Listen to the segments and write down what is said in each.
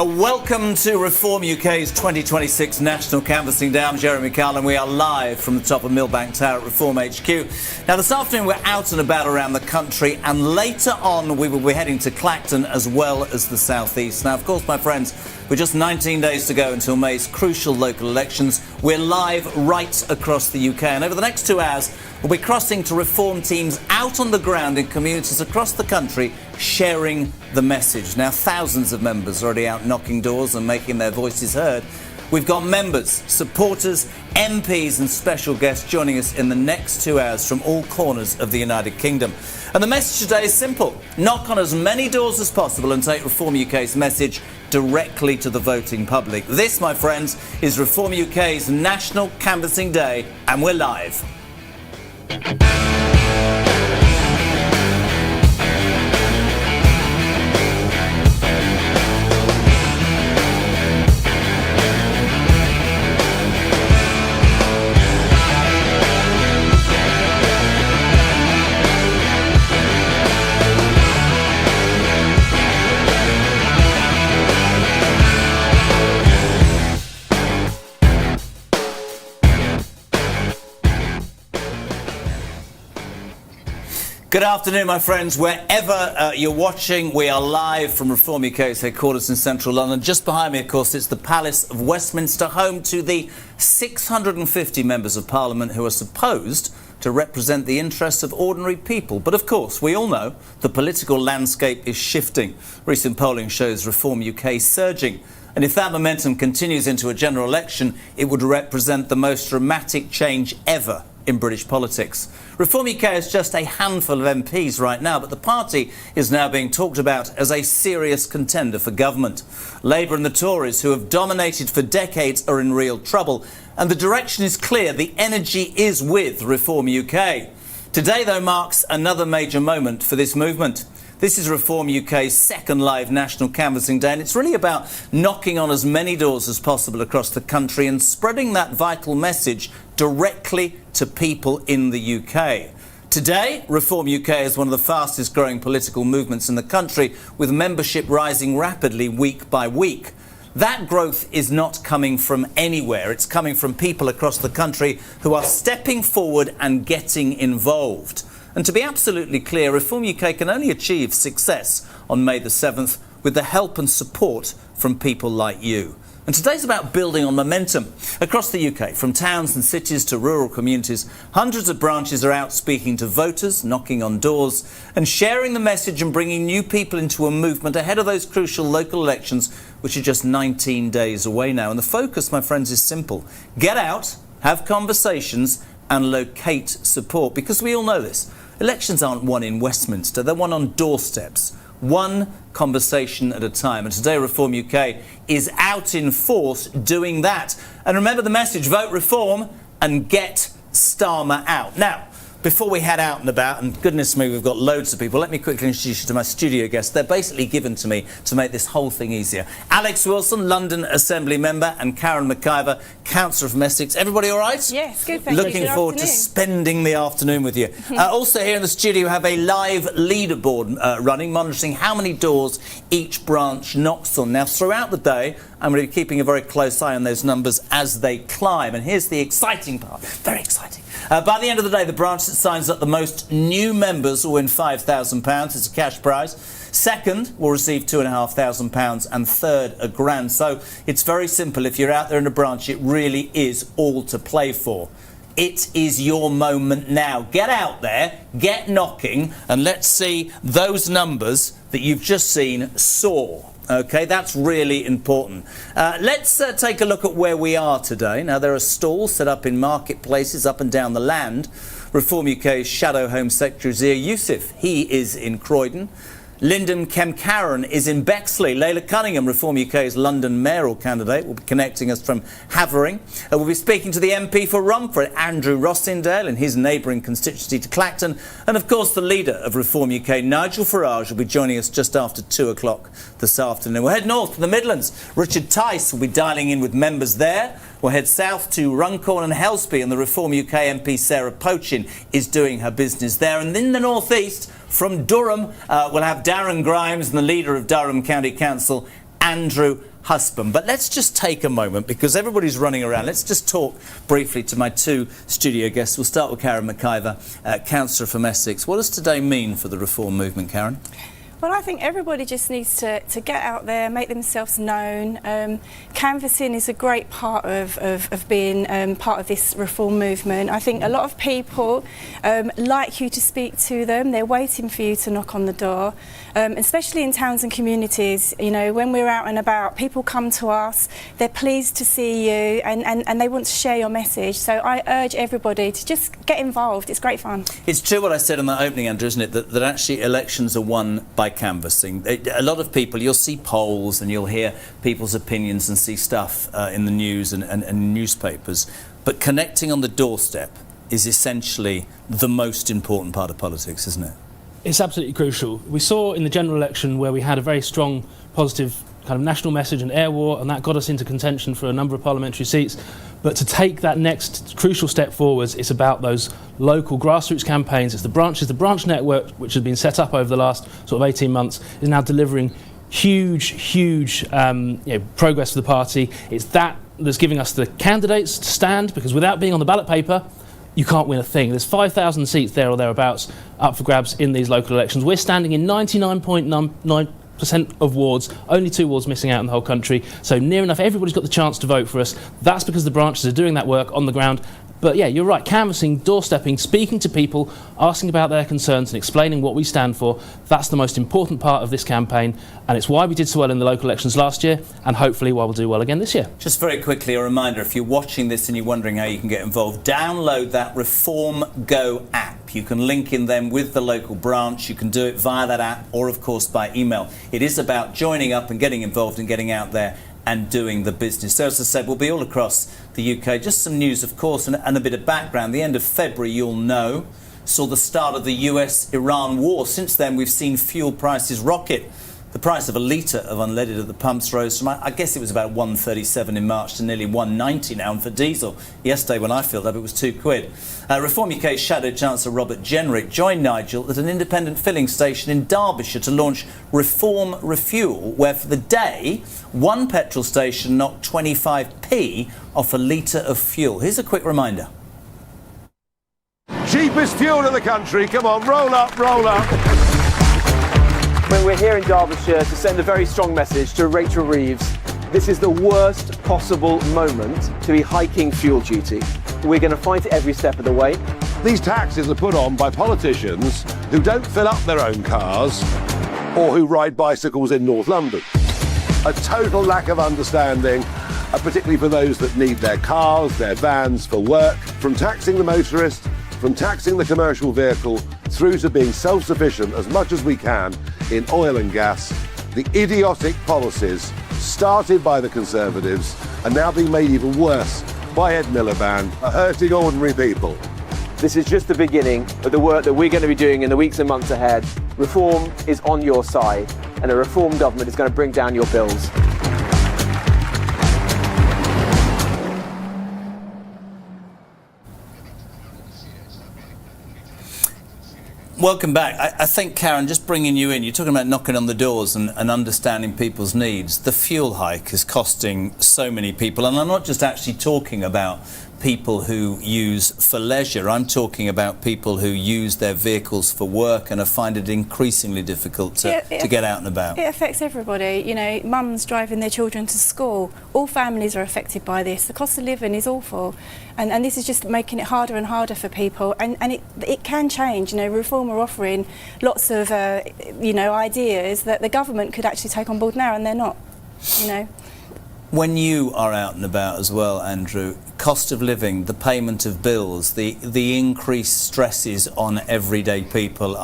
Welcome to Reform UK's 2026 National Canvassing Day. I'm Jeremy Carl and we are live from the top of Millbank Tower at Reform HQ. Now this afternoon we're out and about around the country, and later on we will be heading to Clacton as well as the South East. Now of course, my friends, with just 19 days to go until May's crucial local elections, we're live right across the UK, and over the next 2 hours we'll be crossing to Reform teams out on the ground in communities across the country sharing the message. Now thousands of members are already out knocking doors and making their voices heard. We've got members, supporters, MPs and special guests joining us in the next 2 hours from all corners of the United Kingdom. And the message today is simple: knock on as many doors as possible and take Reform UK's message directly to the voting public. This, my friends, is Reform UK's National Canvassing Day, and we're live. Good afternoon, my friends. Wherever you're watching, we are live from Reform UK's headquarters in central London. Just behind me, of course, it's the Palace of Westminster, home to the 650 members of Parliament who are supposed to represent the interests of ordinary people. But of course, we all know the political landscape is shifting. Recent polling shows Reform UK surging. And if that momentum continues into a general election, it would represent the most dramatic change ever in British politics. Reform UK has just a handful of MPs right now, but the party is now being talked about as a serious contender for government. Labour and the Tories, who have dominated for decades, are in real trouble, and the direction is clear. The energy is with Reform UK. Today, though, marks another major moment for this movement. This is Reform UK's second live National Canvassing Day, and it's really about knocking on as many doors as possible across the country and spreading that vital message directly to people in the UK. Today, Reform UK is one of the fastest growing political movements in the country, with membership rising rapidly week by week. That growth is not coming from anywhere. It's coming from people across the country who are stepping forward and getting involved. And to be absolutely clear, Reform UK can only achieve success on May the 7th with the help and support from people like you. And today's about building on momentum. Across the UK, from towns and cities to rural communities, hundreds of branches are out speaking to voters, knocking on doors and sharing the message and bringing new people into a movement ahead of those crucial local elections, which are just 19 days away now. And the focus, my friends, is simple: get out, have conversations and locate support, because we all know this. Elections aren't won in Westminster, they're won on doorsteps, one conversation at a time. And today Reform UK is out in force doing that. And remember the message: vote Reform and get Starmer out. Now, before we head out and about, and goodness me, we've got loads of people, let me quickly introduce you to my studio guests. They're basically given to me to make this whole thing easier. Alex Wilson, London Assembly member, and Karen McIver, Councillor from Essex. Everybody all right? Yes, good, thank you. Looking forward to spending the afternoon with you. Also here in the studio we have a live leaderboard running, monitoring how many doors each branch knocks on. Now, throughout the day, I'm going to be keeping a very close eye on those numbers as they climb. And here's the exciting part, very exciting. By the end of the day, the branch that signs up the most new members will win £5,000. It's a cash prize. Second will receive £2,500 and third £1,000. So it's very simple. If you're out there in a branch, it really is all to play for. It is your moment now. Get out there, get knocking, and let's see those numbers that you've just seen soar. OK, that's really important. Let's take a look at where we are today. Now, there are stalls set up in marketplaces up and down the land. Reform UK's Shadow Home Secretary Zia Youssef, he is in Croydon. Lyndon Kemcaron is in Bexley. Layla Cunningham, Reform UK's London mayoral candidate, will be connecting us from Havering. We'll be speaking to the MP for Romford, Andrew Rossendale, in his neighbouring constituency to Clacton. And of course, the leader of Reform UK, Nigel Farage, will be joining us just after 2 o'clock this afternoon. We'll head north to the Midlands. Richard Tice will be dialing in with members there. We'll head south to Runcorn and Helsby, and the Reform UK MP Sarah Pochin is doing her business there. And in the northeast, from Durham, we'll have Darren Grimes, and the leader of Durham County Council, Andrew Husband. But let's just take a moment, because everybody's running around. Let's just talk briefly to my two studio guests. We'll start with Karen McIver, councillor from Essex. What does today mean for the reform movement, Karen? Well, I think everybody just needs to get out there, make themselves known. Canvassing is a great part of being part of this reform movement. I think a lot of people like you to speak to them. They're waiting for you to knock on the door, especially in towns and communities. You know, when we're out and about, people come to us, they're pleased to see you, and they want to share your message. So I urge everybody to just get involved. It's great fun. It's true what I said in the opening, Andrew, isn't it, that actually elections are won by canvassing. A lot of people, you'll see polls and you'll hear people's opinions and see stuff in the news and newspapers, but connecting on the doorstep is essentially the most important part of politics, isn't it? It's absolutely crucial. We saw in the general election where we had a very strong, positive kind of national message and air war, and that got us into contention for a number of parliamentary seats. But to take that next crucial step forwards, it's about those local grassroots campaigns. It's the branch network, which has been set up over the last sort of 18 months, is now delivering huge progress for the party. It's that's giving us the candidates to stand, because without being on the ballot paper, you can't win a thing. There's 5,000 seats there or thereabouts up for grabs in these local elections. We're standing in 99.99% of wards, only 2 wards missing out in the whole country. So near enough everybody's got the chance to vote for us. That's because the branches are doing that work on the ground. But yeah, you're right, canvassing, doorstepping, speaking to people, asking about their concerns and explaining what we stand for, that's the most important part of this campaign, and it's why we did so well in the local elections last year, and hopefully why we'll do well again this year. Just very quickly, a reminder, if you're watching this and you're wondering how you can get involved, download that Reform Go app. You can link in them with the local branch. You can do it via that app or, of course, by email. It is about joining up and getting involved and getting out there and doing the business. So, as I said, we'll be all across the UK. Just some news, of course, and a bit of background. The end of February, you'll know, saw the start of the US-Iran war. Since then, we've seen fuel prices rocket. The price of a litre of unleaded at the pumps rose from, I guess it was about £1.37 in March to nearly £1.90 now. And for diesel, yesterday when I filled up, it was £2. Reform UK's Shadow Chancellor Robert Jenrick joined Nigel at an independent filling station in Derbyshire to launch Reform Refuel, where for the day, one petrol station knocked 25p off a litre of fuel. Here's a quick reminder. Cheapest fuel in the country. Come on, roll up, roll up. When we're here in Derbyshire to send a very strong message to Rachel Reeves, this is the worst possible moment to be hiking fuel duty. We're going to fight it every step of the way. These taxes are put on by politicians who don't fill up their own cars or who ride bicycles in North London. A total lack of understanding, particularly for those that need their cars, their vans for work, from taxing the motorist, from taxing the commercial vehicle, through to being self-sufficient as much as we can in oil and gas. The idiotic policies started by the Conservatives are now being made even worse by Ed Miliband, are hurting ordinary people. This is just the beginning of the work that we're going to be doing in the weeks and months ahead. Reform is on your side, and a reform government is going to bring down your bills. Welcome back. I think, Karen, just bringing you in, you're talking about knocking on the doors and understanding people's needs. The fuel hike is costing so many people, and I'm not just actually talking about people who use for leisure. I'm talking about people who use their vehicles for work and find it increasingly difficult to get out and about. It affects everybody. You know, mums driving their children to school. All families are affected by this. The cost of living is awful. And this is just making it harder and harder for people. And it can change. You know, Reform are offering lots of, ideas that the government could actually take on board now, and they're not, you know. When you are out and about as well, Andrew, cost of living, the payment of bills, the increased stresses on everyday people,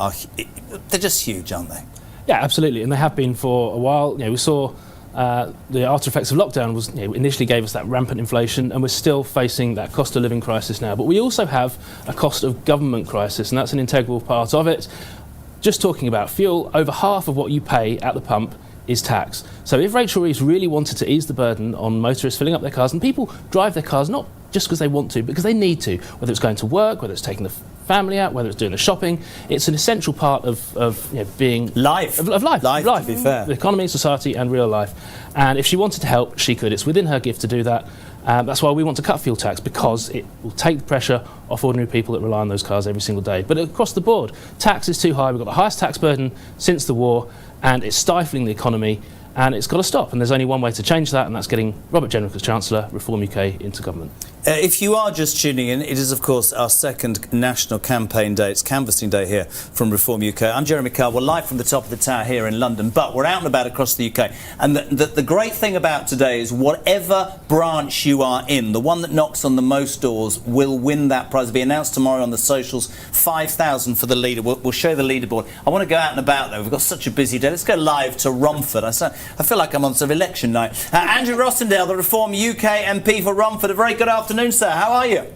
they're just huge, aren't they? Yeah, absolutely, and they have been for a while. You know, we saw the after effects of lockdown was initially gave us that rampant inflation, and we're still facing that cost of living crisis now. But we also have a cost of government crisis, and that's an integral part of it. Just talking about fuel, over half of what you pay at the pump is tax. So if Rachel Reeves really wanted to ease the burden on motorists filling up their cars, and people drive their cars not just because they want to, because they need to, whether it's going to work, whether it's taking the family out, whether it's doing the shopping. It's an essential part of being life. Of life. To be fair. The economy, society, and real life. And if she wanted to help, she could. It's within her gift to do that. That's why we want to cut fuel tax, because it will take the pressure off ordinary people that rely on those cars every single day. But across the board, tax is too high. We've got the highest tax burden since the war, and it's stifling the economy, and it's got to stop. And there's only one way to change that, and that's getting Robert Jenrick as Chancellor, Reform UK, into government. If you are just tuning in, it is, of course, our second national campaign day. It's canvassing day here from Reform UK. I'm Jeremy Carr. We're live from the top of the tower here in London, but we're out and about across the UK. And the great thing about today is whatever branch you are in, the one that knocks on the most doors will win that prize. It'll be announced tomorrow on the socials. 5,000 for the leader. We'll show the leaderboard. I want to go out and about, though. We've got such a busy day. Let's go live to Romford. I feel like I'm on sort of election night. Andrew Rossendale, the Reform UK MP for Romford. A very good afternoon, sir. How are you?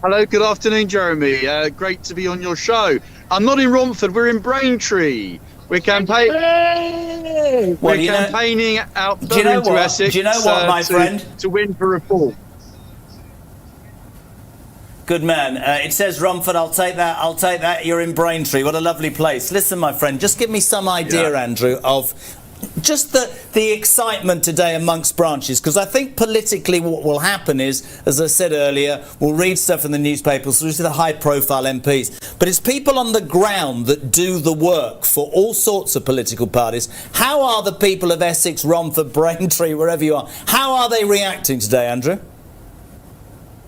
Hello, good afternoon, Jeremy. Great to be on your show. I'm not in Romford, we're in Braintree. We're campaigning. We're campaigning out Durham to Essex. Do you know what, my friend? To win for Reform. Good man. It says Romford. I'll take that. You're in Braintree. What a lovely place. Listen, my friend, just give me some idea, Andrew, of just the excitement today amongst branches, because I think politically what will happen is, as I said earlier, we'll read stuff in the newspapers, we'll see the high-profile MPs, but it's people on the ground that do the work for all sorts of political parties. How are the people of Essex, Romford, Braintree, wherever you are, how are they reacting today, Andrew?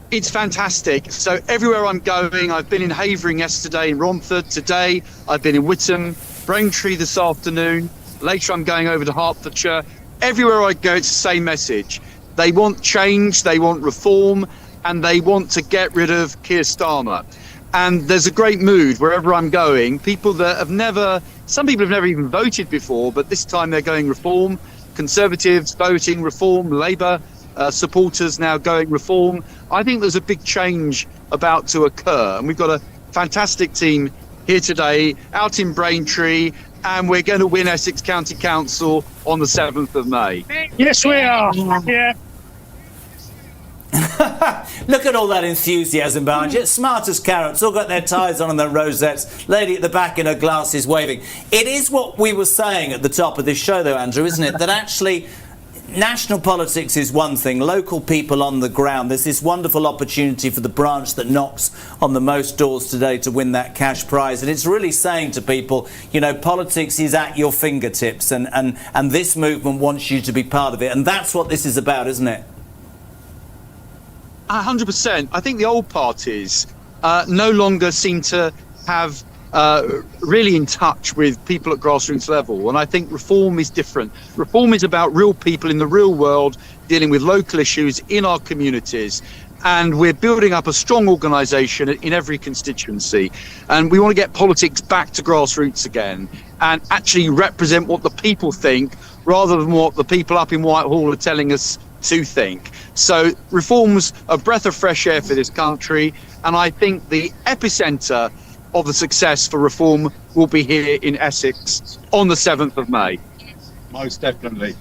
It's fantastic. So everywhere I'm going, I've been in Havering yesterday, in Romford today, I've been in Witham, Braintree this afternoon. Later I'm going over to Hertfordshire. Everywhere I go, it's the same message. They want change, they want reform, and they want to get rid of Keir Starmer. And there's a great mood wherever I'm going. People that some people have never even voted before, but this time they're going reform. Conservatives voting reform, Labour supporters now going reform. I think there's a big change about to occur. And we've got a fantastic team here today, out in Braintree, and we're going to win Essex County Council on the 7th of May. Yes, we are. Yeah. Look at all that enthusiasm behind you. It's smart as carrots, all got their ties on and their rosettes. Lady at the back in her glasses waving. It is what we were saying at the top of this show, though, Andrew, isn't it? That actually national politics is one thing, local people on the ground. There's this wonderful opportunity for the branch that knocks on the most doors today to win that cash prize. And it's really saying to people, you know, politics is at your fingertips, and this movement wants you to be part of it. And that's what this is about, isn't it? 100%. I think the old parties no longer seem to have really in touch with people at grassroots level, and I think reform is different. Reform is about real people in the real world dealing with local issues in our communities, and we're building up a strong organisation in every constituency, and we want to get politics back to grassroots again and actually represent what the people think rather than what the people up in Whitehall are telling us to think. So reform's a breath of fresh air for this country, and I think the epicentre of the success for reform will be here in Essex on the 7th of May. Most definitely.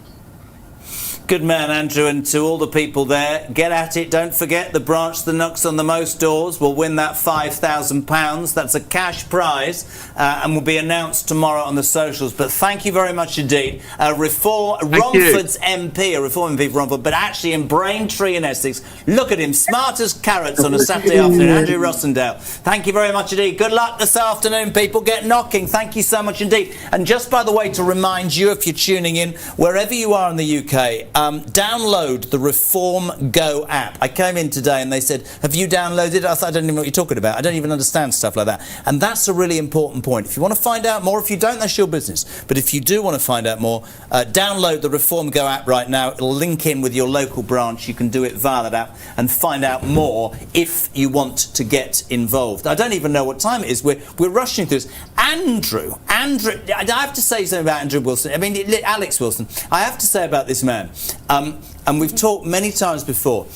Good man, Andrew, and to all the people there, get at it. Don't forget, the branch that knocks on the most doors will win that £5,000. That's a cash prize, and will be announced tomorrow on the socials. But thank you very much indeed. Romford's MP, a Reform MP for Romford, but actually in Braintree in Essex. Look at him, smart as carrots on a Saturday afternoon. Andrew Rossendale. Thank you very much indeed. Good luck this afternoon, people. Get knocking. Thank you so much indeed. And just by the way, to remind you, if you're tuning in, wherever you are in the UK, download the Reform Go app. I came in today and they said, have you downloaded it? I thought, I don't even know what you're talking about. I don't even understand stuff like that. And that's a really important point. If you want to find out more, if you don't, that's your business. But if you do want to find out more, download the Reform Go app right now. It'll link in with your local branch. You can do it via that app and find out more if you want to get involved. I don't even know what time it is. We're rushing through this. Andrew, I have to say something about Andrew Wilson. I mean, Alex Wilson. I have to say about this man. And we've talked many times before.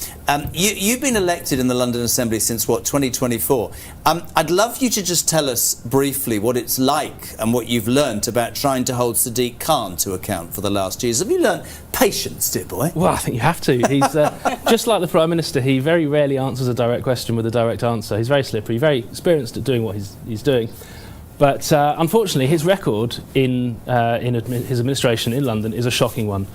You've been elected in the London Assembly since, 2024? I'd love you to just tell us briefly what it's like and what you've learnt about trying to hold Sadiq Khan to account for the last years. Have you learnt patience, dear boy? Well, I think you have to. He's just like the Prime Minister. He very rarely answers a direct question with a direct answer. He's very slippery, very experienced at doing what he's doing. But unfortunately, his record in his administration in London is a shocking one.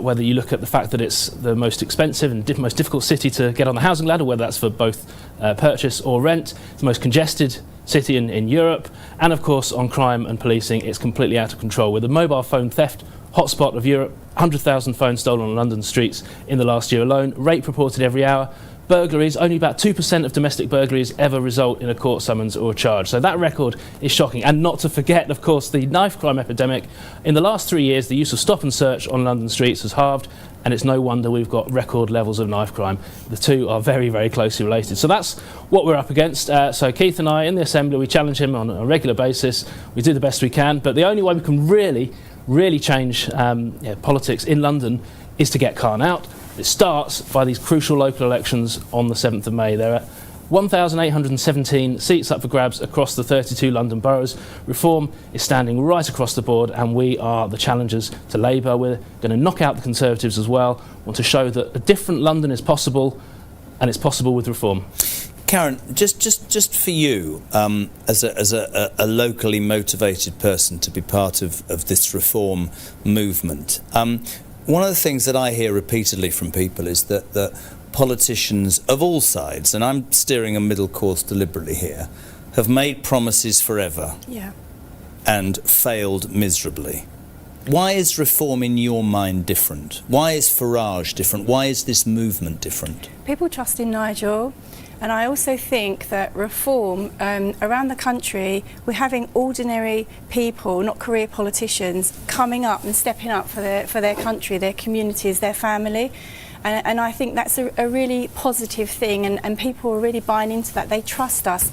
Whether you look at the fact that it's the most expensive and most difficult city to get on the housing ladder, whether that's for both purchase or rent, it's the most congested city in Europe, and of course on crime and policing, it's completely out of control. With the mobile phone theft hotspot of Europe, 100,000 phones stolen on London streets in the last year alone, rape reported every hour. Burglaries, only about 2% of domestic burglaries ever result in a court summons or a charge. So that record is shocking. And not to forget, of course, the knife crime epidemic. In the last 3 years, the use of stop and search on London streets has halved, and it's no wonder we've got record levels of knife crime. The two are very, very closely related. So that's what we're up against. So Keith and I, in the Assembly, we challenge him on a regular basis. We do the best we can, but the only way we can really change politics in London is to get Khan out. It starts by these crucial local elections on the 7th of May. There are 1,817 seats up for grabs across the 32 London boroughs. Reform is standing right across the board, and we are the challengers to Labour. We're going to knock out the Conservatives as well. Want to show that a different London is possible, and it's possible with reform. Karen, just for you, as a locally motivated person to be part of this reform movement, one of the things that I hear repeatedly from people is that politicians of all sides, and I'm steering a middle course deliberately here, have made promises forever and failed miserably. Why is reform in your mind different? Why is Farage different? Why is this movement different? People trust in Nigel. And I also think that reform around the country, we're having ordinary people, not career politicians, coming up and stepping up for their country, their communities, their family. And I think that's a really positive thing, and people are really buying into that. They trust us.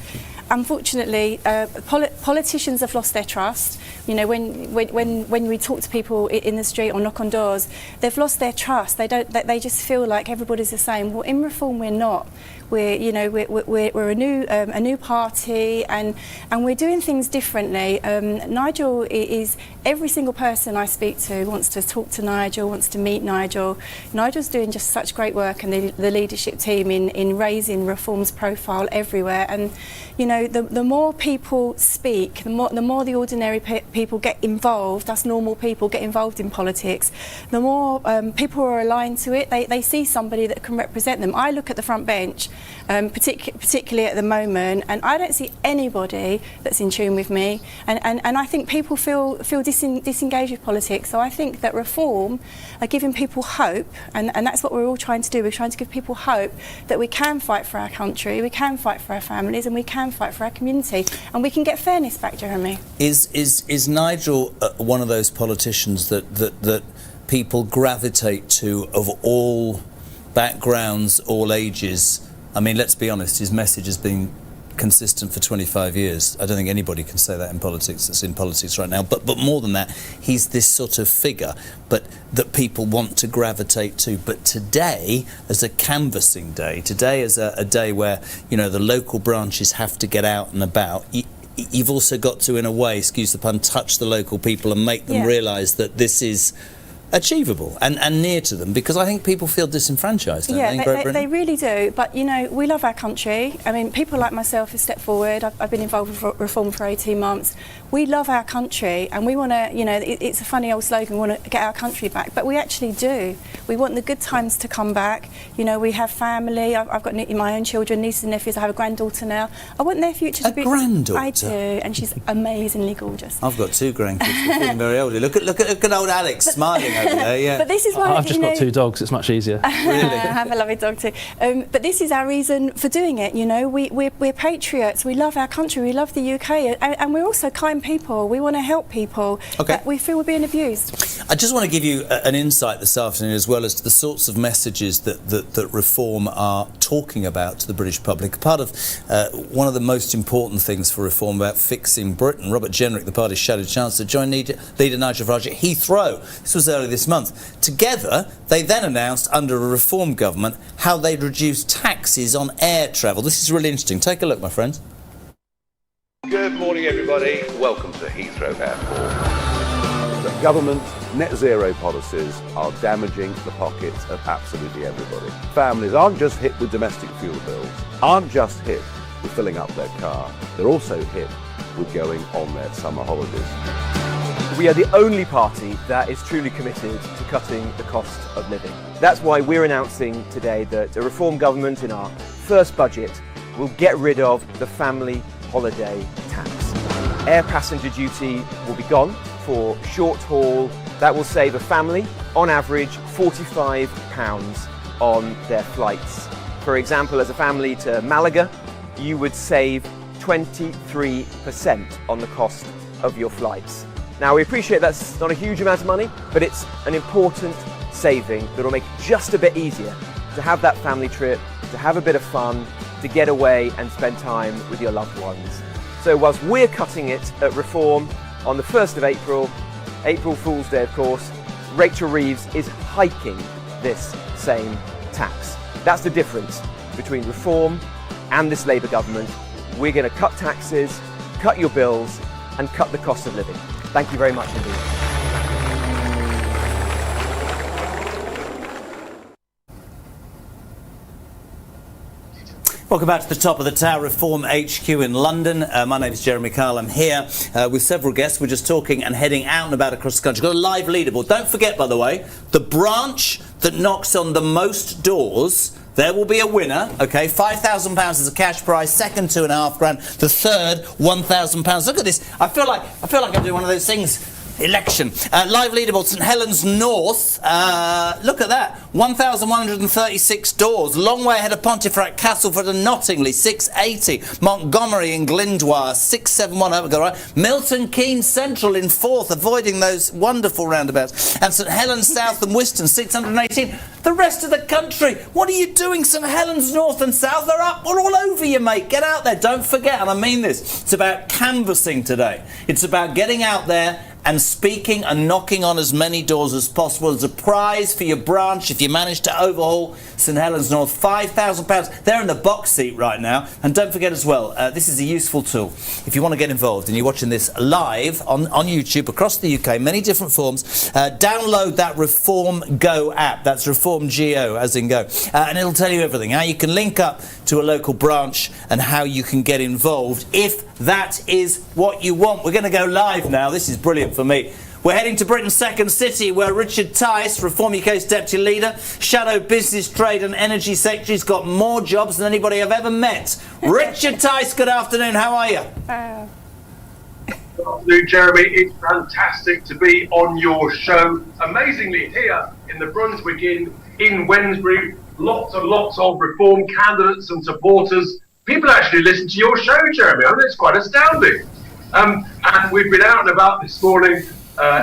Unfortunately, politicians have lost their trust. You know, when we talk to people in the street or knock on doors, they've lost their trust. They just feel like everybody's the same. Well, in reform, we're not. We're a new party, and we're doing things differently. Nigel is, every single person I speak to wants to talk to Nigel, wants to meet Nigel. Nigel's doing just such great work, and the leadership team in raising reform's profile everywhere. And you know, the more people speak, the more the ordinary people get involved, us normal people get involved in politics, the more people are aligned to it. They see somebody that can represent them. I look at the front bench, particularly at the moment, and I don't see anybody that's in tune with me. And I think people feel disengaged with politics. So I think that reform are giving people hope, and that's what we're all trying to do. We're trying to give people hope that we can fight for our country, we can fight for our families, and we can fight for our community, and we can get fairness back, Jeremy. Is Nigel one of those politicians that people gravitate to, of all backgrounds, all ages? I mean, let's be honest, his message has been consistent for 25 years. I don't think anybody can say that in politics that's in politics right now. But more than that, he's this sort of figure, but that people want to gravitate to. But today, as a canvassing day, today as a day where, you know, the local branches have to get out and about, you've also got to, in a way, excuse the pun, touch the local people and make them realise that this is achievable and near to them, because I think people feel disenfranchised, don't they, in Great Britain? They really do, but you know, we love our country. I mean, people like myself have stepped forward. I've been involved with reform for 18 months. We love our country, and we want to, you know, it's a funny old slogan, we want to get our country back, but we actually do. We want the good times to come back. You know, we have family. I've got my own children, nieces and nephews. I have a granddaughter now. I want their future to be... A granddaughter? I do, and she's amazingly gorgeous. I've got two grandkids. We're feeling very old. Look at old Alex smiling over there, yeah. But this is why, I've just got two dogs, it's much easier. Really? I have a lovely dog too. But this is our reason for doing it, you know. We're patriots, we love our country, we love the UK, and we're also kind people. We want to help people that we feel we're being abused. I just want to give you an insight this afternoon as well as to the sorts of messages that Reform are talking about to the British public. Part of one of the most important things for Reform about fixing Britain, Robert Jenrick, the party's shadow chancellor, joined leader Nigel Farage at Heathrow. This was earlier earlier this month. Together, they then announced, under a Reform government, how they'd reduce taxes on air travel. This is really interesting. Take a look, my friends. Good morning, everybody. Welcome to Heathrow Airport. The government's net zero policies are damaging the pockets of absolutely everybody. Families aren't just hit with domestic fuel bills, aren't just hit with filling up their car, they're also hit with going on their summer holidays. We are the only party that is truly committed to cutting the cost of living. That's why we're announcing today that a Reform government in our first budget will get rid of the family holiday tax. Air passenger duty will be gone for short haul. That will save a family, on average, £45 on their flights. For example, as a family to Malaga, you would save 23% on the cost of your flights. Now, we appreciate that's not a huge amount of money, but it's an important saving that will make it just a bit easier to have that family trip, to have a bit of fun, to get away and spend time with your loved ones. So whilst we're cutting it at Reform on the 1st of April, April Fool's Day of course, Rachel Reeves is hiking this same tax. That's the difference between Reform and this Labour government. We're going to cut taxes, cut your bills and cut the cost of living. Thank you very much indeed. Welcome back to the top of the tower, Reform HQ in London. My name is Jeremy Kyle. I'm here with several guests. We're just talking and heading out and about across the country. Got a live leaderboard. Don't forget, by the way, the branch that knocks on the most doors, there will be a winner, okay? £5,000 is a cash prize. Second, £2,500. The third, £1,000. Look at this. I feel like I'm doing one of those things. Election. Live leaderboard, St Helens North. Look at that. 1,136 doors. Long way ahead of Pontefract, Castleford and Nottingley. 680. Montgomery and Glyndwr. 671. I hope I got it right. Milton Keynes Central in fourth, avoiding those wonderful roundabouts. And St Helens South and Wiston. 618. The rest of the country. What are you doing, St Helens North and South? They're up. We're all over you, mate. Get out there. Don't forget, and I mean this, it's about canvassing today. It's about getting out there and speaking and knocking on as many doors as possible as a prize for your branch if you manage to overhaul St Helens North. £5,000. They're in the box seat right now. And don't forget as well, this is a useful tool. If you want to get involved and you're watching this live on YouTube across the UK, many different forms, download that Reform Go app. That's Reform Go, as in go. And it'll tell you everything, how you can link up to a local branch and how you can get involved if that is what you want. We're going to go live now. This is brilliant for me. We're heading to Britain's second city where Richard Tice, Reform UK's deputy leader, shadow business, trade and energy secretary, has got more jobs than anybody I've ever met. Richard Tice, good afternoon. How are you? Good afternoon, Jeremy. It's fantastic to be on your show. Amazingly, here in the Brunswick Inn in Wednesbury, lots and lots of Reform candidates and supporters. People actually listen to your show, Jeremy. I mean, it's quite astounding. And we've been out and about this morning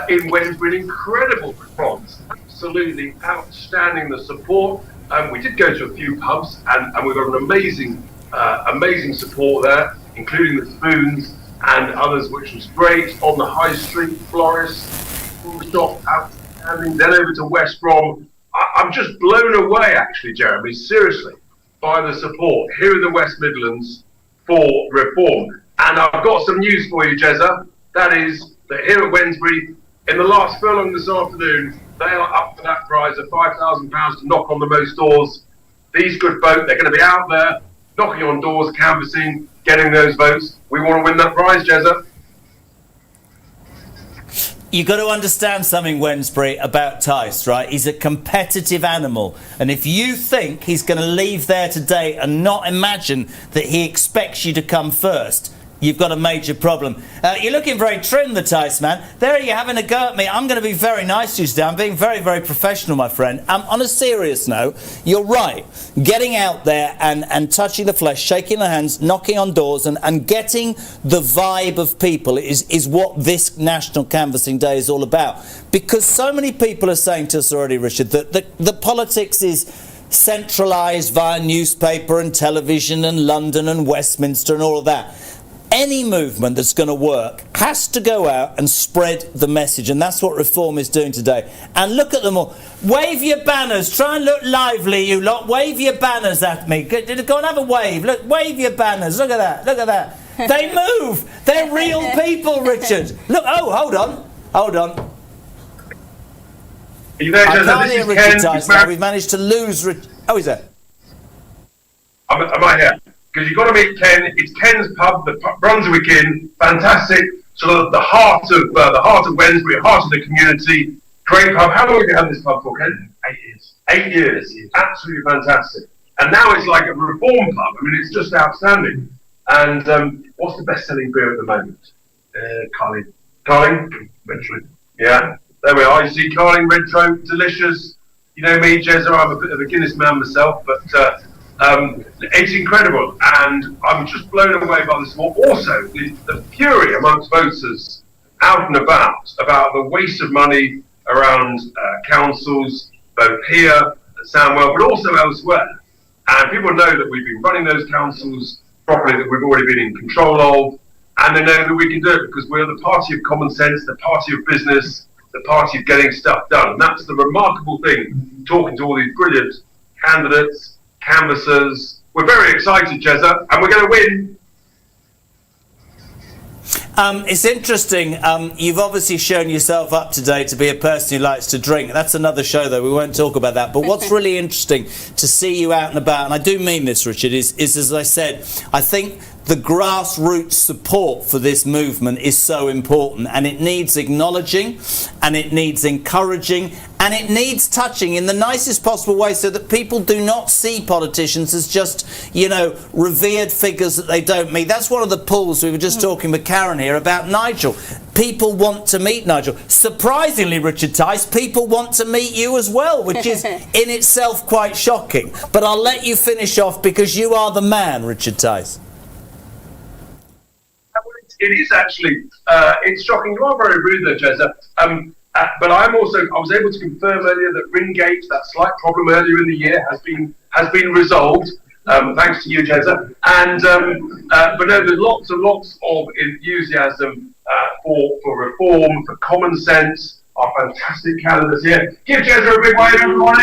in Wednesbury, incredible response, absolutely outstanding, the support. We did go to a few pubs and we've got an amazing support there, including the Spoons and others, which was great. On the High Street, Florist, shop, outstanding. Then over to West Brom. I'm just blown away, actually, Jeremy, seriously, by the support here in the West Midlands for Reform. And I've got some news for you, Jezza. That is that here at Wednesbury, in the last furlong this afternoon, they are up for that prize of £5,000 to knock on the most doors. These good folk, they're going to be out there, knocking on doors, canvassing, getting those votes. We want to win that prize, Jezza. You've got to understand something, Wednesbury, about Tice, right? He's a competitive animal. And if you think he's going to leave there today and not imagine that he expects you to come first, you've got a major problem. You're looking very trim, the Tice man. There you're having a go at me. I'm going to be very nice to you today. I'm being very, very professional, my friend. On a serious note, you're right. Getting out there and touching the flesh, shaking the hands, knocking on doors and getting the vibe of people is what this National Canvassing Day is all about. Because so many people are saying to us already, Richard, that the politics is centralised via newspaper and television and London and Westminster and all of that. any movement that's going to work has to go out and spread the message, and that's what Reform is doing today. And look at them all. Wave your banners. Try and look lively, you lot. Wave your banners at me. Go and have a wave. Look, wave your banners. Look at that. Look at that. They move. They're real people, Richard. Look. Oh, hold on. Hold on. Are you there, I Jezza? can't hear This is Richard Ken. Tice now. We've managed to lose Richard. Oh, is there? Am I here? Because you've got to meet Ken. It's Ken's pub, the Brunswick Inn. Fantastic. Sort of the heart of Wednesbury, heart of the community. Great pub. How long have you had this pub for, Ken? 8 years. 8 years. Absolutely fantastic. And now it's like a reform pub. I mean, it's just outstanding. And what's the best-selling beer at the moment? Carling. Carling? Retro. Yeah. There we are. You see Carling Retro. Delicious. You know me, Jezza. I'm a bit of a Guinness man myself, but it's incredible. And I'm just blown away by this. Also, the fury amongst voters out and about the waste of money around councils, both here at Sandwell, but also elsewhere. And people know that we've been running those councils properly, that we've already been in control of, and they know that we can do it because we're the party of common sense, the party of business, the party of getting stuff done. And that's the remarkable thing, talking to all these brilliant candidates, canvassers. We're very excited, Jezza, and we're going to win. It's interesting. You've obviously shown yourself up to date to be a person who likes to drink. That's another show, though. We won't talk about that. But what's really interesting to see you out and about, and I do mean this, Richard, is as I said, I think the grassroots support for this movement is so important, and it needs acknowledging, and it needs encouraging, and it needs touching in the nicest possible way so that people do not see politicians as just, revered figures that they don't meet. That's one of the pulls. We were just talking with Karen here about Nigel. People want to meet Nigel. Surprisingly, Richard Tice, people want to meet you as well, which is in itself quite shocking. But I'll let you finish off because you are the man, Richard Tice. It is actually, it's shocking. You are very rude there, Jezza. But I was able to confirm earlier that Ringate, that slight problem earlier in the year, has been resolved, thanks to you, Jezza. And but no, there's lots and lots of enthusiasm for reform, for common sense. Our fantastic candidates here. Give Jezza a big wave, everyone.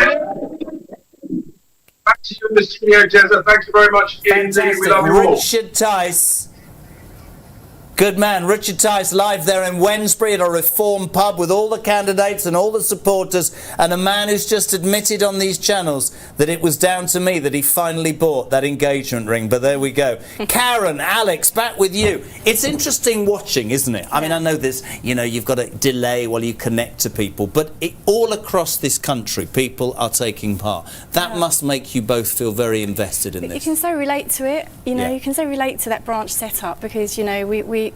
Back to you in the studio, Jezza. Thank you very much. Indeed, we love you all. Richard Tice. Good man, Richard Tice, live there in Wednesbury at a Reform pub with all the candidates and all the supporters, and a man who's just admitted on these channels that it was down to me that he finally bought that engagement ring. But there we go. Karen, Alex, back with you. It's interesting watching, isn't it? I mean, I know this, you've got a delay while you connect to people, but all across this country, people are taking part. That must make you both feel very invested in this. You can so relate to it, you can so relate to that branch setup because,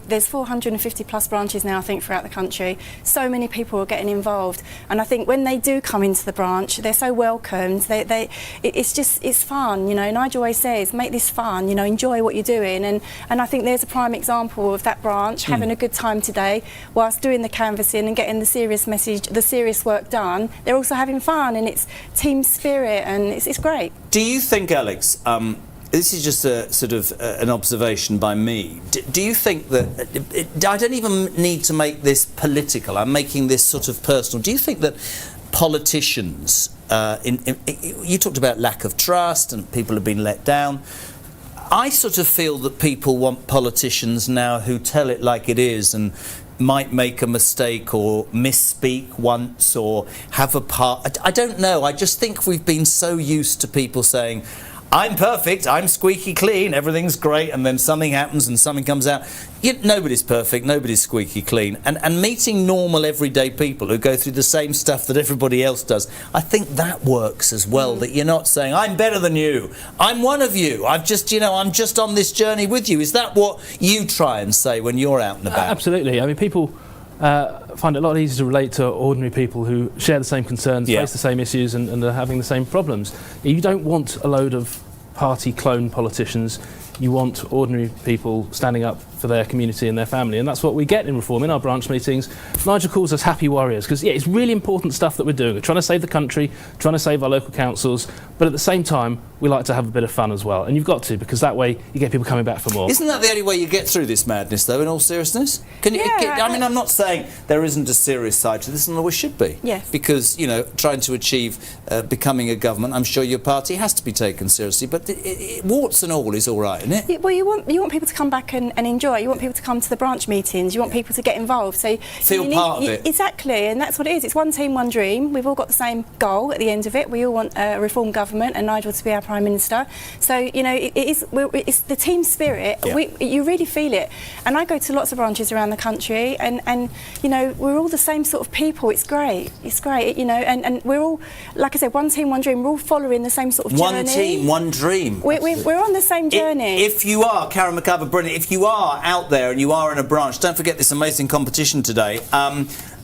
there's 450 plus branches now, I think, throughout the country. So many people are getting involved, and I think when they do come into the branch, they're so welcomed. It's fun. Nigel always says, make this fun. Enjoy what you're doing, and I think there's a prime example of that branch having a good time today, whilst doing the canvassing and getting the serious message, the serious work done. They're also having fun, and it's team spirit, and it's great. Do you think, Alex? This is just a sort of an observation by me. Do you think that I don't even need to make this political? I'm making this sort of personal. Do you think that politicians, you talked about lack of trust and people have been let down. I sort of feel that people want politicians now who tell it like it is and might make a mistake or misspeak once or have a part. I don't know. I just think we've been so used to people saying, I'm perfect, I'm squeaky clean, everything's great, and then something happens and something comes out. Nobody's perfect, nobody's squeaky clean. And meeting normal, everyday people who go through the same stuff that everybody else does, I think that works as well, that you're not saying, I'm better than you, I'm one of you, I'm just on this journey with you. Is that what you try and say when you're out and about? Absolutely. I mean, people find it a lot easier to relate to ordinary people who share the same concerns, face the same issues and are having the same problems. You don't want a load of party clone politicians. you want ordinary people standing up for their community and their family, and that's what we get in Reform, in our branch meetings. Nigel calls us happy warriors, because it's really important stuff that we're doing. We're trying to save the country, trying to save our local councils, but at the same time, we like to have a bit of fun as well. And you've got to, because that way you get people coming back for more. Isn't that the only way you get through this madness, though, in all seriousness? Can you? I mean, I'm not saying there isn't a serious side to this, and there always should be. Yes. Because, trying to achieve becoming a government, I'm sure your party has to be taken seriously, but warts and all is all right, isn't it? Yeah, well, you want people to come back and enjoy. You want people to come to the branch meetings. You want people to get involved. So feel part of it. Exactly, and that's what it is. It's one team, one dream. We've all got the same goal at the end of it. We all want a reform government and Nigel to be our Prime Minister. So, it's the team spirit. Yeah. You really feel it. And I go to lots of branches around the country, and we're all the same sort of people. It's great. It's great, and we're all, like I said, one team, one dream. We're all following the same sort of journey. One team, one dream. We're on the same journey. If you are, Karen McCarver, brilliant, if you are out there and you are in a branch, don't forget this amazing competition today.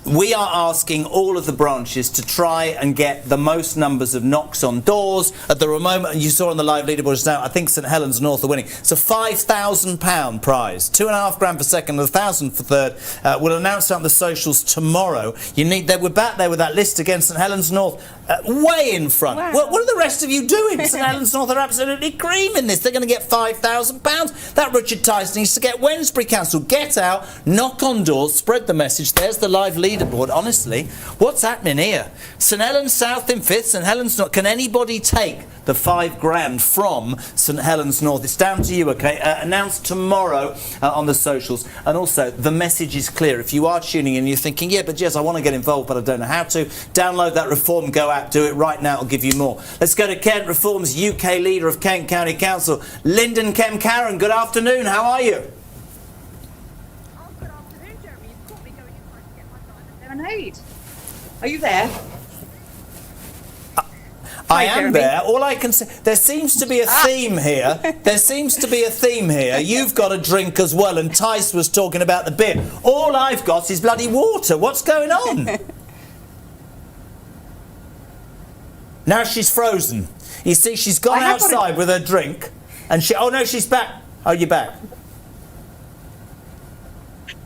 We are asking all of the branches to try and get the most numbers of knocks on doors. At the moment, you saw on the live leaderboard just now, I think St Helens North are winning. It's a £5,000 prize. £2.5 for second, £1,000 for third. We'll announce it on the socials tomorrow. We're back there with that list again. St Helens North, way in front. Wow. What are the rest of you doing? St Helens North are absolutely creaming this. They're going to get £5,000. That Richard Tyson needs to get Wednesbury Council. Get out, knock on doors, spread the message. There's the live leaderboard. Honestly, what's happening here? St Helens South in 5th, St Helens North. Can anybody take the £5,000 from St Helens North? It's down to you, okay? Announced tomorrow on the socials. And also, the message is clear. If you are tuning in and you're thinking, yeah, but Jez, I want to get involved, but I don't know how to, download that Reform Go app. Do it right now. It'll give you more. Let's go to Kent Reform's UK leader of Kent County Council, Lyndon Karen. Good afternoon. How are you? Are you there? I am there. All I can say, there seems to be a theme here. There seems to be a theme here. You've got a drink as well, and Tice was talking about the beer. All I've got is bloody water. What's going on? Now she's frozen. You see, she's gone outside with her drink, and oh no, she's back. Oh, you're back.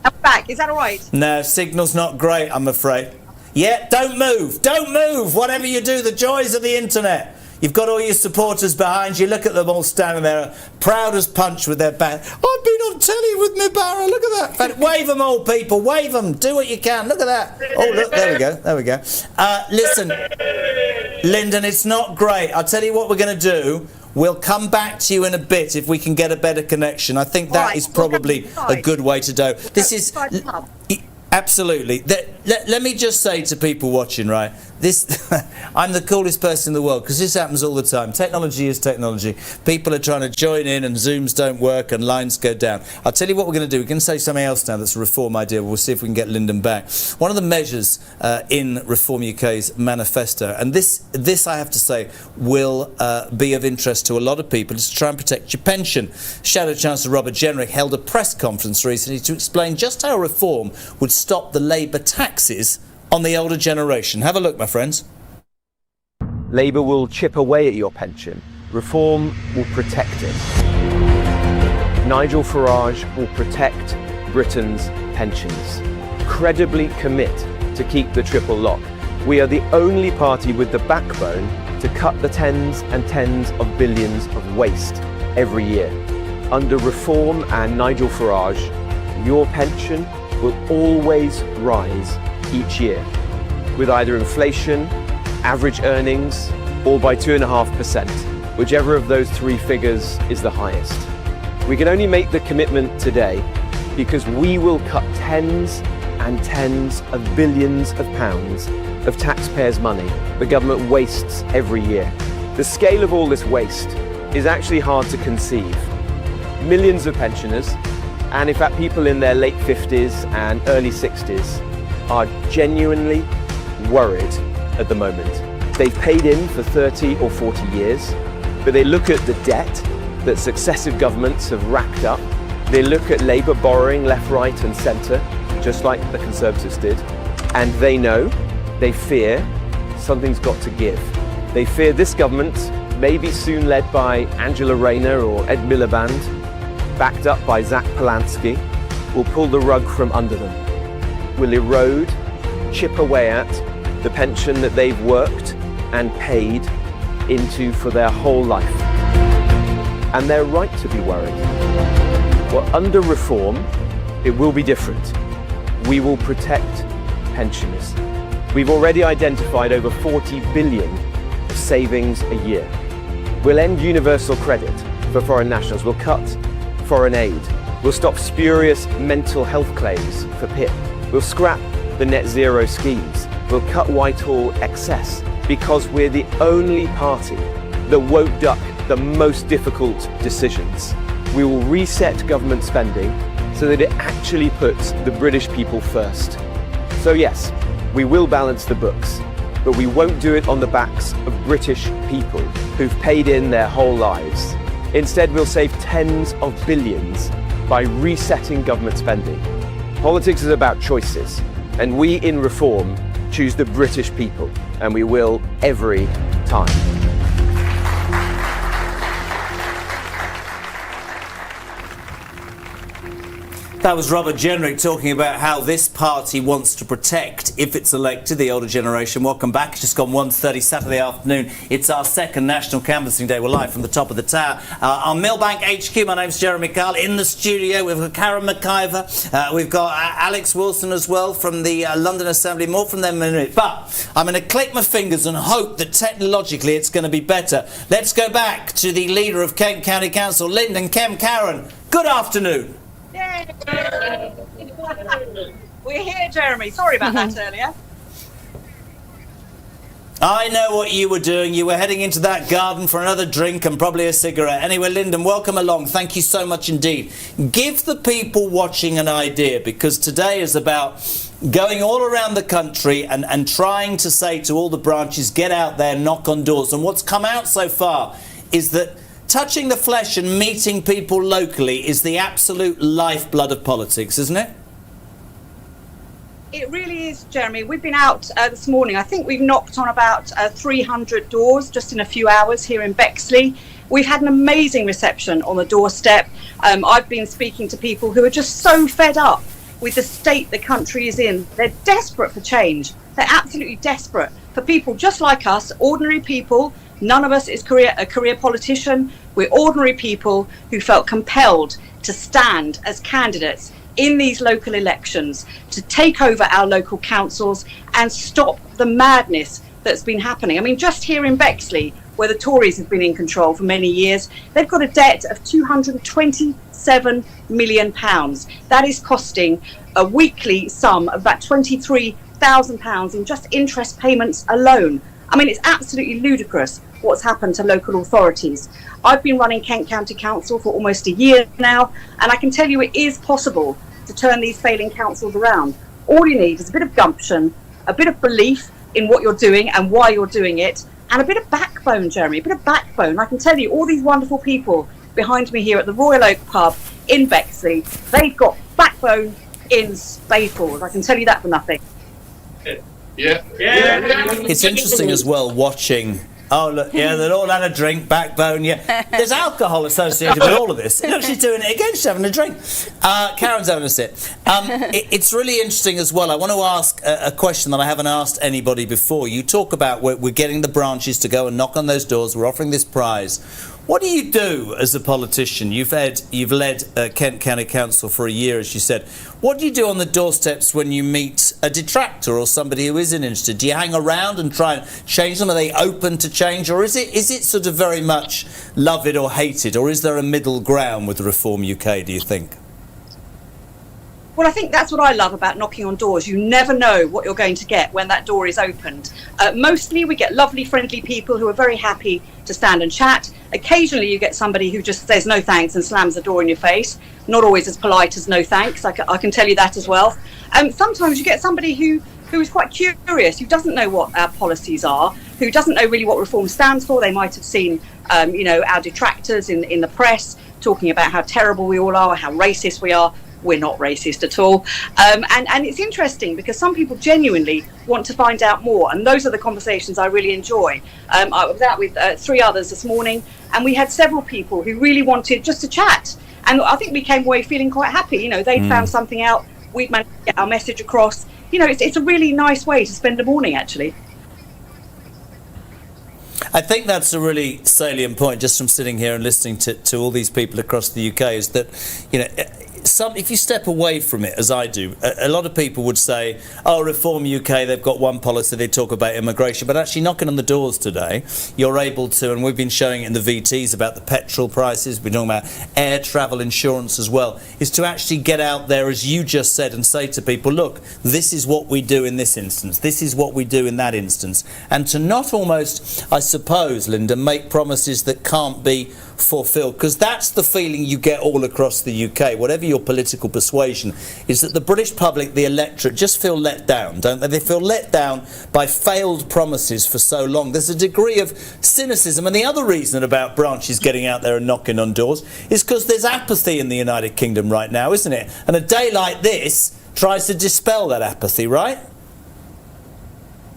I'm back. Is that all right? No, signal's not great, I'm afraid. Yeah, don't move, whatever you do, the joys of the internet. You've got all your supporters behind you. Look at them all standing there, proud as punch with their banner. I've been on telly with my banner, look at that. Wave them all, people, wave them, do what you can, look at that. Oh, look, there we go. Listen, Lyndon, it's not great. I'll tell you what we're going to do. We'll come back to you in a bit if we can get a better connection. I think that is probably a good way to do. This is... Absolutely. Let me just say to people watching, right, I'm the coolest person in the world, because this happens all the time. Technology is technology. People are trying to join in and Zooms don't work and lines go down. I'll tell you what we're going to do. We're going to say something else now that's a Reform idea. We'll see if we can get Lyndon back. One of the measures in Reform UK's manifesto, and this I have to say will be of interest to a lot of people, is to try and protect your pension. Shadow Chancellor Robert Jenrick held a press conference recently to explain just how Reform would stop the Labour taxes on the older generation. Have a look, my friends. Labour will chip away at your pension. Reform will protect it. Nigel Farage will protect Britain's pensions. Credibly commit to keep the triple lock. We are the only party with the backbone to cut the tens and tens of billions of waste every year. Under Reform and Nigel Farage, your pension will always rise each year, with either inflation, average earnings, or by 2.5%, whichever of those three figures is the highest. We can only make the commitment today because we will cut tens and tens of billions of pounds of taxpayers' money the government wastes every year. The scale of all this waste is actually hard to conceive. Millions of pensioners, and in fact people in their late 50s and early 60s, are genuinely worried at the moment. They've paid in for 30 or 40 years, but they look at the debt that successive governments have racked up. They look at Labour borrowing left, right and centre, just like the Conservatives did, and they fear something's got to give. They fear this government, maybe soon led by Angela Rayner or Ed Miliband, backed up by Zach Polanski, will pull the rug from under them, will erode, chip away at the pension that they've worked and paid into for their whole life. And they're right to be worried. Well, under reform, it will be different. We will protect pensioners. We've already identified over 40 billion of savings a year. We'll end universal credit for foreign nationals. We'll cut foreign aid. We'll stop spurious mental health claims for PIP. We'll scrap the net zero schemes. We'll cut Whitehall excess because we're the only party that won't duck the most difficult decisions. We will reset government spending so that it actually puts the British people first. So yes, we will balance the books, but we won't do it on the backs of British people who've paid in their whole lives. Instead, we'll save tens of billions by resetting government spending. Politics is about choices, and we in Reform choose the British people, and we will every time. That was Robert Jenrick talking about how this party wants to protect, if it's elected, the older generation. Welcome back. It's just gone 1:30 Saturday afternoon. It's our second National Canvassing Day. We're live from the top of the tower. Our Millbank HQ, my name's Jeremy Kyle. In the studio, we've got Karen McIver. We've got Alex Wilson as well from the London Assembly. More from them in a minute. But I'm going to click my fingers and hope that technologically it's going to be better. Let's go back to the leader of Kent County Council, Lyndon Karen. Good afternoon. Yay! We're here, Jeremy. Sorry about that earlier. I know what you were doing. You were heading into that garden for another drink and probably a cigarette. Anyway, Lyndon, welcome along. Thank you so much indeed. Give the people watching an idea, because today is about going all around the country and trying to say to all the branches, get out there, knock on doors. And what's come out so far is that touching the flesh and meeting people locally is the absolute lifeblood of politics, isn't it? It really is, Jeremy. We've been out this morning. I think we've knocked on about 300 doors just in a few hours here in Bexley. We've had an amazing reception on the doorstep. I've been speaking to people who are just so fed up with the state the country is in. They're desperate for change. They're absolutely desperate for people just like us, ordinary people. None of us is a career politician. We're ordinary people who felt compelled to stand as candidates in these local elections to take over our local councils and stop the madness that's been happening. I mean, just here in Bexley, where the Tories have been in control for many years, they've got a debt of £227 million. That is costing a weekly sum of about £23,000 in just interest payments alone. I mean, it's absolutely ludicrous what's happened to local authorities. I've been running Kent County Council for almost a year now, and I can tell you it is possible to turn these failing councils around. All you need is a bit of gumption, a bit of belief in what you're doing and why you're doing it, and a bit of backbone, Jeremy, a bit of backbone. I can tell you all these wonderful people behind me here at the Royal Oak Pub in Bexley, they've got backbone in spades. I can tell you that for nothing. Yeah. It's interesting as well watching. Oh, look, yeah, they've all had a drink, backbone, yeah. There's alcohol associated with all of this. Look, she's doing it again, she's having a drink. Karen's having a sip. It's really interesting as well. I want to ask a question that I haven't asked anybody before. You talk about we're getting the branches to go and knock on those doors, we're offering this prize. What do you do as a politician? You've led Kent County Council for a year, as you said. What do you do on the doorsteps when you meet a detractor or somebody who isn't interested? Do you hang around and try and change them? Are they open to change? Or is it sort of very much love it or hate it? Or is there a middle ground with Reform UK, do you think? Well, I think that's what I love about knocking on doors. You never know what you're going to get when that door is opened. Mostly we get lovely, friendly people who are very happy to stand and chat. Occasionally you get somebody who just says no thanks and slams the door in your face. Not always as polite as no thanks, I can tell you that as well. Sometimes you get somebody who is quite curious, who doesn't know what our policies are, who doesn't know really what Reform stands for. They might have seen our detractors in the press talking about how terrible we all are, how racist we are. We're not racist at all. And it's interesting because some people genuinely want to find out more. And those are the conversations I really enjoy. I was out with 3 others this morning, and we had several people who really wanted just to chat And I think we came away feeling quite happy. You know, they'd found something out, we'd managed to get our message across. You know, it's a really nice way to spend a morning, actually. I think that's a really salient point, just from sitting here and listening to all these people across the UK, is that, you know, if you step away from it, as I do, a lot of people would say, oh, Reform UK, they've got one policy, they talk about immigration, but actually knocking on the doors today, you're able to, and we've been showing it in the VTs about the petrol prices, we're talking about air travel insurance as well, is to actually get out there, as you just said, and say to people, look, this is what we do in this instance, this is what we do in that instance, and to not almost, I suppose, Linda, make promises that can't be fulfilled, because that's the feeling you get all across the UK, whatever your political persuasion, is that the British public, the electorate, just feel let down, don't they? They feel let down by failed promises for so long. There's a degree of cynicism, and the other reason about branches getting out there and knocking on doors is because there's apathy in the United Kingdom right now, isn't it? And a day like this tries to dispel that apathy, right?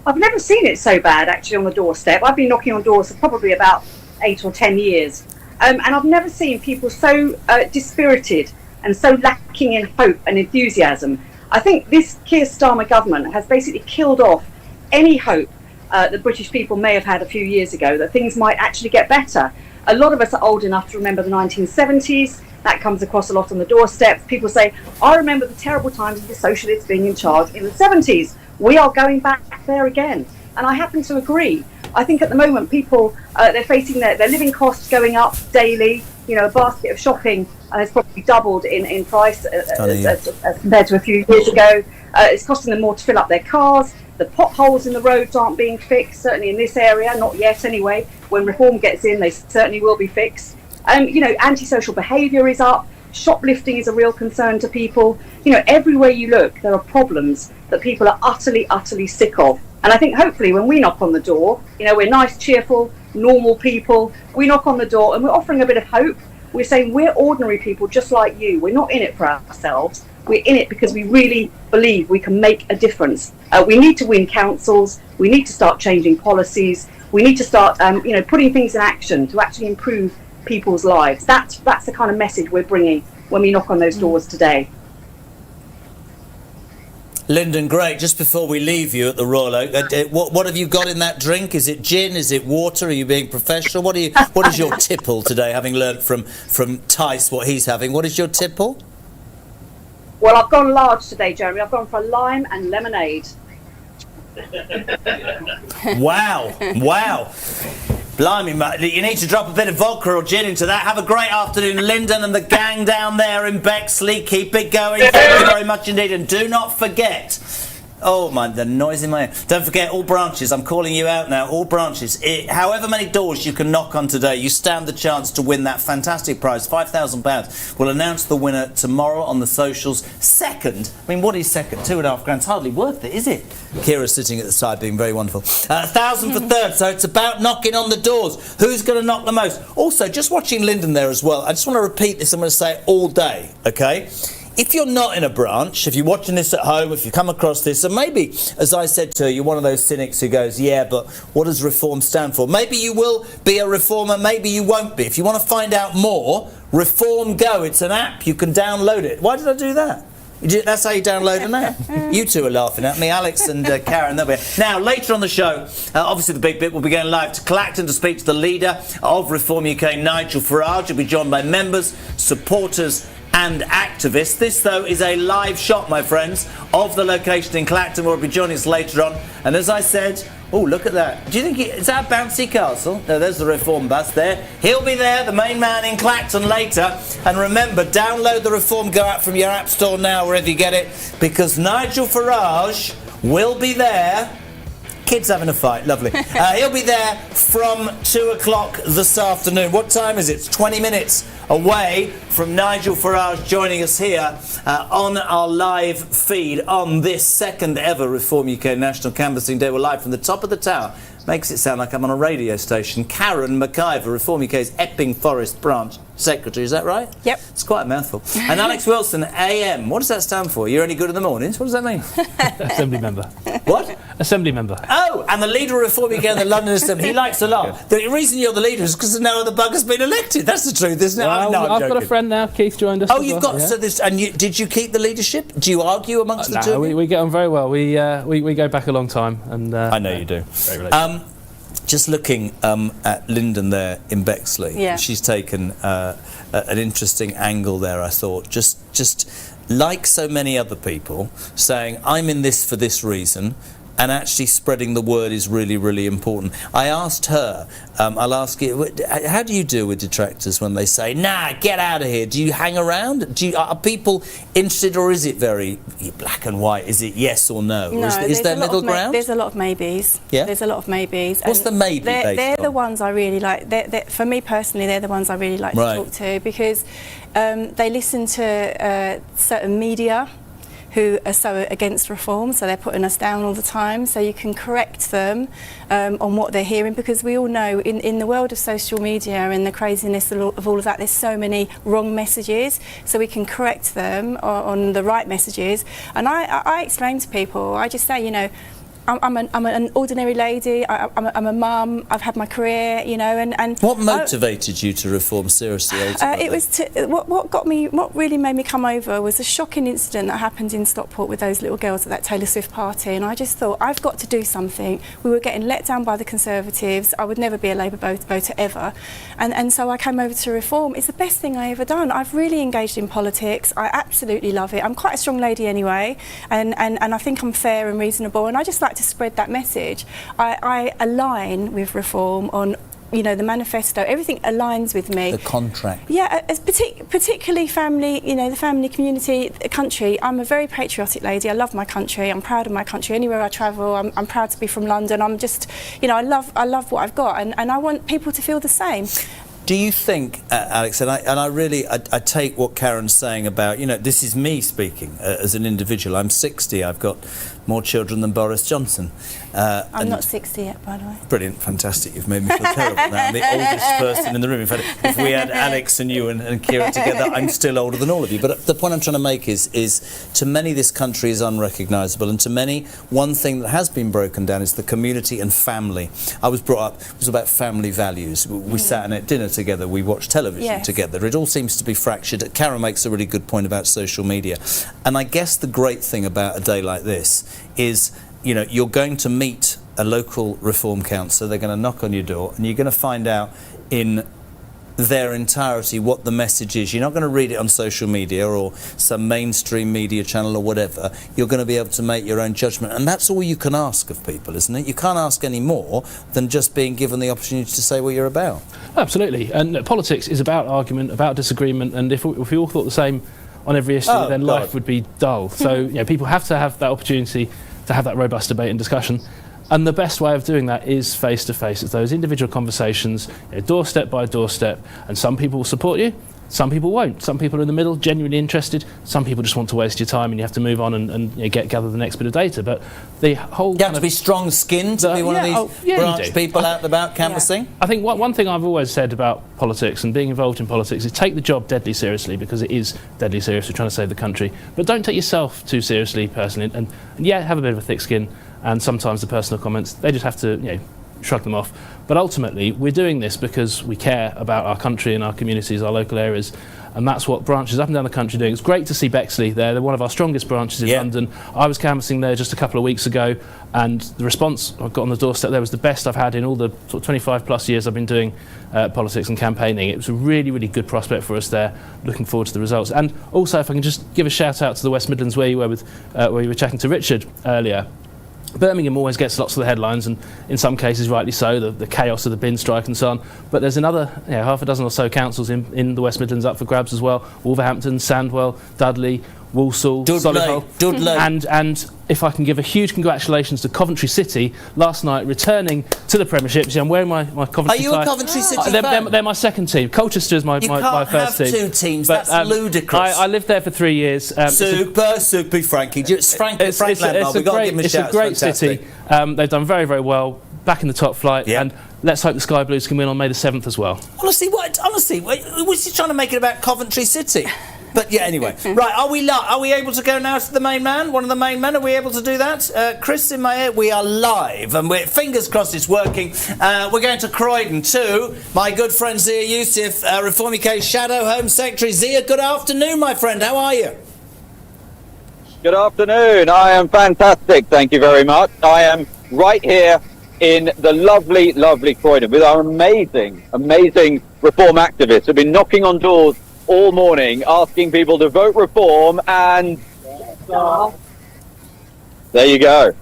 I've never seen it so bad, actually, on the doorstep. I've been knocking on doors for probably about 8 or 10 years. And I've never seen people so dispirited and so lacking in hope and enthusiasm. I think this Keir Starmer government has basically killed off any hope that British people may have had a few years ago, that things might actually get better. A lot of us are old enough to remember the 1970s. That comes across a lot on the doorsteps. People say, I remember the terrible times of the socialists being in charge in the 70s. We are going back there again. And I happen to agree. I think at the moment people, they're facing their living costs going up daily. You know, a basket of shopping has probably doubled in price as compared to a few years ago. It's costing them more to fill up their cars. The potholes in the roads aren't being fixed, certainly in this area, not yet anyway. When reform gets in, they certainly will be fixed. You know, antisocial behaviour is up. Shoplifting is a real concern to people. You know, everywhere you look, there are problems that people are utterly, utterly sick of. And I think hopefully when we knock on the door, you know, we're nice, cheerful, normal people. We knock on the door and we're offering a bit of hope. We're saying we're ordinary people just like you. We're not in it for ourselves. We're in it because we really believe we can make a difference. We need to win councils. We need to start changing policies. We need to start, you know, putting things in action to actually improve people's lives. That's the kind of message we're bringing when we knock on those doors today. Lyndon, great. Just before we leave you at the Royal Oak, what have you got in that drink? Is it gin? Is it water? Are you being professional? What is your tipple today, having learnt from Tice what he's having? What is your tipple? Well, I've gone large today, Jeremy. I've gone for lime and lemonade. Wow. Blimey, you need to drop a bit of vodka or gin into that. Have a great afternoon, Lyndon and the gang down there in Bexley. Keep it going. Thank you very much indeed. And do not forget, the noise in my ear. Don't forget, all branches, I'm calling you out now, all branches, however many doors you can knock on today, you stand the chance to win that fantastic prize, £5,000. We'll announce the winner tomorrow on the socials. Second, I mean, what is second? £2.5 grand, hardly worth it, is it? Kira's sitting at the side being very wonderful. 1,000 for third, so it's about knocking on the doors. Who's going to knock the most? Also, just watching Lyndon there as well, I just want to repeat this, I'm going to say it all day, okay? If you're not in a branch, if you're watching this at home, if you come across this, and maybe, as I said to you, you're one of those cynics who goes, yeah, but what does reform stand for? Maybe you will be a reformer, maybe you won't be. If you want to find out more, Reform Go, it's an app, you can download it. Why did I do that? That's how you download an app. You two are laughing at me, Alex and Karen. They'll be here. Now, later on the show, obviously the big bit, we'll be going live to Clacton to speak to the leader of Reform UK, Nigel Farage. He'll be joined by members, supporters and activists. This, though, is a live shot, my friends, of the location in Clacton. Will be joining us later on. And as I said, oh, look at that. Do you think is that a bouncy castle? No, there's the Reform bus there. He'll be there, the main man in Clacton later. And remember, download the Reform Go app from your app store now, wherever you get it, because Nigel Farage will be there. Kids having a fight, lovely. He'll be there from 2 o'clock this afternoon. What time is it? It's 20 minutes away from Nigel Farage joining us here on our live feed on this second ever Reform UK National Canvassing Day. We're live from the top of the tower. Makes it sound like I'm on a radio station. Karen McIver, Reform UK's Epping Forest branch. Secretary, is that right? Yep. It's quite a mouthful. And Alex Wilson, AM. What does that stand for? You're only good in the mornings? What does that mean? Assembly member. What? Assembly member. Oh, and the leader of Reform UK in the London Assembly. He likes a lot. The reason you're the leader is because no other bugger's been elected. That's the truth, isn't it? Well, No, I'm I've got a joking. friend now. Keith joined us. Oh, as you've well. got so this, and did you keep the leadership? Do you argue amongst the two? No, of you? we get on very well. We go back a long time, and I know you do. Just looking at Lyndon there in Bexley, Yeah. she's taken an interesting angle there. I thought, just like so many other people, saying I'm in this for this reason. And actually spreading the word is really, really important. I asked her, I'll ask you, how do you deal with detractors when they say, nah, get out of here? Do you hang around? Are people interested, or is it very black and white? Is it yes or no? No, Is there middle ground? There's a lot of maybes. Yeah? There's a lot of maybes. What's the maybe based They're on? the ones I really like. For me personally, they're the ones I really like Right. to talk to, because they listen to certain media who are so against reform, so they're putting us down all the time, so you can correct them on what they're hearing, because we all know in the world of social media and the craziness of all of that, there's so many wrong messages, so we can correct them on the right messages. And I explain to people, I just say, you know, I'm an ordinary lady. I'm a mum. I've had my career, you know, and What motivated you to reform seriously? Ultimately? it was what really made me come over was a shocking incident that happened in Stockport with those little girls at that Taylor Swift party, and I just thought, I've got to do something. We were getting let down by the Conservatives. I would never be a Labour voter ever, and so I came over to reform. It's the best thing I ever done. I've really engaged in politics. I absolutely love it. I'm quite a strong lady anyway, and I think I'm fair and reasonable, and I just like to spread that message. I align with reform on, you know, the manifesto. Everything aligns with me. The contract. Yeah, as particularly family, you know, the family, community, the country. I'm a very patriotic lady. I love my country. I'm proud of my country. Anywhere I travel, I'm proud to be from London. I'm just, you know, I love what I've got, and I want people to feel the same. Do you think, Alex, and I really take what Karen's saying about, you know, this is me speaking as an individual. I'm 60. I've got more children than Boris Johnson. I'm not 60 yet, by the way. Brilliant, fantastic. You've made me feel terrible now. I'm the oldest person in the room. In fact, if we had Alex and you and Kira together, I'm still older than all of you. But the point I'm trying to make is to many this country is unrecognisable, and to many one thing that has been broken down is the community and family. I was brought up, it was about family values. We sat and at dinner together, we watched television together. It all seems to be fractured. Karen makes a really good point about social media. And I guess the great thing about a day like this is, you know, you're going to meet a local reform councillor, they're going to knock on your door, and you're going to find out in their entirety what the message is. You're not going to read it on social media or some mainstream media channel or whatever. You're going to be able to make your own judgment, and that's all you can ask of people, isn't it? You can't ask any more than just being given the opportunity to say what you're about. Absolutely, and politics is about argument, about disagreement, and if we all thought the same on every issue, then life would be dull. So, you know, people have to have that opportunity to have that robust debate and discussion. And the best way of doing that is face-to-face. It's those individual conversations, you know, doorstep by doorstep. And some people will support you, some people won't. Some people are in the middle, genuinely interested. Some people just want to waste your time, and you have to move on and you know, gather the next bit of data. But the whole you have to be strong-skinned to be one of these branch people out and about canvassing. I think one thing I've always said about politics and being involved in politics is take the job deadly seriously, because it is deadly serious. We're trying to save the country. But don't take yourself too seriously personally. And yeah, have a bit of a thick skin. And sometimes the personal comments, they just have to, you know, shrug them off. But ultimately, we're doing this because we care about our country and our communities, our local areas, and that's what branches up and down the country are doing. It's great to see Bexley there. They're one of our strongest branches in London. I was canvassing there just a couple of weeks ago, and the response I got on the doorstep there was the best I've had in all the sort of 25 plus years I've been doing politics and campaigning. It was a really, really good prospect for us there. Looking forward to the results. And also, if I can just give a shout out to the West Midlands, where you were with, where you were chatting to Richard earlier. Birmingham always gets lots of the headlines, and in some cases rightly so, the chaos of the bin strike and so on. But there's another half a dozen or so councils in the West Midlands up for grabs as well. Wolverhampton, Sandwell, Dudley, Walsall, Solihull. And if I can give a huge congratulations to Coventry City, last night returning to the Premiership. See, I'm wearing my Coventry Are you a Coventry City fan? They're my second team. Colchester is my first team. You can't have two teams, but, that's ludicrous. I lived there for 3 years. Super, Frankie. Frank Lampard, we've got to give him a shout. It's a great city. They've done very, very well. back in the top flight, Yeah. and let's hope the Sky Blues can win on May the 7th as well. Honestly, was he trying to make it about Coventry City? But yeah, anyway. Right, are we able to go now to the main man? One of the main men, are we able to do that? Chris in my ear, we are live, and we're fingers crossed it's working. We're going to Croydon too. My good friend Zia Youssef, Reform UK's Shadow Home Secretary. Zia, good afternoon, my friend. How are you? Good afternoon. I am fantastic. Thank you very much. I am right here in the lovely, lovely Croydon with our amazing, amazing reform activists who've been knocking on doors all morning asking people to vote reform, and there you go.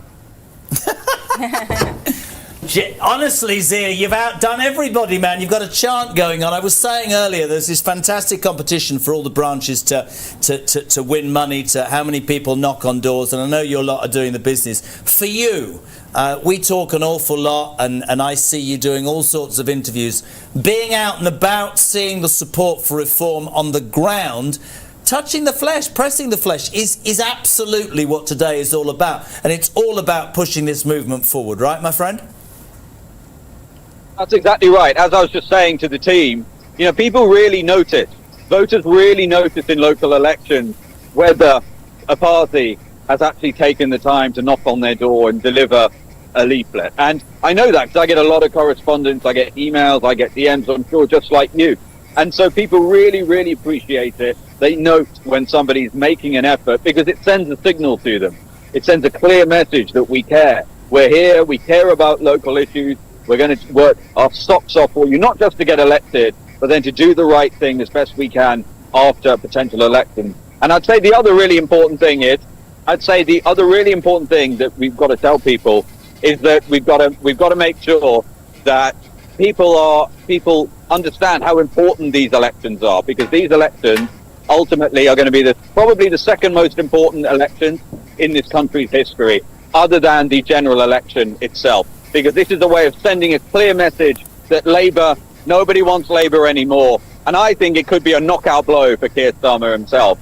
Honestly, Zia, you've outdone everybody, man. You've got a chant going on. I was saying earlier, there's this fantastic competition for all the branches to win money, to how many people knock on doors, and I know your lot are doing the business. For you, we talk an awful lot, and I see you doing all sorts of interviews. Being out and about, seeing the support for reform on the ground, touching the flesh, pressing the flesh is absolutely what today is all about. And it's all about pushing this movement forward, right, my friend? That's exactly right. As I was just saying to the team, you know, people really notice, voters really notice in local elections whether a party has actually taken the time to knock on their door and deliver a leaflet. And I know that because I get a lot of correspondence, I get emails, I get DMs, I'm sure, just like you. And so people really, really appreciate it. They note when somebody's making an effort because it sends a signal to them. It sends a clear message that we care. We're here, we care about local issues. We're going to work our socks off for you, not just to get elected, but then to do the right thing as best we can after potential elections. And I'd say the other really important thing that we've got to tell people is that we've got to make sure that people understand how important these elections are, because these elections ultimately are going to be probably the second most important election in this country's history, other than the general election itself. Because this is a way of sending a clear message that Labour, nobody wants Labour anymore. And I think it could be a knockout blow for Keir Starmer himself.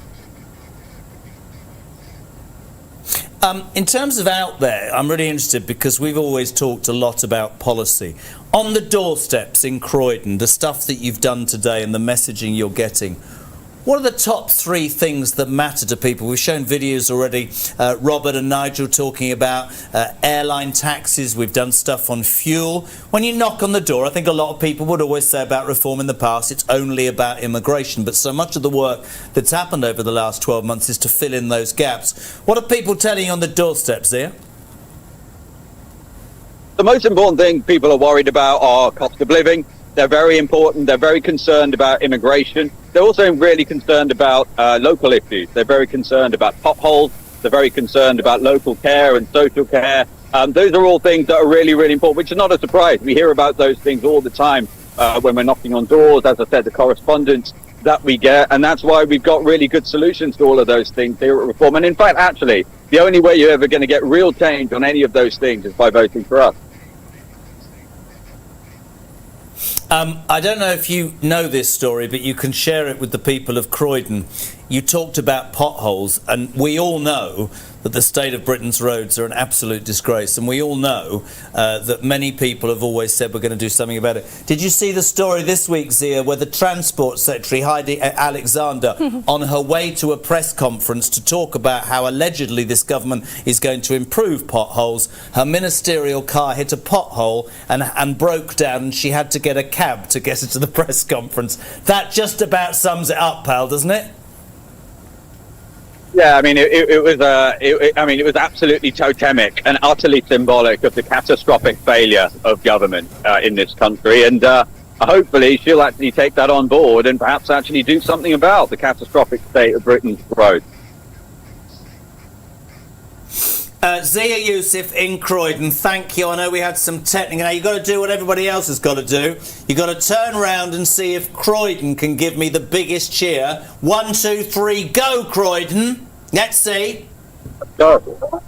In terms of out there, I'm really interested because we've always talked a lot about policy. On the doorsteps in Croydon, the stuff that you've done today and the messaging you're getting, what are the top three things that matter to people? We've shown videos already, Robert and Nigel talking about airline taxes. We've done stuff on fuel. When you knock on the door, I think a lot of people would always say about reform in the past, it's only about immigration. But so much of the work that's happened over the last 12 months is to fill in those gaps. What are people telling you on the doorsteps there? The most important thing people are worried about are cost of living. They're very important. They're very concerned about immigration. They're also really concerned about local issues. They're very concerned about potholes. They're very concerned about local care and social care. Those are all things that are really, really important, which is not a surprise. We hear about those things all the time when we're knocking on doors, as I said, the correspondence that we get. And that's why we've got really good solutions to all of those things here at Reform. And in fact, actually, the only way you're ever going to get real change on any of those things is by voting for us. I don't know if you know this story, but you can share it with the people of Croydon. You talked about potholes, and we all know that the state of Britain's roads are an absolute disgrace, and we all know that many people have always said we're going to do something about it. Did you see the story this week, Zia, where the Transport Secretary, Heidi Alexander, on her way to a press conference to talk about how allegedly this government is going to improve potholes, her ministerial car hit a pothole and broke down, and she had to get a cab to get her to the press conference. That just about sums it up, pal, doesn't it? Yeah, I mean, it was absolutely totemic and utterly symbolic of the catastrophic failure of government in this country. And hopefully she'll actually take that on board and perhaps actually do something about the catastrophic state of Britain's roads. Zia Youssef in Croydon, thank you. I know we had some technical. Now, you've got to do what everybody else has got to do. You've got to turn around and see if Croydon can give me the biggest cheer. 1, 2, 3, go, Croydon. Let's see. Go.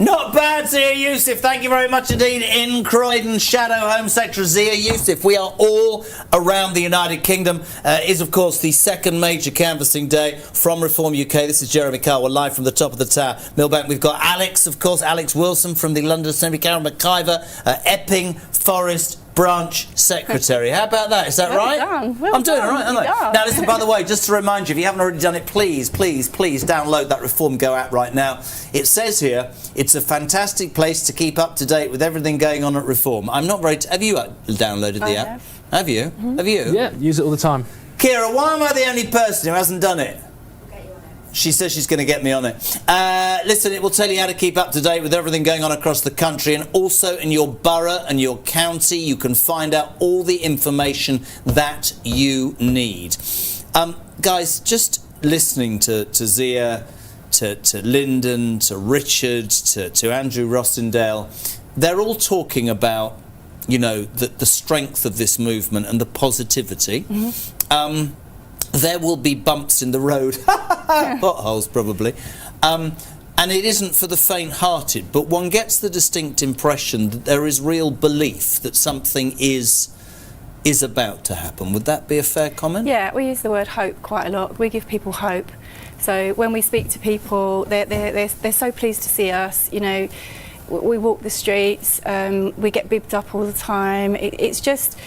Not bad, Zia Youssef. Thank you very much indeed. In Croydon, Shadow Home Secretary Zia Youssef. We are all around the United Kingdom. Is, of course, the second major canvassing day from Reform UK. This is Jeremy Carr. We're live from the top of the tower. Millbank, we've got Alex, of course, Alex Wilson from the London Assembly, Karen McIver, Epping Forest Branch Secretary. How about that? Is that right? Done. I'm doing all right, aren't I? Now, listen, by the way, just to remind you, if you haven't already done it, please download that Reform Go app right now. It says here, it's a fantastic place to keep up to date with everything going on at Reform. I'm not very... Have you downloaded the app? Have you? Mm-hmm. Have you? Yeah, use it all the time. Kira, why am I the only person who hasn't done it? She says she's going to get me on it. Listen, it will tell you how to keep up to date with everything going on across the country, and also in your borough and your county. You can find out all the information that you need. Guys, just listening to Zia, to Lyndon, to Richard, to Andrew Rossendale, they're all talking about, you know, the strength of this movement and the positivity. Mm-hmm. There will be bumps in the road, potholes probably, and it isn't for the faint-hearted, but one gets the distinct impression that there is real belief that something is about to happen. Would that be a fair comment? Yeah, we use the word hope quite a lot. We give people hope. So when we speak to people, they're so pleased to see us. You know, we walk the streets, we get bibbed up all the time. It's just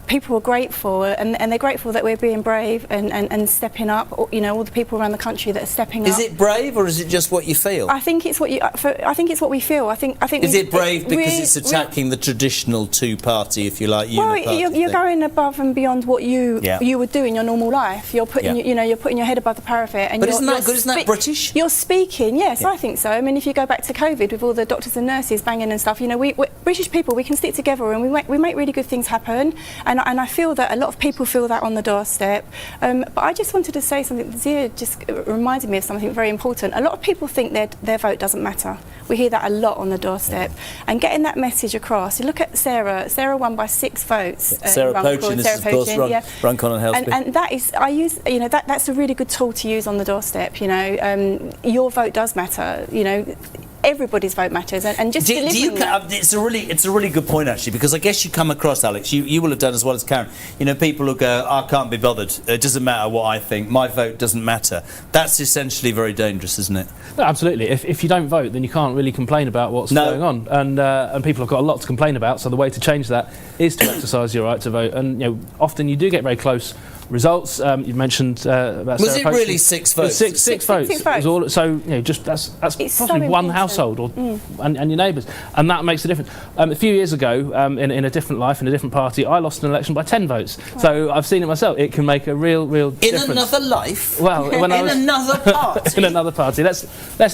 people are grateful, and they're grateful that we're being brave and stepping up. You know, all the people around the country that are stepping up. Is it brave, or is it just what you feel? I think it's what you. I think it's what we feel. I think. Is it brave because it's attacking the traditional two-party, if you like, uniparty? Well, you're going above and beyond what you would do in your normal life. You're putting, you're putting your head above the parapet. And but isn't that good? Isn't that British? You're speaking. Yes, I think so. I mean, if you go back to COVID with all the doctors and nurses banging and stuff, you know, we British people, we can stick together and we make really good things happen. And I feel that a lot of people feel that on the doorstep. But I just wanted to say something. Zia just reminded me of something very important. A lot of people think their vote doesn't matter. We hear that a lot on the doorstep. And getting that message across. You look at Sarah. Sarah won by 6 votes. Sarah Pochin, this is of course Runcorn and Helsby. And that is, I use, you know, that's a really good tool to use on the doorstep. You know, your vote does matter. You know, everybody's vote matters, and just it's a really good point, actually, because I guess you come across, Alex, you will have done as well as Karen, you know, people who go, I can't be bothered, it doesn't matter what I think, my vote doesn't matter. That's essentially very dangerous, isn't it? No, absolutely. If you don't vote, then you can't really complain about what's going on, and people have got a lot to complain about, so the way to change that is to exercise your right to vote. And you know, often you do get very close results. You mentioned about was Sarah it Pochin. Really 6 votes? Six votes. It was all, so you know, just that's possibly one household and your neighbours, and that makes a difference. A few years ago, in a different life, in a different party, I lost an election by 10 votes. Wow. So I've seen it myself. It can make a real difference. In another life? Well, when I was another party. In another party. Let's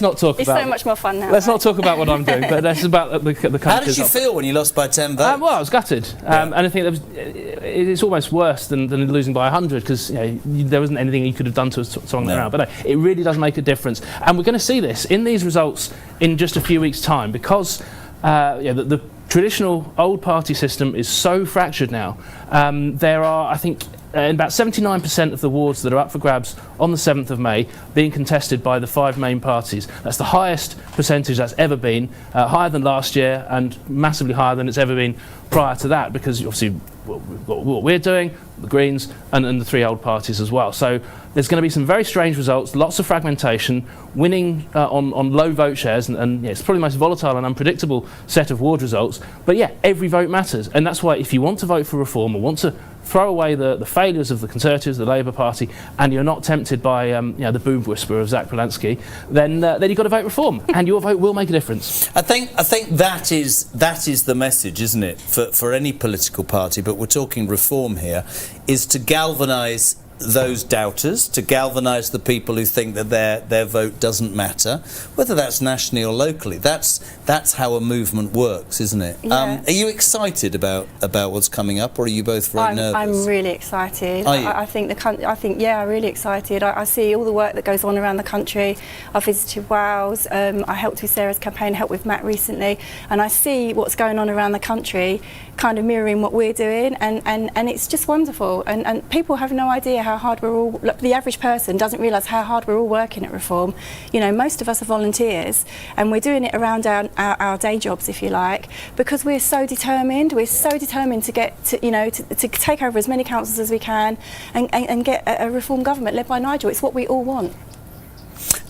not talk it's about. It's so much more fun now. Let's not talk about what I'm doing, but that's about the country. How did you feel when you lost by 10 votes? Well, I was gutted, and I think it's almost worse than losing by 100, because you know, there wasn't anything you could have done to swung around. But no, it really does make a difference, and we're going to see this in these results in just a few weeks' time, because the traditional old party system is so fractured now. There are, I think, in about 79% of the wards that are up for grabs on the 7th of May being contested by the 5 main parties. That's the highest percentage that's ever been, higher than last year and massively higher than it's ever been prior to that, because obviously what we're doing, the Greens and the 3 old parties as well. So there's going to be some very strange results, lots of fragmentation, winning on low vote shares, and it's probably the most volatile and unpredictable set of ward results. But yeah, every vote matters, and that's why if you want to vote for reform or want to throw away the failures of the Conservatives, the Labour Party, and you're not tempted by the boob whisper of Zach Polanski, then you've got to vote reform, and your vote will make a difference. I think that is the message, isn't it, for any political party, but we're talking reform here, is to galvanise those doubters, to galvanise the people who think that their vote doesn't matter, whether that's nationally or locally. That's how a movement works, isn't it? Yeah. Are you excited about what's coming up, or are you both very nervous? I'm really excited. Are you? I'm really excited. I see all the work that goes on around the country. I visited Wales. I helped with Sarah's campaign, helped with Matt recently, and I see what's going on around the country, kind of mirroring what we're doing, and it's just wonderful. And people have no idea how hard we're all, look, the average person doesn't realise how hard we're all working at Reform. You know, most of us are volunteers, and we're doing it around our day jobs, if you like, because we're so determined. We're so determined to get to, you know, to take over as many councils as we can and get a Reform government led by Nigel. It's what we all want.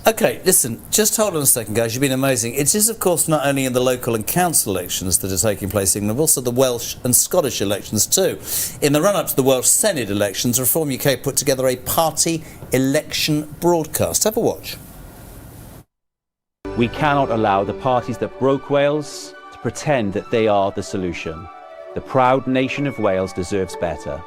OK, listen, just hold on a second, guys. You've been amazing. It is, of course, not only in the local and council elections that are taking place in England, but also the Welsh and Scottish elections too. In the run-up to the Welsh Senate elections, Reform UK put together a party election broadcast. Have a watch. We cannot allow the parties that broke Wales to pretend that they are the solution. The proud nation of Wales deserves better.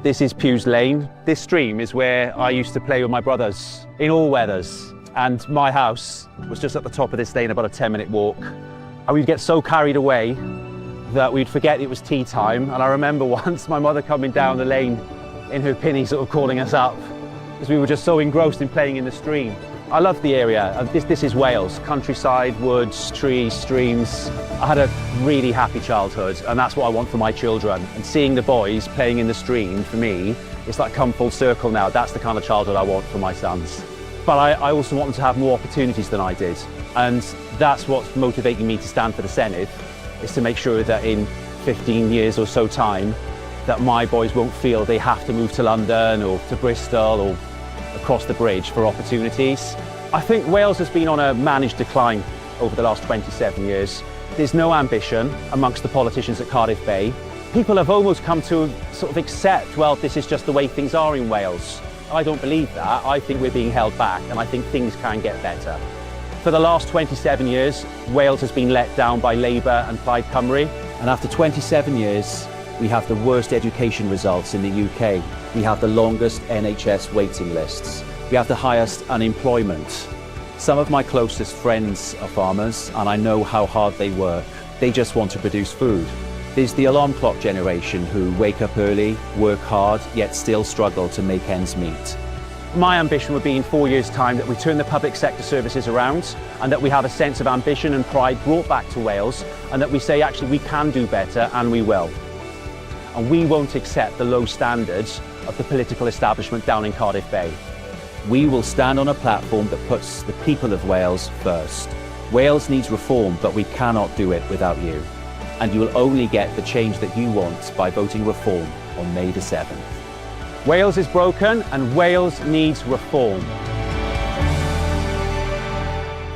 This is Pew's Lane. This stream is where I used to play with my brothers in all weathers. And my house was just at the top of this lane, about a 10-minute walk. And we'd get so carried away that we'd forget it was tea time. And I remember once my mother coming down the lane in her pinny, sort of calling us up, because we were just so engrossed in playing in the stream. I love the area. This is Wales, countryside, woods, trees, streams. I had a really happy childhood, and that's what I want for my children. And seeing the boys playing in the stream, for me, it's like come full circle now. That's the kind of childhood I want for my sons. But I also want them to have more opportunities than I did. And that's what's motivating me to stand for the Senedd, is to make sure that in 15 years or so time, that my boys won't feel they have to move to London or to Bristol or across the bridge for opportunities. I think Wales has been on a managed decline over the last 27 years. There's no ambition amongst the politicians at Cardiff Bay. People have almost come to sort of accept, well, this is just the way things are in Wales. I don't believe that. I think we're being held back, and I think things can get better. For the last 27 years, Wales has been let down by Labour and Plaid Cymru. And after 27 years, we have the worst education results in the UK. We have the longest NHS waiting lists. We have the highest unemployment. Some of my closest friends are farmers, and I know how hard they work. They just want to produce food. There's the alarm clock generation who wake up early, work hard, yet still struggle to make ends meet. My ambition would be in 4 years' time that we turn the public sector services around, and that we have a sense of ambition and pride brought back to Wales, and that we say actually we can do better, and we will. And we won't accept the low standards of the political establishment down in Cardiff Bay. We will stand on a platform that puts the people of Wales first. Wales needs reform, but we cannot do it without you. And you will only get the change that you want by voting Reform on May the 7th. Wales is broken, and Wales needs reform.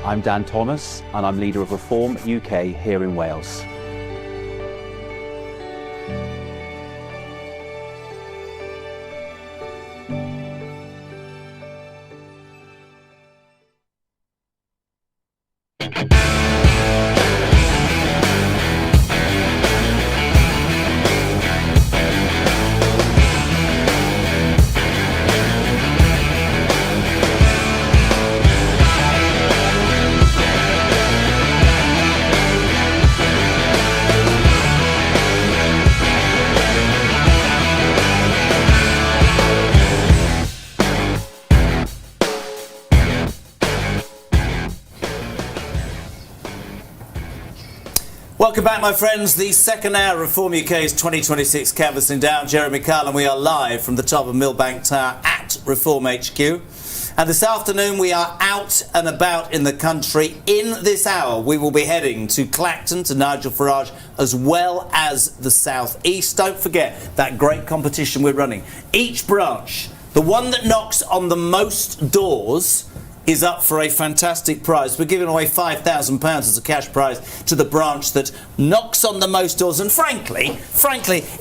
I'm Dan Thomas, and I'm leader of Reform UK here in Wales. Welcome back, my friends. The second hour of Reform UK's 2026 canvassing down. Jeremy Carl, and we are live from the top of Millbank Tower at Reform HQ. And this afternoon we are out and about in the country. In this hour we will be heading to Clacton, to Nigel Farage, as well as the South East. Don't forget that great competition we're running. Each branch, the one that knocks on the most doors, is up for a fantastic prize. We're giving away £5,000 as a cash prize to the branch that knocks on the most doors. And frankly,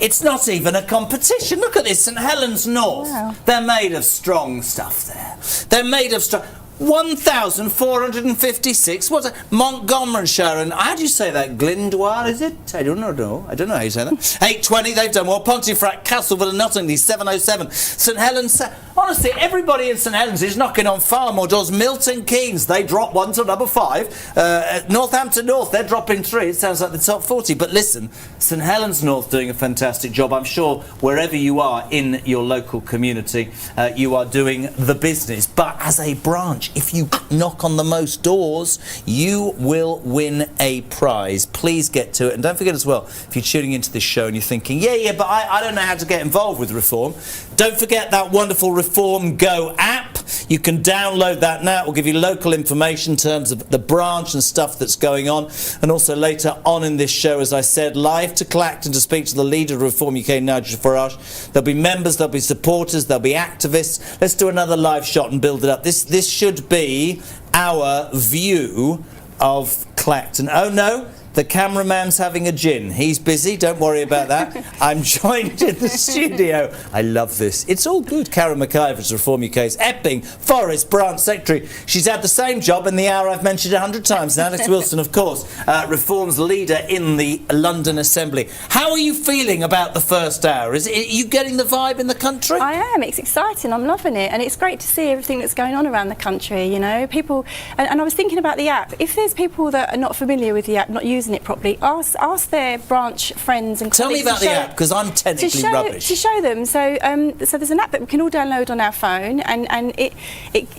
it's not even a competition. Look at this, St Helens North. Wow. They're made of strong stuff there. They're made of strong... 1,456. What's that? Montgomeryshire and how do you say that? Glyndwr, is it? I don't know. I don't know how you say that. 820. They've done well. Pontefract, Castleville, and Nottingham. 707. St Helens. Honestly, everybody in St Helens is knocking on far more doors. Milton Keynes, they drop one to number 5. Northampton North, they're dropping 3. It sounds like the top 40. But listen, St Helens North doing a fantastic job. I'm sure wherever you are in your local community, you are doing the business. But as a branch, if you knock on the most doors, you will win a prize. Please get to it. And don't forget as well, if you're tuning into this show and you're thinking, yeah, but I don't know how to get involved with Reform, don't forget that wonderful Reform Go app. You can download that now. It will give you local information in terms of the branch and stuff that's going on. And also later on in this show, as I said, live to Clacton to speak to the leader of Reform UK, Nigel Farage. There'll be members, there'll be supporters, there'll be activists. Let's do another live shot and build it up. This should be our view of Clacton. Oh no, the cameraman's having a gin. He's busy, don't worry about that. I'm joined in the studio. I love this. It's all good. Karen McIver's Reform UK's Epping Forest Branch Secretary. She's had the same job in the hour I've mentioned 100 times. Now, Alex Wilson, of course, Reform's leader in the London Assembly. How are you feeling about the first hour? Are you getting the vibe in the country? I am. It's exciting. I'm loving it. And it's great to see everything that's going on around the country, you know. People, and I was thinking about the app. If there's people that are not familiar with the app, not using it properly, ask their branch friends and colleagues. Tell me about the app, because I'm technically rubbish. To show them. So there's an app that we can all download on our phone, and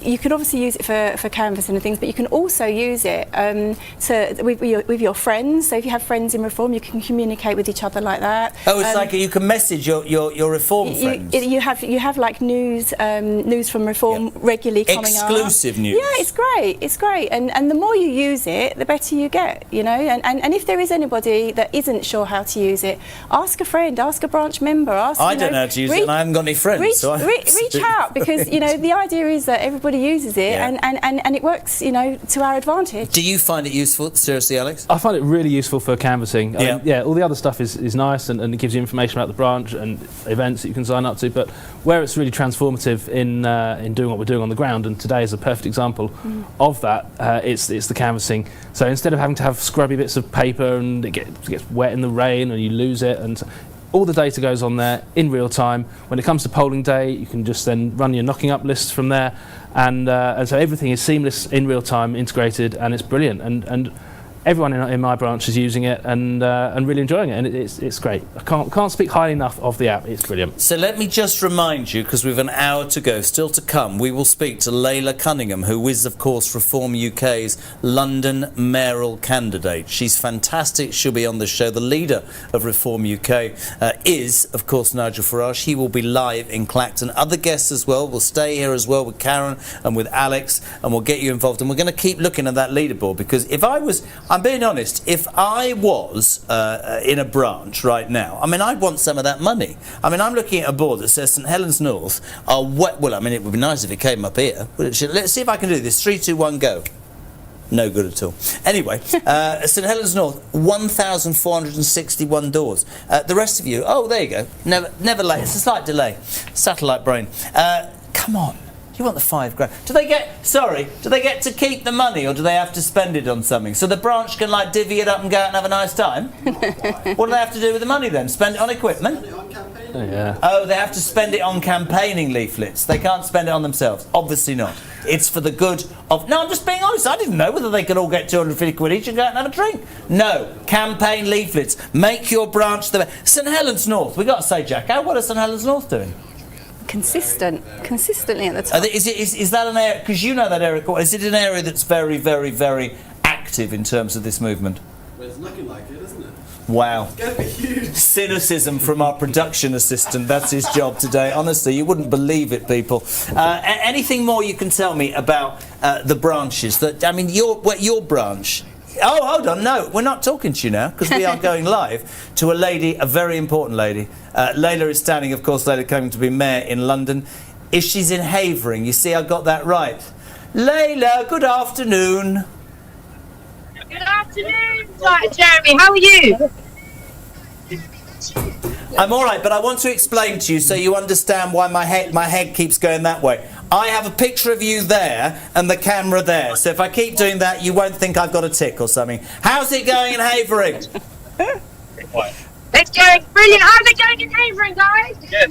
you can obviously use it for canvassing and things, but you can also use it with your friends. So if you have friends in Reform, you can communicate with each other like that. Oh, it's like you can message your Reform friends. You have like news from Reform regularly coming up. Exclusive news. Yeah, it's great. It's great, and the more you use it, the better you get. You know, and if there is anybody that isn't sure how to use it, ask a friend, ask a branch member. I don't know how to use it, and I haven't got any friends. Reach out, because you know the idea is that everybody uses it, and it works, you know, to our advantage. Do you find it useful? Seriously, Alex? I find it really usul for canvassing. I mean, all the other stuff is nice, and it gives you information about the branch and events that you can sign up to. But where it's really transformative in doing what we're doing on the ground, and today is a perfect example of that. It's the canvassing. So instead of having to have scrubby bits of paper and it gets wet in the rain and you lose it, and all the data goes on there in real time. When it comes to polling day, you can just then run your knocking up lists from there, and so everything is seamless in real time, integrated, and it's brilliant. And everyone in my branch is using it and really enjoying it, and it's great. I can't speak highly enough of the app. It's brilliant. So let me just remind you, because we've an hour to go, still to come, we will speak to Layla Cunningham, who is, of course, Reform UK's London mayoral candidate. She's fantastic. She'll be on the show. The leader of Reform UK is, of course, Nigel Farage. He will be live in Clacton. Other guests as well will stay here as well with Karen and with Alex, and we'll get you involved. And we're going to keep looking at that leaderboard, because if I'm being honest, if I was in a branch right now, I mean, I'd want some of that money. I mean, I'm looking at a board that says St Helens North are well, I mean, it would be nice if it came up here. Let's see if I can do this. 3, 2, 1, go. No good at all. Anyway, St Helens North, 1,461 doors. The rest of you, oh, there you go. Never late. It's a slight delay. Satellite brain. Come on. You want the $5 grand? Do they get to keep the money, or do they have to spend it on something? So the branch can like divvy it up and go out and have a nice time? What do they have to do with the money then? Spend it on equipment? Oh, they have to spend it on campaigning leaflets. They can't spend it on themselves. Obviously not. It's for the good of... No, I'm just being honest. I didn't know whether they could all get 250 quid each and go out and have a drink. No. Campaign leaflets. Make your branch the best. St Helens North. We've got to say, Jack, what are St Helens North doing? Consistently at the top. Is that an area, because you know that area, is it an area that's very, very, very active in terms of this movement? Well, it's looking like it, isn't it? Wow. It's going to be huge. Cynicism from our production assistant. That's his job today. Honestly, you wouldn't believe it, people. Anything more you can tell me about the branches? I mean, your branch... Oh, hold on, no, we're not talking to you now, because we are going live to a lady, a very important lady. Layla is standing, of course, Layla coming to be mayor in London. She's in Havering. You see, I got that right. Layla, good afternoon. Good afternoon, Jeremy, how are you? I'm all right, but I want to explain to you so you understand why my head keeps going that way. I have a picture of you there and the camera there, so if I keep doing that, you won't think I've got a tick or something. How's it going in Havering? It's going brilliant. How's it going in Havering, guys? Yeah,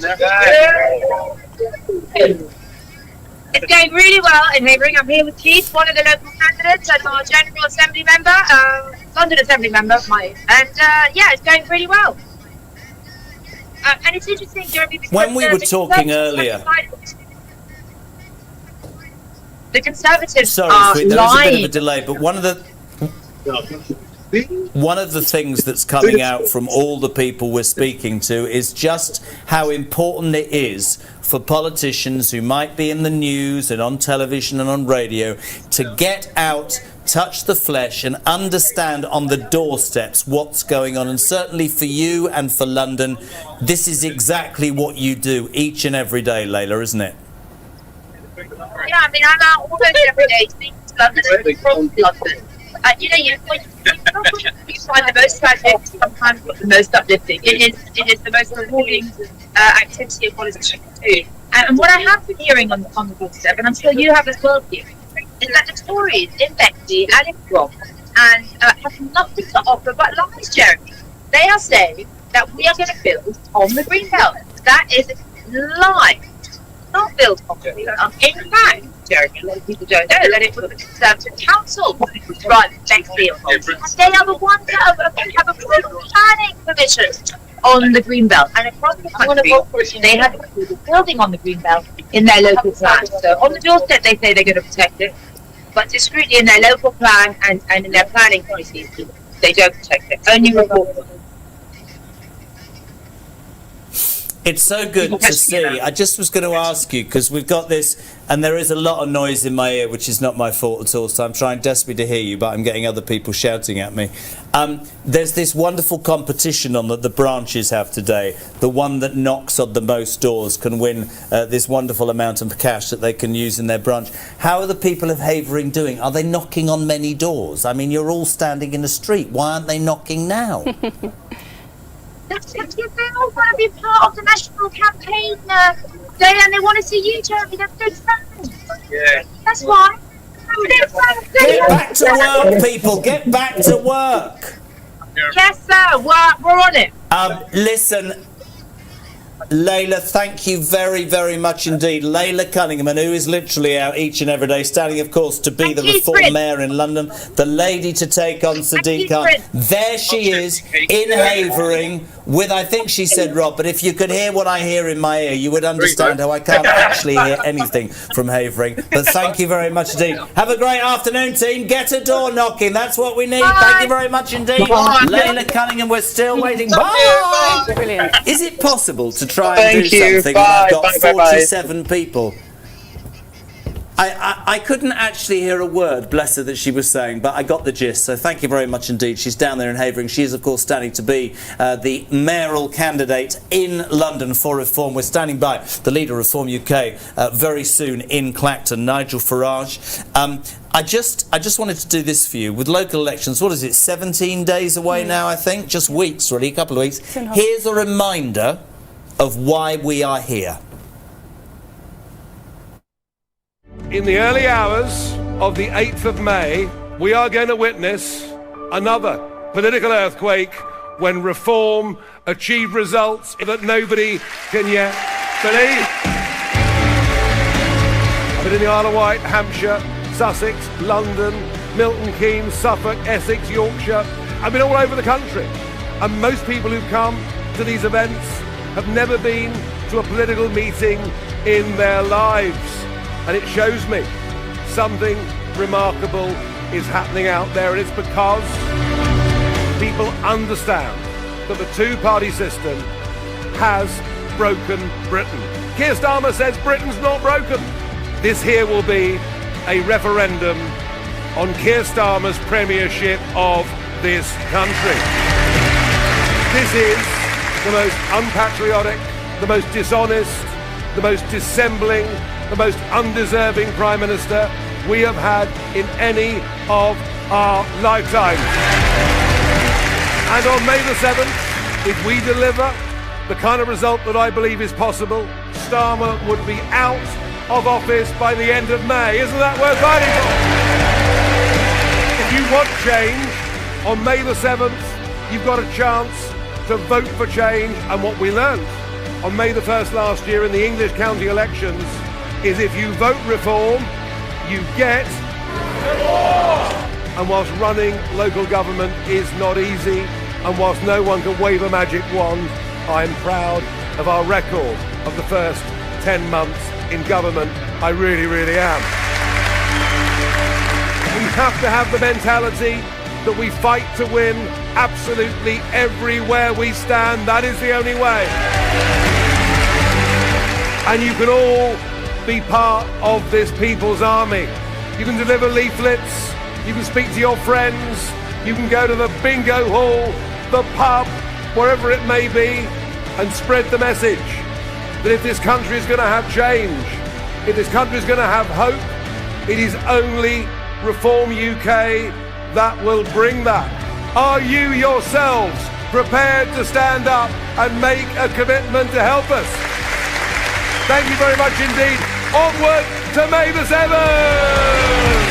It's going really well in Havering. I'm here with Keith, one of the local candidates and our General Assembly member, London Assembly member of mine. And yeah, it's going really well. And it's interesting, Jeremy, because When we were talking earlier... The Conservatives Sorry, are sweet, there is a lying. bit of a delay, but one of the things that's coming out from all the people we're speaking to is just how important it is for politicians who might be in the news and on television and on radio to get out, touch the flesh and understand on the doorsteps what's going on. And certainly for you and for London, this is exactly what you do each and every day, Layla, isn't it? Yeah, I mean, I'm out almost every day speaking to London and from London. You know, you find the most tragic, sometimes not the most uplifting. It is the most rewarding activity a politician can do. And what I have been hearing on the doorstep, and I'm sure you have as well, Hugh, is that the Tories in Bexley and in Brom and have nothing to offer but lies, Jeremy. They are saying that we are going to build on the green belt. That is a lie. Not built on the green belt. In fact, Jeremy, a lot of people don't know that it was the Conservative Council to run Bexley and Brom. They are the ones that have approved planning permission on the green belt, and across the country they have approved building on the green belt in their local plan. So on the doorstep they say they're going to protect it, but discreetly in their local plan and in their planning policies they don't protect it. Only report. It's so good to see. I just was going to ask you, because we've got this, and there is a lot of noise in my ear, which is not my fault at all, so I'm trying desperately to hear you, but I'm getting other people shouting at me. There's this wonderful competition on that the branches have today. The one that knocks on the most doors can win this wonderful amount of cash that they can use in their branch. How are the people of Havering doing? Are they knocking on many doors? I mean, you're all standing in the street. Why aren't they knocking now? That's because they all want to be part of the national campaign day, and they want to see you, Jeremy. They're big fans. Yeah. That's why. Get back to work, people. Get back to work. Yes, sir. We're on it. Listen, Layla, thank you very, very much indeed. Layla Cunningham, who is literally out each and every day, standing, of course, to be the Reform Mayor in London, the lady to take on Sadiq Khan. There she is, in Havering, with, I think she said Rob, but if you could hear what I hear in my ear, you would understand how I can't actually hear anything from Havering. But thank you very much indeed. Have a great afternoon, team. Get a door knocking. That's what we need. Bye. Thank you very much indeed. Bye. Layla Cunningham, we're still waiting. Bye. Brilliant. Is it possible to try and do something when I've got 47 people? I couldn't actually hear a word, bless her, that she was saying, but I got the gist, so thank you very much indeed. She's down there in Havering. She is, of course, standing to be the mayoral candidate in London for Reform. We're standing by the leader of Reform UK very soon in Clacton, Nigel Farage. I just wanted to do this for you. With local elections, what is it, 17 days away now, I think? Just weeks, really, a couple of weeks. Here's a reminder of why we are here. In the early hours of the 8th of May, we are going to witness another political earthquake when Reform achieve results that nobody can yet believe. I've been in the Isle of Wight, Hampshire, Sussex, London, Milton Keynes, Suffolk, Essex, Yorkshire. I've been all over the country. And most people who've come to these events have never been to a political meeting in their lives. And it shows me something remarkable is happening out there, and it's because people understand that the two-party system has broken Britain. Keir Starmer says Britain's not broken. This here will be a referendum on Keir Starmer's premiership of this country. This is the most unpatriotic, the most dishonest, the most dissembling, the most undeserving Prime Minister we have had in any of our lifetimes. And on May the 7th, if we deliver the kind of result that I believe is possible, Starmer would be out of office by the end of May. Isn't that worth fighting for? If you want change, on May the 7th, you've got a chance to vote for change. And what we learned on May the 1st last year in the English county elections is if you vote reform, you get reform. And whilst running local government is not easy, and whilst no one can wave a magic wand, I'm proud of our record of the first 10 months in government. I really, really am. We have to have the mentality that we fight to win absolutely everywhere we stand. That is the only way. And you can all be part of this people's army. You can deliver leaflets, you can speak to your friends, you can go to the bingo hall, the pub, wherever it may be, and spread the message that if this country is going to have change, if this country is going to have hope, it is only Reform UK that will bring that. Are you yourselves prepared to stand up and make a commitment to help us? Thank you very much indeed. Onward to May the 7th!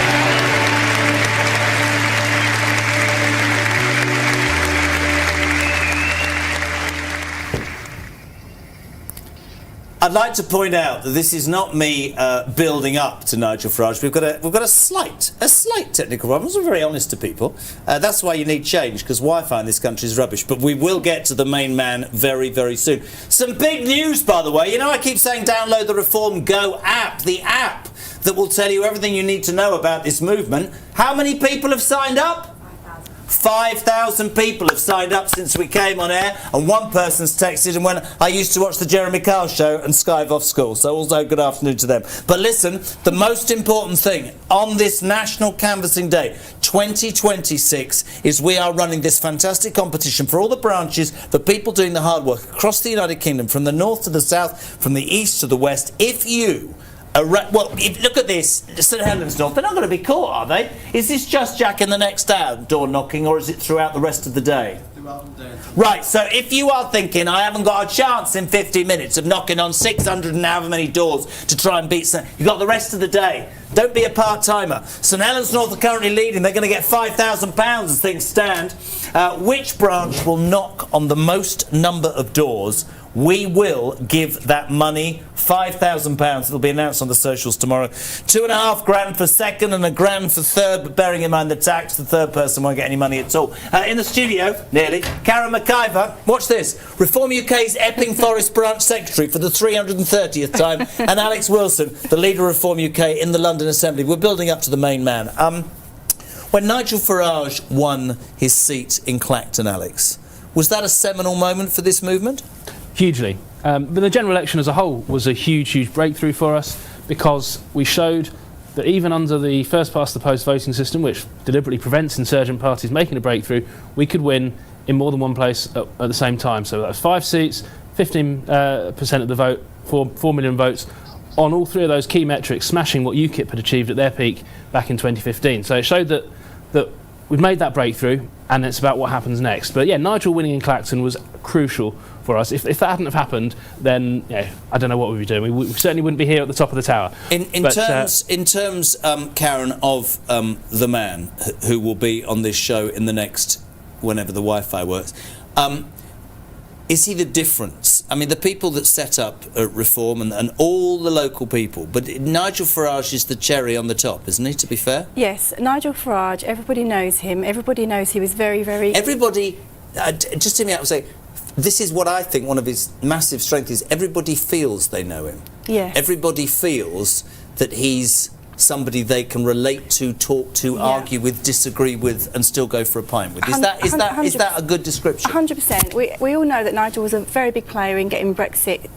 I'd like to point out that this is not me building up to Nigel Farage. We've got a slight technical problem. We're very honest to people. That's why you need change, because Wi-Fi in this country is rubbish. But we will get to the main man very, very soon. Some big news, by the way. You know, I keep saying download the Reform Go app, the app that will tell you everything you need to know about this movement. How many people have signed up? 5,000 people have signed up since we came on air, and one person's texted and when I used to watch the Jeremy Kyle show and Skive off school, so also good afternoon to them. But listen, the most important thing on this National Canvassing Day 2026 is we are running this fantastic competition for all the branches, the people doing the hard work across the United Kingdom, from the north to the south, from the east to the west. If you look at this, St Helens North, they're not going to be caught, are they? Is this just Jack in the next door knocking, or is it throughout the rest of the day? Throughout the day. Right, so if you are thinking, I haven't got a chance in 50 minutes of knocking on 600 and however many doors to try and beat St, you've got the rest of the day. Don't be a part-timer. St Helens North are currently leading. They're going to get £5,000 as things stand. Which branch will knock on the most number of doors? We will give that money, £5,000. It'll be announced on the socials tomorrow. £2.5 grand for second and £1 grand for third, but bearing in mind the tax, the third person won't get any money at all. In the studio, nearly, Karen McIver. Watch this. Reform UK's Epping Forest branch secretary for the 330th time, and Alex Wilson, the leader of Reform UK in the London Assembly. We're building up to the main man. When Nigel Farage won his seat in Clacton, Alex, was that a seminal moment for this movement? Hugely. But the general election as a whole was a huge breakthrough for us, because we showed that even under the first past the post voting system, which deliberately prevents insurgent parties making a breakthrough, we could win in more than one place at the same time. So that was 5 seats, 15% of the vote, 4 million votes on all three of those key metrics, smashing what UKIP had achieved at their peak back in 2015. So it showed that we've made that breakthrough, and it's about what happens next. But yeah, Nigel winning in Clacton was crucial for us. If that hadn't have happened, then I don't know what we'd be doing. We certainly wouldn't be here at the top of the tower. In terms, Karen, of the man who will be on this show in the next, whenever the Wi-Fi works, is he the difference? I mean, the people that set up Reform and all the local people, but Nigel Farage is the cherry on the top, isn't he, to be fair? Yes, Nigel Farage, everybody knows him. Everybody knows he was very, very... Everybody, just hear me out and say, this is what I think one of his massive strengths is. Everybody feels they know him. Yes. Everybody feels that he's somebody they can relate to, talk to, argue with, disagree with, and still go for a pint with. Is that a good description? 100%. We all know that Nigel was a very big player in getting Brexit,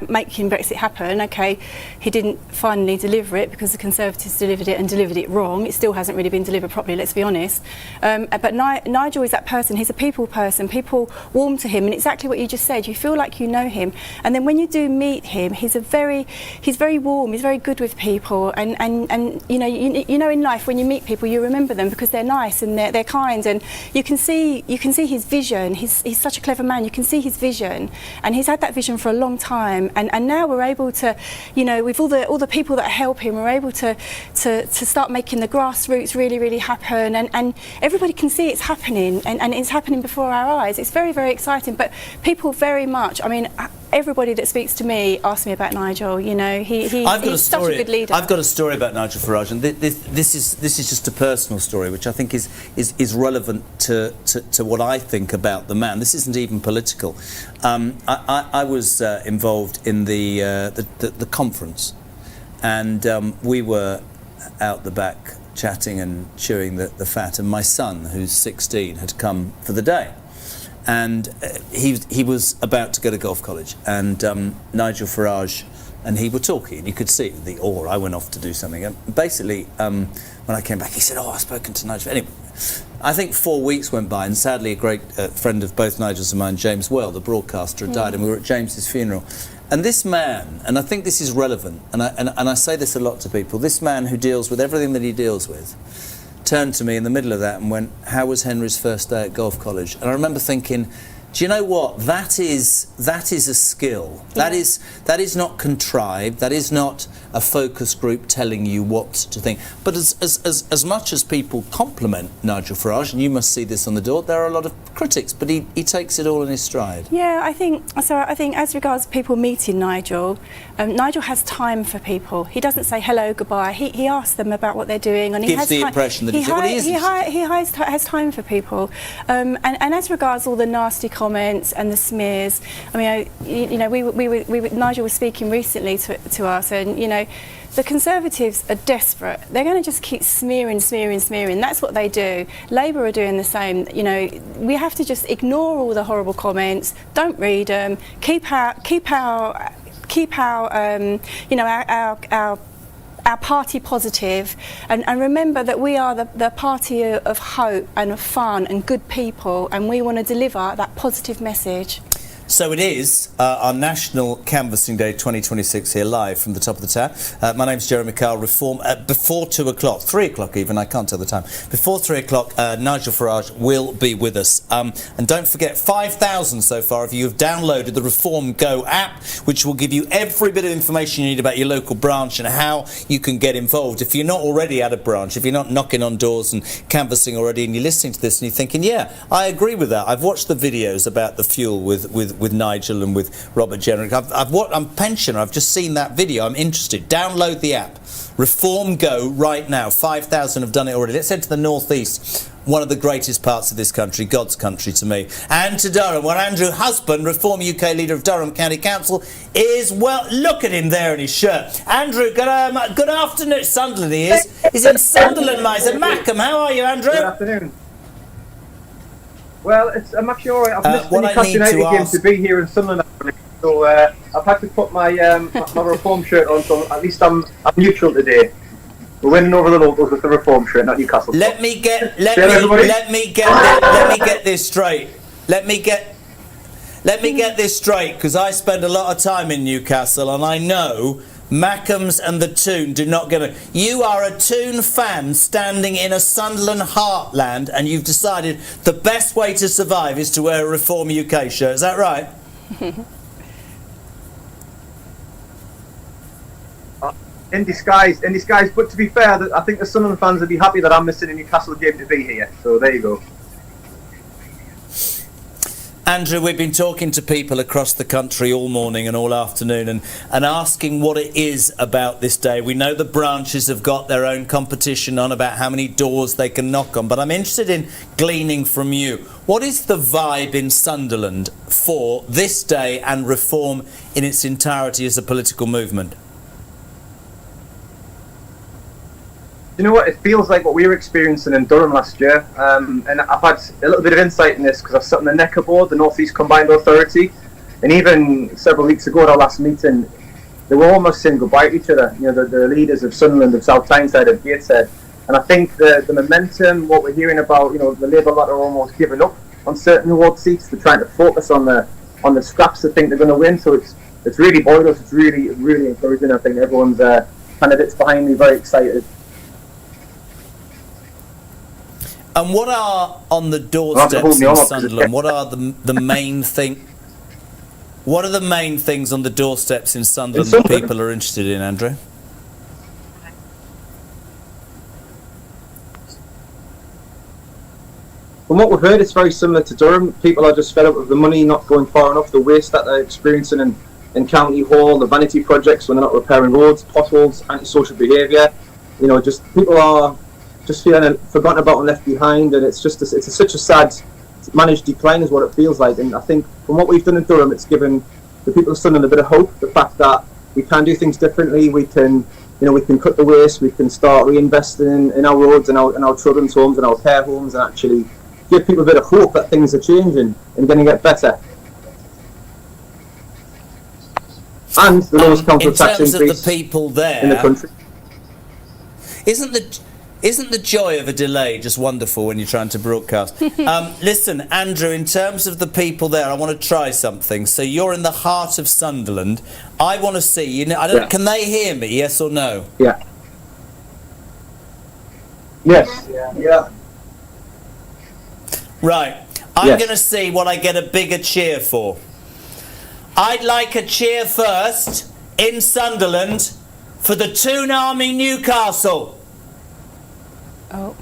making Brexit happen. Okay, he didn't finally deliver it because the Conservatives delivered it and delivered it wrong. It still hasn't really been delivered properly, let's be honest. But Nigel is that person. He's a people person. People warm to him, and exactly what you just said. You feel like you know him, and then when you do meet him, he's very warm. He's very good with people, and you know in life when you meet people, you remember them because they're nice and they're kind, and you can see his vision. He's such a clever man. You can see his vision, and he's had that vision for a long time, and now we're able to, with all the people that help him, we're able to start making the grassroots really happen, and everybody can see it's happening, and it's happening before our eyes. It's very exciting, but people very much, I mean, everybody that speaks to me asks me about Nigel. You know, he's such a good leader. I've got a story about Nigel Farage, and this is just a personal story, which I think is relevant to what I think about the man. This isn't even political. I was involved in the conference, and we were out the back chatting and chewing the fat, and my son, who's 16, had come for the day. And he was about to go to golf college, and Nigel Farage and he were talking, and you could see the awe. I went off to do something, and basically when I came back, he said, "Oh, I've spoken to Nigel." Anyway, I think 4 weeks went by, and sadly a great friend of both Nigel's and mine, James Well, the broadcaster, had died, and we were at James's funeral. And this man, and I think this is relevant, and I say this a lot to people, this man who deals with everything that he deals with, turned to me in the middle of that and went, "How was Henry's first day at golf college?" And I remember thinking, do you know what? That is a skill. Yeah. That is not contrived. That is not a focus group telling you what to think. But as much as people compliment Nigel Farage, and you must see this on the door, there are a lot of critics, but he takes it all in his stride. Yeah, I think as regards people meeting Nigel, Nigel has time for people. He doesn't say hello, goodbye. He asks them about what they're doing, and gives the impression that he has time for people. And as regards all the nasty comments and the smears, I mean, Nigel was speaking recently to us, and the Conservatives are desperate. They're going to just keep smearing. That's what they do. Labour are doing the same. We have to just ignore all the horrible comments. Don't read them. Keep our party positive, and remember that we are the party of hope and of fun and good people, and we want to deliver that positive message. So it is our National Canvassing Day 2026 here live from the top of the tower. My name's Jeremy Kyle. Reform before 2 o'clock, 3 o'clock even, I can't tell the time. Before 3 o'clock, Nigel Farage will be with us. And don't forget, 5,000 so far of you have downloaded the Reform Go app, which will give you every bit of information you need about your local branch and how you can get involved. If you're not already at a branch, if you're not knocking on doors and canvassing already, and you're listening to this and you're thinking, yeah, I agree with that. I've watched the videos about the fuel with Nigel and with Robert Jenrick. I'm a pensioner. I've just seen that video. I'm interested. Download the app. Reform Go right now. 5,000 have done it already. Let's head to the northeast. One of the greatest parts of this country, God's country to me. And to Durham, where Andrew Husband, Reform UK leader of Durham County Council, is, well, look at him there in his shirt. Andrew, good afternoon. Sunderland he is. He's in Sunderland, mate. He's at Mackham. How are you, Andrew? Good afternoon. Well, I'm actually all right. I've missed the Newcastle United game to be here in Sunderland, so I've had to put my my Reform shirt on, so at least I'm neutral today. We're winning over the locals with the Reform shirt, not Newcastle. Let me get this straight. Let me get this straight, because I spend a lot of time in Newcastle, and I know Mackhams and the Toon do not get it. You are a Toon fan standing in a Sunderland heartland, and you've decided the best way to survive is to wear a Reform UK shirt. Is that right? In disguise. But to be fair, I think the Sunderland fans would be happy that I'm missing a Newcastle game to be here. So there you go. Andrew, we've been talking to people across the country all morning and all afternoon and asking what it is about this day. We know the branches have got their own competition on about how many doors they can knock on, but I'm interested in gleaning from you. What is the vibe in Sunderland for this day and Reform in its entirety as a political movement? You know what? It feels like what we were experiencing in Durham last year, and I've had a little bit of insight in this because I've sat on the NECA board, the North East Combined Authority, and even several weeks ago at our last meeting, they were almost saying goodbye to each other. The leaders of Sunderland, of South Tyneside, of Gateshead, and I think the momentum, what we're hearing about, the Labour lot are almost giving up on certain ward seats. They're trying to focus on the scraps they think they're going to win. So it's really buoyed us. It's really, really encouraging. I think everyone's candidates behind me very excited. And what are on the doorsteps in Sunderland? What are the main thing? What are the main things on the doorsteps in Sunderland that people are interested in, Andrew? from what we've heard, it's very similar to Durham. People are just fed up with the money not going far enough, the waste that they're experiencing in County Hall, the vanity projects when they're not repairing roads, potholes, antisocial behaviour. You know, just people are just feeling forgotten about and left behind, and it's just such a sad managed decline is what it feels like. And I think from what we've done in Durham, it's given the people of Sunderland a bit of hope. The fact that we can do things differently, we can cut the waste, we can start reinvesting in our roads and our children's homes and our care homes, and actually give people a bit of hope that things are changing and going to get better. And the lowest council tax increase in terms of the people there in the country. Isn't the joy of a delay just wonderful when you're trying to broadcast? Listen, Andrew, in terms of the people there, I want to try something. So you're in the heart of Sunderland. I want to see you. Can they hear me? Yes or no? Yeah. Yes. Yeah. Right. I'm going to see what I get a bigger cheer for. I'd like a cheer first in Sunderland for the Toon Army Newcastle. Oh.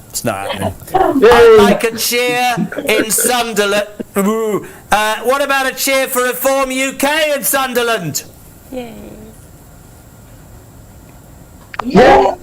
It's not happening. I'd like a cheer in Sunderland. What about a cheer for Reform UK in Sunderland? Yay. Yeah.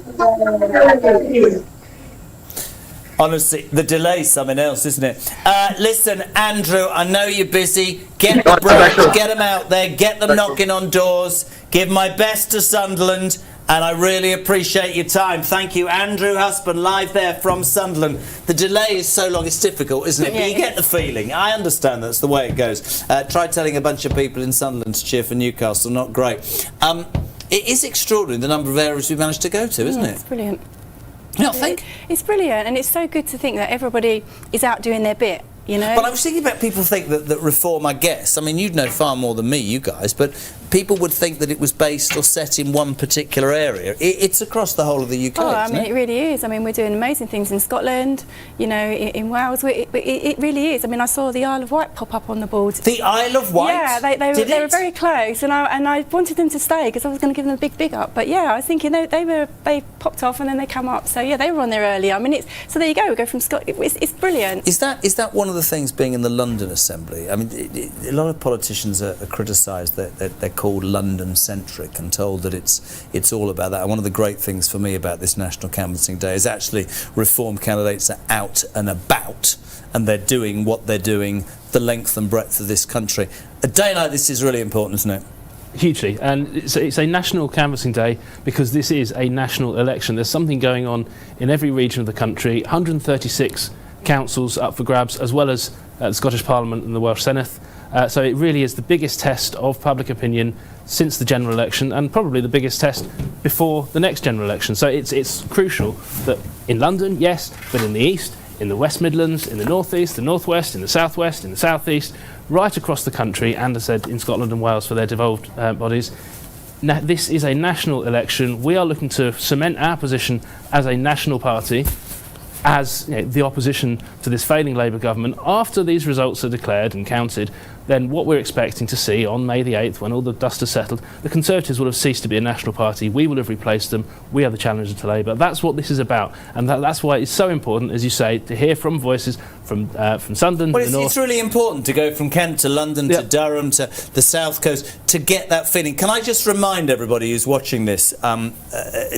Honestly, the delay's something else, isn't it? Listen, Andrew, I know you're busy. Get the brokers, get them out there, get them knocking on doors. Give my best to Sunderland, and I really appreciate your time. Thank you, Andrew Husband, live there from Sunderland. The delay is so long, it's difficult, isn't it? But you get the feeling. I understand that's the way it goes. Try telling a bunch of people in Sunderland to cheer for Newcastle. Not great. It is extraordinary the number of areas we've managed to go to, isn't it? It's brilliant. You don't think? It's brilliant, and it's so good to think that everybody is out doing their bit, you know? But I was thinking about people think that Reform, I guess, I mean, you'd know far more than me, you guys, but people would think that it was based or set in one particular area. It's across the whole of the UK, I mean, it really is. I mean, we're doing amazing things in Scotland, you know, in Wales. It really is. I mean, I saw the Isle of Wight pop up on the board. The Isle of Wight? Yeah, they were very close, and I wanted them to stay because I was going to give them a big up. But yeah, I was thinking they popped off and then they come up. So yeah, they were on there early. I mean, so there you go. We go from Scotland. It's brilliant. Is that one of the things being in the London Assembly? I mean, a lot of politicians are criticised that they're called London-centric and told that it's all about that. And one of the great things for me about this National Canvassing Day is actually Reform candidates are out and about, and they're doing what they're doing the length and breadth of this country. A day like this is really important, isn't it? Hugely, and it's a national canvassing day because this is a national election. There's something going on in every region of the country. 136 councils up for grabs, as well as the Scottish Parliament and the Welsh Senate. So it really is the biggest test of public opinion since the general election, and probably the biggest test before the next general election. So it's crucial that in London, yes, but in the East, in the West Midlands, in the North East, the North West, in the South West, in the South East, right across the country, and as I said, in Scotland and Wales for their devolved bodies. Now, this is a national election. We are looking to cement our position as a national party, as the opposition to this failing Labour government. After these results are declared and counted, then what we're expecting to see on May the 8th, when all the dust has settled, the Conservatives will have ceased to be a national party. We will have replaced them. We are the challenger to Labour. That's what this is about, and that's why it's so important, as you say, to hear from voices from Sunderland. Well, the North. It's really important to go from Kent to London to Durham to the South Coast to get that feeling. Can I just remind everybody who's watching this,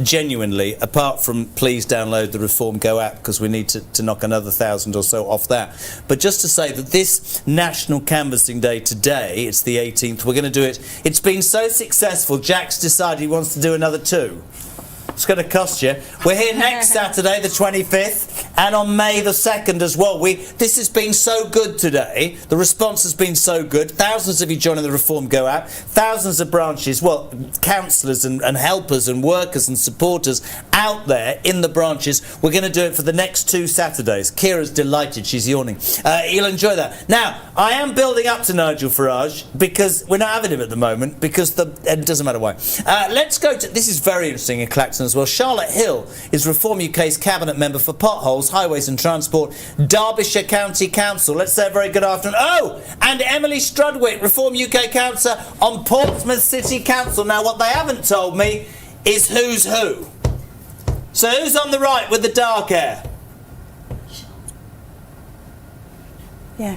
genuinely, apart from please download the Reform Go app, because we need to knock another 1,000 or so off that, but just to say that this National Canvassing Day today, it's the 18th, we're going to do it. It's been so successful, Jack's decided he wants to do another 2. It's going to cost you. We're here next Saturday, the 25th, and on May the 2nd as well. This has been so good today. The response has been so good. Thousands of you joining the Reform Go app. Thousands of branches, well, councillors and helpers and workers and supporters out there in the branches. We're going to do it for the next 2 Saturdays. Kira's delighted. She's yawning. You'll enjoy that. Now, I am building up to Nigel Farage because we're not having him at the moment because it doesn't matter why. Let's go to... This is very interesting in Clacton as well. Charlotte Hill is Reform UK's Cabinet Member for Potholes, Highways and Transport, Derbyshire County Council. Let's say a very good afternoon. Oh, and Emily Strudwick, Reform UK Councillor on Portsmouth City Council. Now, what they haven't told me is who's who. So who's on the right with the dark hair? Yeah.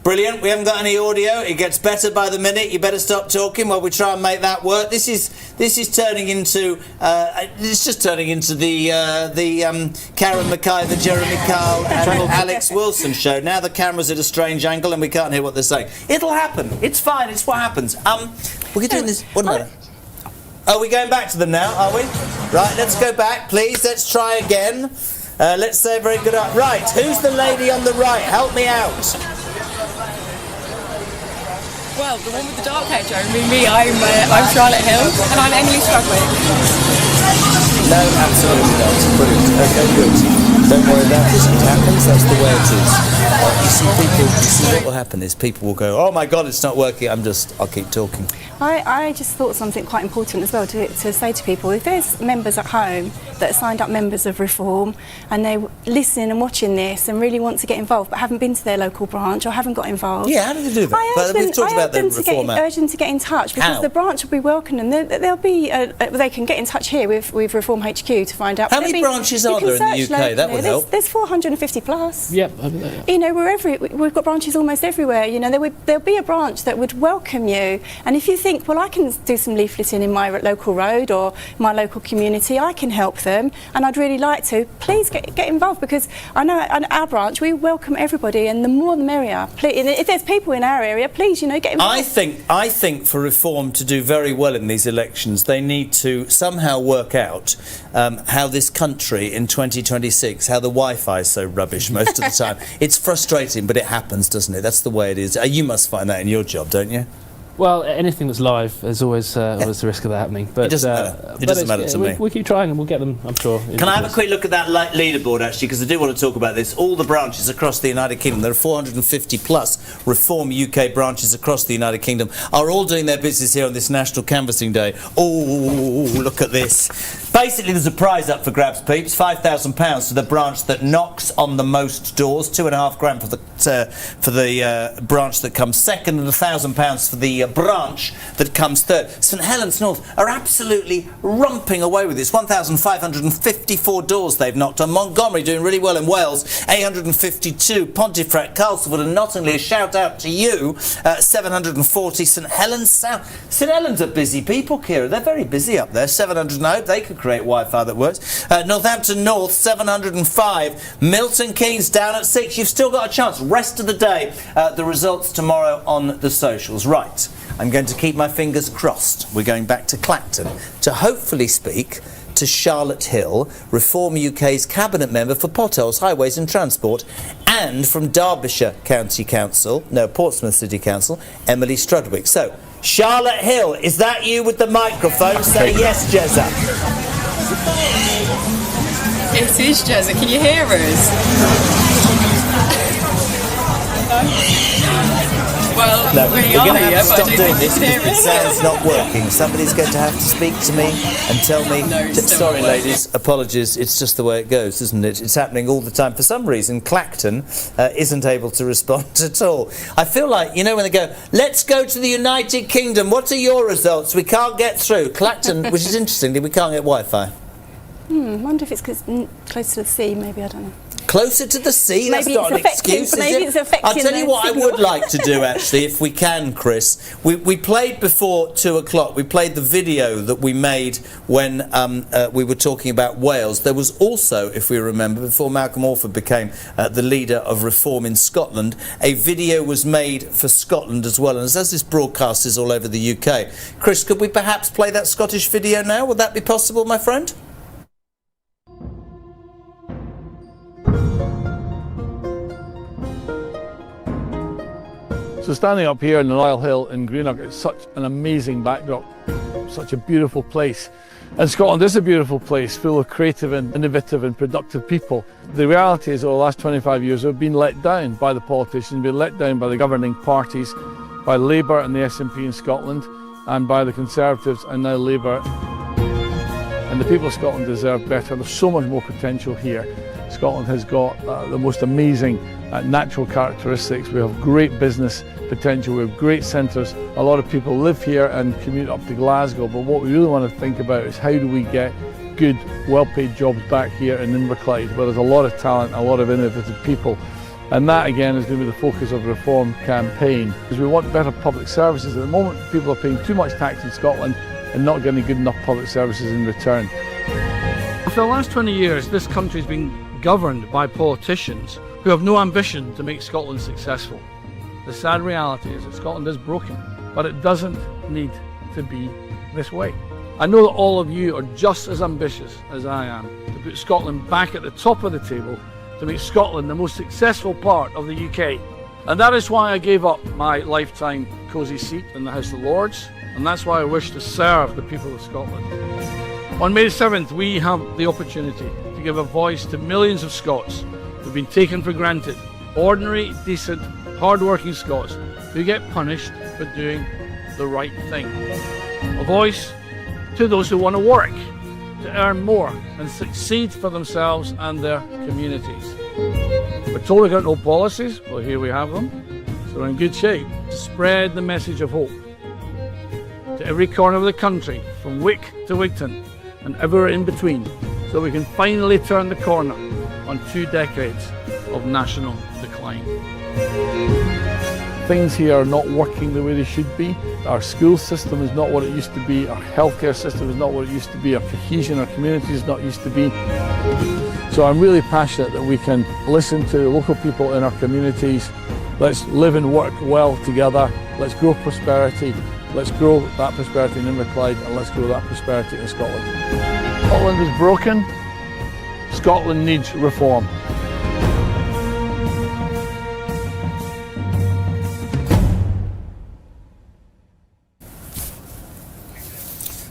Brilliant. We haven't got any audio. It gets better by the minute. You better stop talking while we try and make that work. This is turning into it's just turning into the Karen McKay, the Jeremy Kyle and Alex Wilson show. Now the camera's at a strange angle and we can't hear what they're saying. It'll happen. It's fine. It's what happens. We're doing this. What about it? Are we going back to them now? Are we? Right. Let's go back, please. Let's try again. Let's say very good. Right. Who's the lady on the right? Help me out. Well, the one with the dark hair, Jeremy. I'm Charlotte Hill, and I'm Emily Strudwick. No, absolutely not. Brilliant. Okay, good. Don't worry about it. It happens. That's the way it is. You see what will happen is people will go, oh my God, it's not working. I'll keep talking. I just thought something quite important as well to say to people. If there's members at home that are signed up members of Reform and they're listening and watching this and really want to get involved but haven't been to their local branch or haven't got involved. Yeah, how do they do that? I urge them to get in touch because the branch will be welcoming them. They'll be, they can get in touch here with Reform HQ to find out. How many branches are there in the UK? Locally. That would help. There's 450 plus. Yep. You know, we've got branches almost everywhere. You know, there'll be a branch that would welcome you. And if you think, well, I can do some leafleting in my local road or my local community, I can help them, and I'd really like to. Please get involved because I know at our branch we welcome everybody, and the more the merrier. Please, if there's people in our area, please, get involved. I think for Reform to do very well in these elections, they need to somehow work out how this country in 2026, how the Wi-Fi is so rubbish most of the time. It's frustrating, but it happens, doesn't it? That's the way it is. You must find that in your job, don't you? Well, anything that's live, there's always the risk of that happening. But it doesn't matter. It doesn't matter to me. We'll keep trying and we'll get them, I'm sure. Can I have a quick look at that leaderboard, actually, because I do want to talk about this. All the branches across the United Kingdom, there are 450 plus Reform UK branches across the United Kingdom, are all doing their business here on this National Canvassing Day. Oh, look at this. Basically, there's a prize up for grabs, peeps. £5,000 to the branch that knocks on the most doors. £2,500 for the branch that comes second, and £1,000 for the branch that comes third. St Helens North are absolutely romping away with this. 1,554 doors they've knocked on. Montgomery doing really well in Wales. 852. Pontefract, Castleford and Nottingham. A shout out to you. 740. St Helens South. St Helens are busy people, Kira. They're very busy up there. 700. I hope they could create Wi-Fi that works. Northampton North, 705. Milton Keynes down at 6. You've still got a chance. Rest of the day. The results tomorrow on the socials. Right. I'm going to keep my fingers crossed. We're going back to Clacton to hopefully speak to Charlotte Hill, Reform UK's Cabinet Member for Potholes, Highways and Transport, and from Derbyshire County Council, Portsmouth City Council, Emily Strudwick. So, Charlotte Hill, is that you with the microphone? Say yes, Jezza. It is, Jezza. Can you hear us? Well, no, we're going to have to stop doing this because the sound's not working. Somebody's going to have to speak to me and tell me, sorry ladies, apologies, it's just the way it goes, isn't it? It's happening all the time. For some reason, Clacton isn't able to respond at all. I feel like, when they go, let's go to the United Kingdom, what are your results? We can't get through. Clacton, which is interesting, we can't get Wi-Fi. I wonder if it's because close to the sea, maybe, I don't know. Closer to the sea? That's not an excuse, is it? I'll tell you what I would like to do, actually, if we can, Chris. We played before 2 o'clock. We played the video that we made when we were talking about Wales. There was also, if we remember, before Malcolm Orford became the leader of Reform in Scotland, a video was made for Scotland as well. And as this broadcast is all over the UK, Chris, could we perhaps play that Scottish video now? Would that be possible, my friend? So standing up here on the Royal Hill in Greenock, it's such an amazing backdrop, such a beautiful place. And Scotland is a beautiful place, full of creative and innovative and productive people. The reality is over the last 25 years we've been let down by the politicians, been let down by the governing parties, by Labour and the SNP in Scotland, and by the Conservatives and now Labour. And the people of Scotland deserve better. There's so much more potential here. Scotland has got the most amazing natural characteristics. We have great business potential, we have great centres. A lot of people live here and commute up to Glasgow, but what we really want to think about is how do we get good, well-paid jobs back here in Inverclyde, where there's a lot of talent, a lot of innovative people. And that again is going to be the focus of the Reform campaign, because we want better public services. At the moment, people are paying too much tax in Scotland and not getting good enough public services in return. For the last 20 years, this country's been governed by politicians who have no ambition to make Scotland successful. The sad reality is that Scotland is broken, but it doesn't need to be this way. I know that all of you are just as ambitious as I am to put Scotland back at the top of the table, to make Scotland the most successful part of the UK. And that is why I gave up my lifetime cosy seat in the House of Lords, and that's why I wish to serve the people of Scotland. On May 7th, we have the opportunity to give a voice to millions of Scots who've been taken for granted. Ordinary, decent, hard-working Scots who get punished for doing the right thing. A voice to those who want to work, to earn more and succeed for themselves and their communities. We're told we've got no policies. Well, here we have them. So we're in good shape to spread the message of hope to every corner of the country, from Wick to Wigton and everywhere in between, so we can finally turn the corner on 2 decades of national decline. Things here are not working the way they should be. Our school system is not what it used to be. Our healthcare system is not what it used to be. Our cohesion, our community is not used to be. So I'm really passionate that we can listen to local people in our communities. Let's live and work well together. Let's grow prosperity. Let's grow that prosperity in Inverclyde, and let's grow that prosperity in Scotland. Scotland is broken. Scotland needs reform.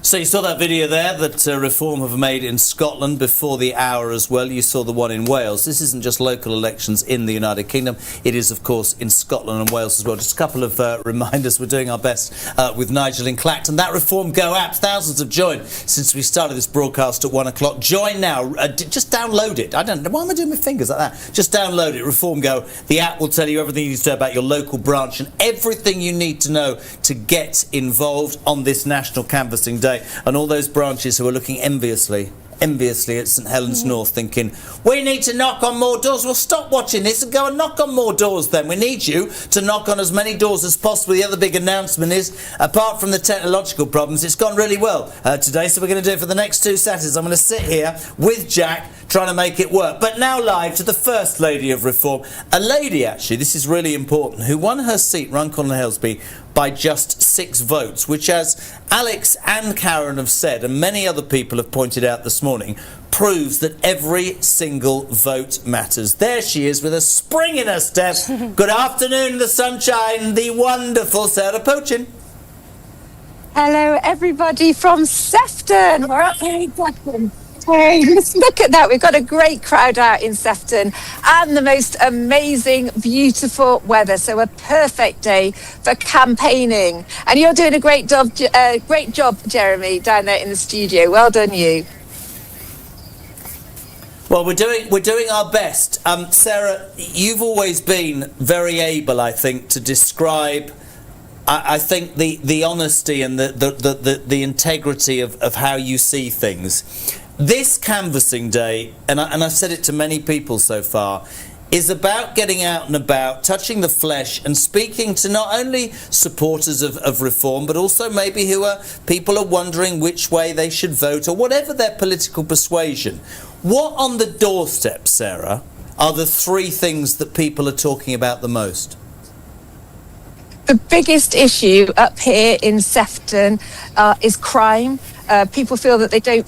So you saw that video there that Reform have made in Scotland before the hour as well. You saw the one in Wales. This isn't just local elections in the United Kingdom. It is, of course, in Scotland and Wales as well. Just a couple of reminders. We're doing our best with Nigel in Clacton. That Reform Go app, thousands have joined since we started this broadcast at 1 o'clock. Join now. Just download it. I don't know. Why am I doing my fingers like that? Just download it, Reform Go. The app will tell you everything you need to know about your local branch and everything you need to know to get involved on this National Canvassing Day. And all those branches who are looking enviously at St Helens North thinking, we need to knock on more doors. Well, stop watching this and go and knock on more doors then. We need you to knock on as many doors as possible. The other big announcement is, apart from the technological problems, it's gone really well today, so we're going to do it for the next 2 Saturdays. I'm going to sit here with Jack trying to make it work. But now live to the First Lady of Reform, a lady actually, this is really important, who won her seat, Runcorn and Helsby, by just 6 votes, which, as Alex and Karen have said, and many other people have pointed out this morning, proves that every single vote matters. There she is with a spring in her step. Good afternoon, the sunshine, the wonderful Sarah Pochin. Hello, everybody from Sefton. We're up here in Sefton. Hey, look at that. We've got a great crowd out in Sefton and the most amazing, beautiful weather. So a perfect day for campaigning. And you're doing a great job, Jeremy, down there in the studio. Well done, you. Well, we're doing our best. Sarah, you've always been very able, I think, to describe I think the honesty and the integrity of how you see things. This canvassing day, and I've said it to many people so far, is about getting out and about, touching the flesh and speaking to not only supporters of Reform, but also maybe people are wondering which way they should vote or whatever their political persuasion. What on the doorstep, Sarah, are the 3 things that people are talking about the most? The biggest issue up here in Sefton is crime. People feel that they don't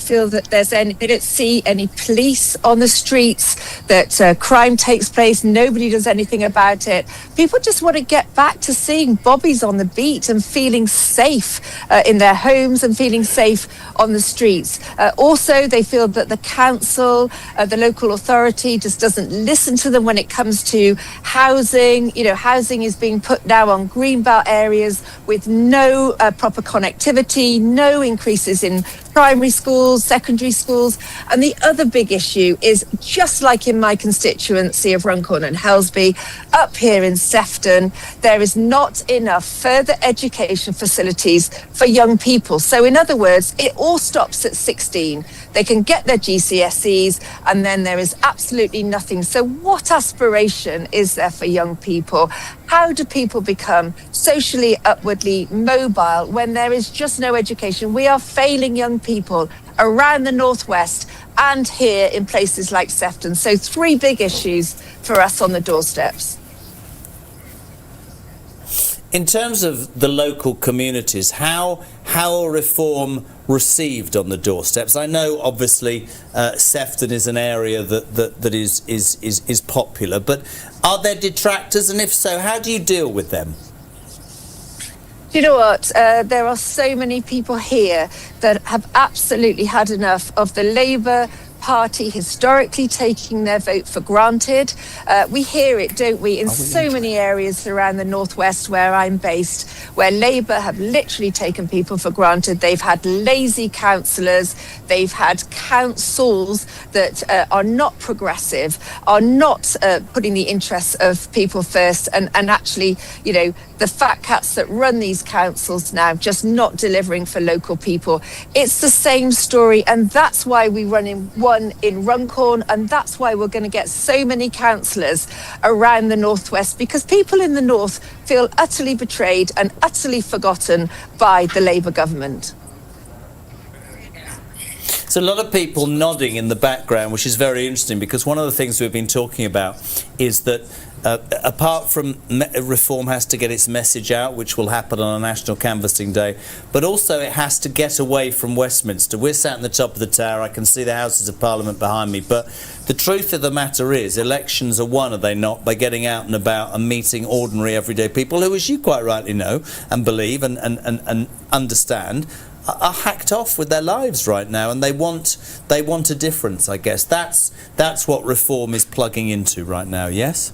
see any police on the streets, that crime takes place, nobody does anything about it. People just want to get back to seeing bobbies on the beat and feeling safe in their homes and feeling safe on the streets. Also, they feel that the council, the local authority just doesn't listen to them when it comes to housing. You know, housing is being put now on greenbelt areas with no proper connectivity, no increases in primary schools, secondary schools. And the other big issue is, just like in my constituency of Runcorn and Helsby, up here in Sefton, there is not enough further education facilities for young people. So in other words, it all stops at 16. They can get their GCSEs and then there is absolutely nothing. So what aspiration is there for young people? How do people become socially upwardly mobile when there is just no education? We are failing young people around the Northwest and here in places like Sefton. So 3 big issues for us on the doorsteps. In terms of the local communities, how are reform received on the doorsteps? I know obviously Sefton is an area that is popular, but are there detractors, and if so, how do you deal with them? Do you know what? There are so many people here that have absolutely had enough of the Labour Party historically taking their vote for granted. We hear it, don't we, in so many areas around the Northwest where I'm based, where Labour have literally taken people for granted. They've had lazy councillors, they've had councils that are not progressive, are not putting the interests of people first, and actually, you know, the fat cats that run these councils now just not delivering for local people. It's the same story, and that's why we run in one in Runcorn, and that's why we're going to get so many councillors around the Northwest, because people in the North feel utterly betrayed and utterly forgotten by the Labour government. So a lot of people nodding in the background, which is very interesting, because one of the things we've been talking about is that apart from reform has to get its message out, which will happen on a national canvassing day, but also it has to get away from Westminster. We're sat in the top of the tower, I can see the Houses of Parliament behind me, but the truth of the matter is elections are won, are they not, by getting out and about and meeting ordinary everyday people who, as you quite rightly know and believe and understand, are hacked off with their lives right now, and they want a difference, I guess. That's what reform is plugging into right now, yes?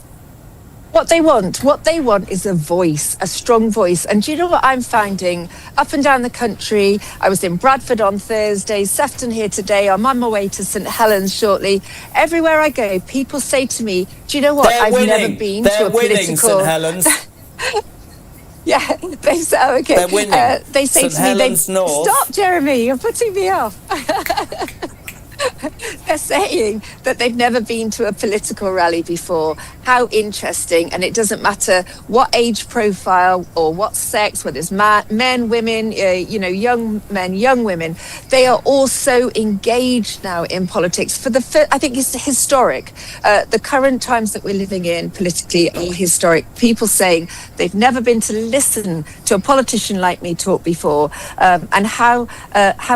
What they want is a voice, a strong voice. And do you know what I'm finding up and down the country? I was in Bradford on Thursday, Sefton here today. I'm on my way to St Helens shortly. Everywhere I go, people say to me, do you know what? They're I've winning. never been They're to a winning, political... St Helens. Yeah, they say, oh, okay. They're winning. They say St to me, Helens North. Stop, Jeremy, you're putting me off. They're saying that they've never been to a political rally before. How interesting. And it doesn't matter what age profile or what sex, whether it's men, women, young men, young women. They are all so engaged now in politics. I think it's historic. The current times that we're living in politically are historic. People saying they've never been to listen to a politician like me talk before, and how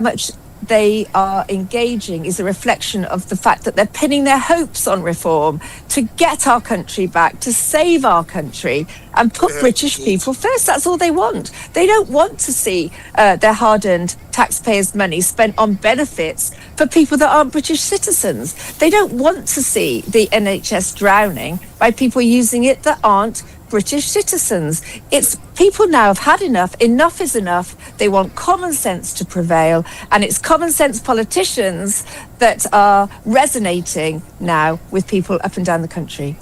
much they are engaging is a reflection of the fact that they're pinning their hopes on reform to get our country back, to save our country and put British people first. That's all they want. They don't want to see their hard-earned taxpayers' money spent on benefits for people that aren't British citizens. They don't want to see the NHS drowning by people using it that aren't British citizens. It's people now have had enough. Enough is enough. They want common sense to prevail, and it's common sense politicians that are resonating now with people up and down the country.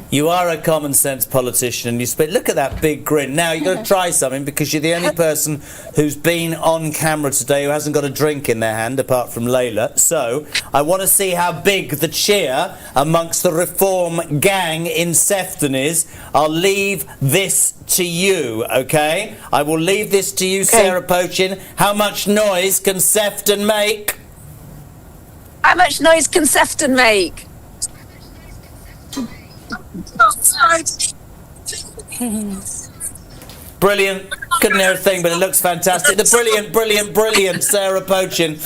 You are a common sense politician, and you speak. Look at that big grin. Now you've got to try something, because you're the only person who's been on camera today who hasn't got a drink in their hand, apart from Layla. So I want to see how big the cheer amongst the reform gang in Sefton is. I'll leave this to you, okay? I will leave this to you, Sarah Pochin. How much noise can Sefton make? How much noise can Sefton make? Brilliant. Couldn't hear a thing, but it looks fantastic. The brilliant Sarah Pochin,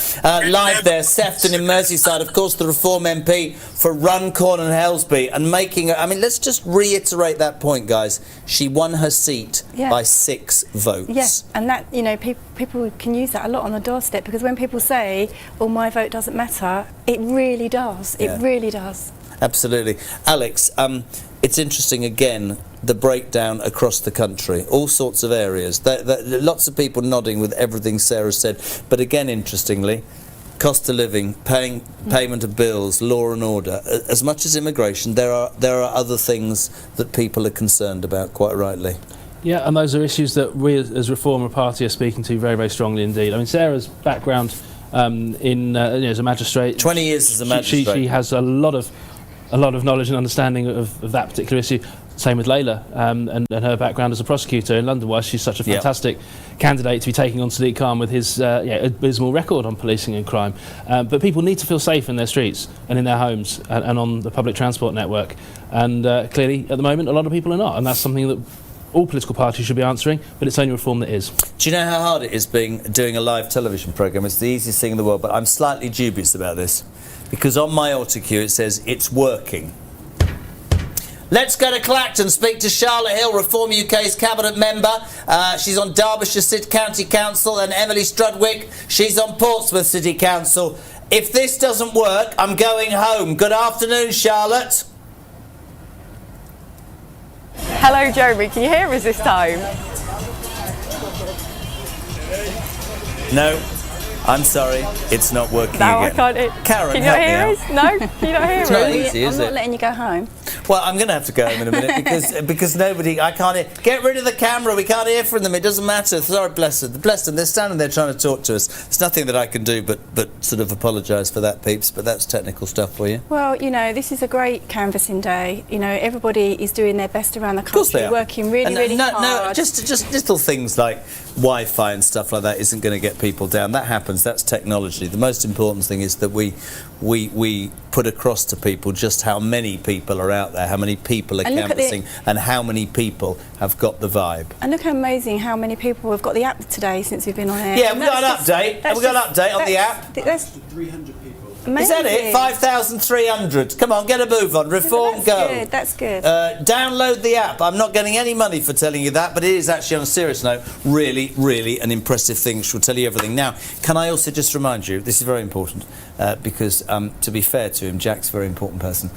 live there, Sefton in Merseyside. Of course, the Reform MP for Runcorn and Helsby, and let's just reiterate that point, guys. She won her seat by 6 votes. Yes, and that, people can use that a lot on the doorstep, because when people say, well, my vote doesn't matter, it really does. It really does. Absolutely. Alex, it's interesting again, the breakdown across the country, all sorts of areas. Lots of people nodding with everything Sarah said, but again, interestingly, cost of living, payment of bills, law and order. As much as immigration, there are other things that people are concerned about, quite rightly. Yeah, and those are issues that we as Reform Party are speaking to very, very strongly indeed. I mean, Sarah's background as a magistrate, 20 years as a magistrate, she has a lot of knowledge and understanding of that particular issue. Same with Layla, and her background as a prosecutor in London. Why she's such a fantastic candidate to be taking on Sadiq Khan with his abysmal record on policing and crime. But people need to feel safe in their streets and in their homes and on the public transport network. And clearly, at the moment, a lot of people are not, and that's something that all political parties should be answering, but it's only Reform that is. Do you know how hard it is doing a live television programme? It's the easiest thing in the world, but I'm slightly dubious about this, because on my autocue it says it's working. Let's go to Clacton, speak to Charlotte Hill, Reform UK's cabinet member. She's on Derbyshire City County Council, and Emily Strudwick, she's on Portsmouth City Council. If this doesn't work, I'm going home. Good afternoon, Charlotte. Hello, Jeremy. Can you hear us this time? No, I'm sorry, it's not working No, again. I can't. Karen, can you not hear us? No, can you not hear It's us? not easy, is I'm not it? letting you go home. Well, I'm going to have to go home in a minute because nobody, I can't hear. Get rid of the camera, we can't hear from them, it doesn't matter. Sorry, bless them, they're standing there trying to talk to us. There's nothing that I can do but sort of apologise for that, peeps, but that's technical stuff for you. Well, you know, this is a great canvassing day. You know, everybody is doing their best around the country, working really hard. No, just little things like Wi-Fi and stuff like that isn't going to get people down. That happens, that's technology. The most important thing is that we put across to people just how many people are out there, how many people are canvassing, and how many people have got the vibe. And look how amazing how many people have got the app today since we've been on air. Yeah, we've got an update. We've got an update on the app. That's 300 people. amazing. Is that it? 5,300. Come on, get a move on. Reform, go. That's good. Download the app. I'm not getting any money for telling you that, but it is actually, on a serious note, really, really an impressive thing. Which will tell you everything. Now, can I also just remind you, this is very important, because to be fair to him, Jack's a very important person.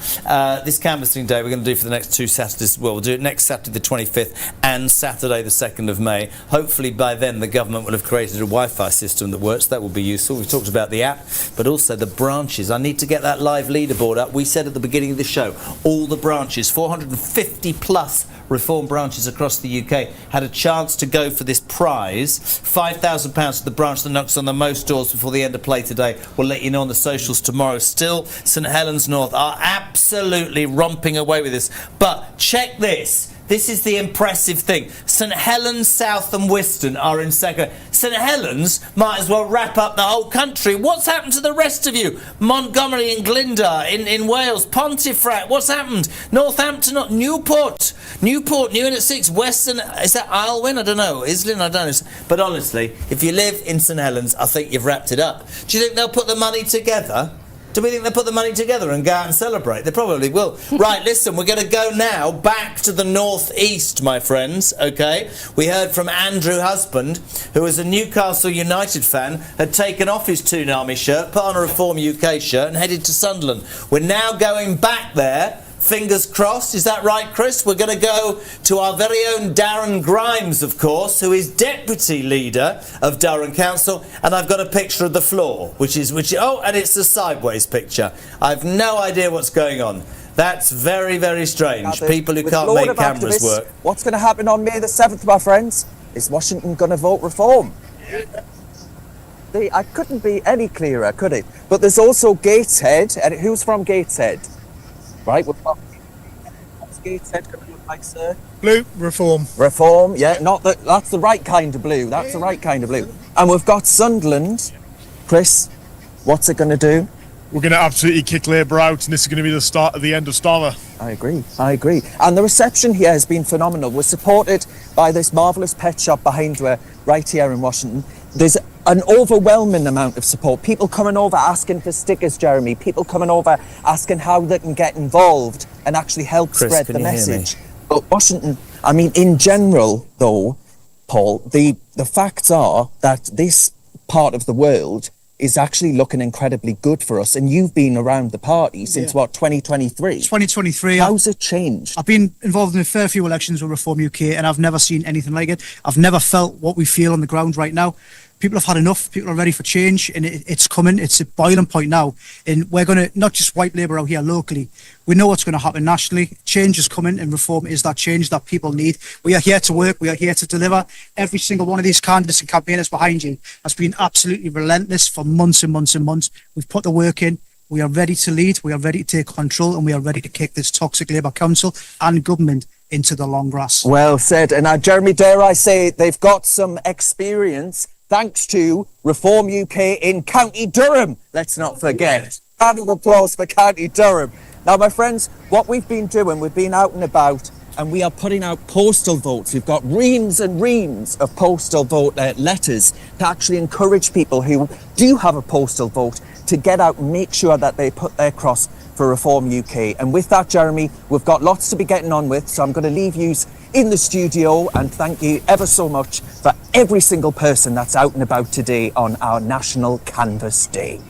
This canvassing day we're going to do for the next 2 Saturdays. Well, we'll do it next Saturday the 25th and Saturday the 2nd of May. Hopefully by then the government will have created a Wi-Fi system that works. That will be useful. We've talked about the app, but also the branches. I need to get that live leaderboard up. We said at the beginning of the show, all the branches, 450 plus Reform branches across the UK, had a chance to go for this prize. £5,000 to the branch that knocks on the most doors before the end of play today. We'll let you know on the socials tomorrow. Still, St Helens North are absolutely romping away with this. But check this. This is the impressive thing. St Helens, South and Wiston are in second. St Helens might as well wrap up the whole country. What's happened to the rest of you? Montgomery and Glyndar in Wales. Pontefract, what's happened? Northampton, Newport, new in at 6. Western, is that Aylwin? I don't know. Islin, I don't know. But honestly, if you live in St Helens, I think you've wrapped it up. Do you think they'll put the money together? Do we think they'll put the money together and go out and celebrate? They probably will. Right, listen, we're going to go now back to the northeast, my friends, OK? We heard from Andrew Husband, who is a Newcastle United fan, had taken off his Toon Army shirt, put on a Reform UK shirt and headed to Sunderland. We're now going back there. Fingers crossed, is that right, Chris? We're going to go to our very own Darren Grimes, of course, who is deputy leader of Durham Council, and I've got a picture of the floor, and it's a sideways picture. I've no idea what's going on. That's very, very strange. People who can't make cameras work. What's going to happen on May the 7th, my friends? Is Washington going to vote Reform? I couldn't be any clearer, could it? But there's also Gateshead, and who's from Gateshead? Right, what's Gateshead going to look like, sir? Blue, Reform. Reform, yeah, that's the right kind of blue. That's the right kind of blue. And we've got Sunderland. Chris, what's it going to do? We're going to absolutely kick Labour out, and this is going to be the start of the end of Starmer. I agree. And the reception here has been phenomenal. We're supported by this marvellous pet shop behind her, right here in Washington. There's an overwhelming amount of support. People coming over asking for stickers, Jeremy. People coming over asking how they can get involved and actually help spread the message. But Washington, I mean, in general, though, Paul, the facts are that this part of the world is actually looking incredibly good for us. And you've been around the party since, what, 2023? 2023. How's it changed? I've been involved in a fair few elections with Reform UK, and I've never seen anything like it. I've never felt what we feel on the ground right now. People have had enough. People are ready for change, and it's coming. It's a boiling point now. And we're going to not just wipe Labour out here locally. We know what's going to happen nationally. Change is coming, and Reform is that change that people need. We are here to work. We are here to deliver. Every single one of these candidates and campaigners behind you has been absolutely relentless for months and months and months. We've put the work in. We are ready to lead. We are ready to take control, and we are ready to kick this toxic Labour Council and government into the long grass. Well said. And Jeremy, dare I say, they've got some experience thanks to Reform UK in County Durham. Let's not forget. Round of applause for County Durham. Now, my friends, what we've been doing, we've been out and about, and we are putting out postal votes. We've got reams and reams of postal vote letters to actually encourage people who do have a postal vote to get out and make sure that they put their cross for Reform UK. And with that, Jeremy, we've got lots to be getting on with, so I'm going to leave you in the studio and thank you ever so much for every single person that's out and about today on our National Canvas Day.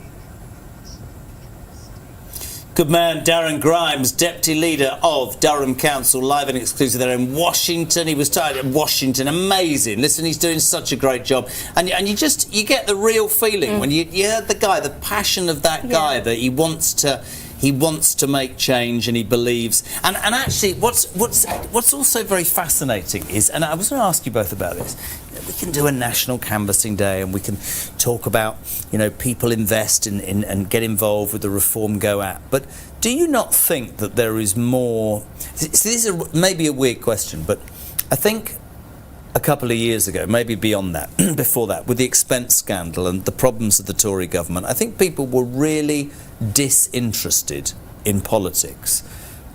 Good man, Darren Grimes, Deputy Leader of Durham Council, live and exclusive there in Washington. He was tired at Washington, amazing. Listen, he's doing such a great job. And you get the real feeling when you heard the guy, the passion of that guy, that he wants to make change and he believes. And actually, what's also very fascinating is, and I was going to ask you both about this, we can do a national canvassing day and we can talk about, people invest in and get involved with the Reform Go app. But do you not think that there is more? This is maybe a weird question, but I think a couple of years ago, maybe beyond that, before that, with the expense scandal and the problems of the Tory government, I think people were really disinterested in politics.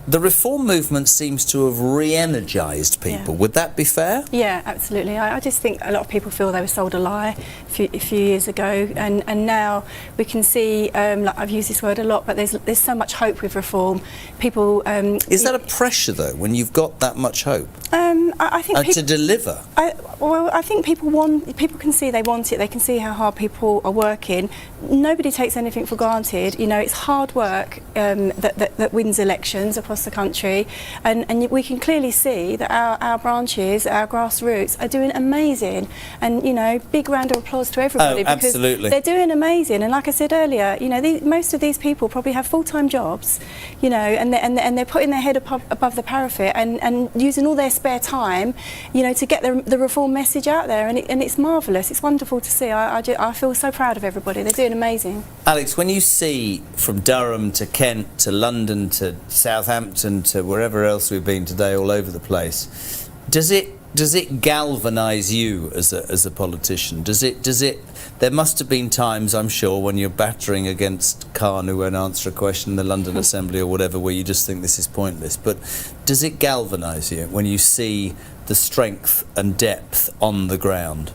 The Reform movement seems to have re-energised people. Would that be fair? Yeah, absolutely. I just think a lot of people feel they were sold a lie a few years ago, and now we can see, like I've used this word a lot, but there's so much hope with Reform. People... Is that a pressure, though, when you've got that much hope? I think to deliver? I think people can see they want it. They can see how hard people are working. Nobody takes anything for granted. It's hard work that wins elections across the country, and we can clearly see that our branches, our grassroots, are doing amazing. And big round of applause to everybody because absolutely. They're doing amazing. And like I said earlier, most of these people probably have full-time jobs, and they're putting their head above the parapet and using all their spare time, to get the Reform message out there, and it's marvellous. It's wonderful to see. I feel so proud of everybody. They're doing amazing. Alex, when you see from Durham to Kent to London to Southampton to wherever else we've been today, all over the place, does it galvanise you as a politician? Does it? There must have been times, I'm sure, when you're battering against Khan who won't answer a question in the London Assembly or whatever, where you just think this is pointless. But does it galvanise you when you see the strength and depth on the ground?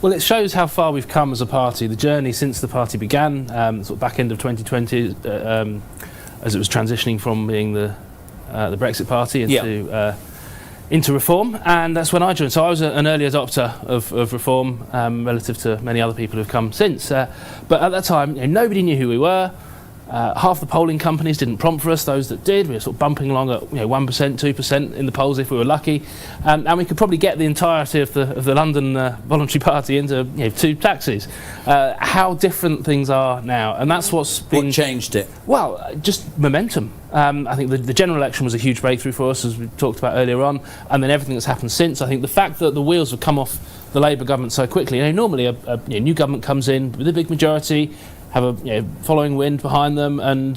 Well, it shows how far we've come as a party. The journey since the party began, sort of back end of 2020, as it was transitioning from being the Brexit party into Reform, and that's when I joined. So I was an early adopter of Reform, relative to many other people who've come since. But at that time, nobody knew who we were. Half the polling companies didn't prompt for us. Those that did, we were sort of bumping along at 1%, 2% in the polls if we were lucky, and we could probably get the entirety of the London voluntary party into 2 taxis. How different things are now, and that's what changed it. Well, just momentum. I think the general election was a huge breakthrough for us, as we talked about earlier on, and then everything that's happened since. I think the fact that the wheels have come off the Labour government so quickly. Normally a new government comes in with a big majority, have a following wind behind them, and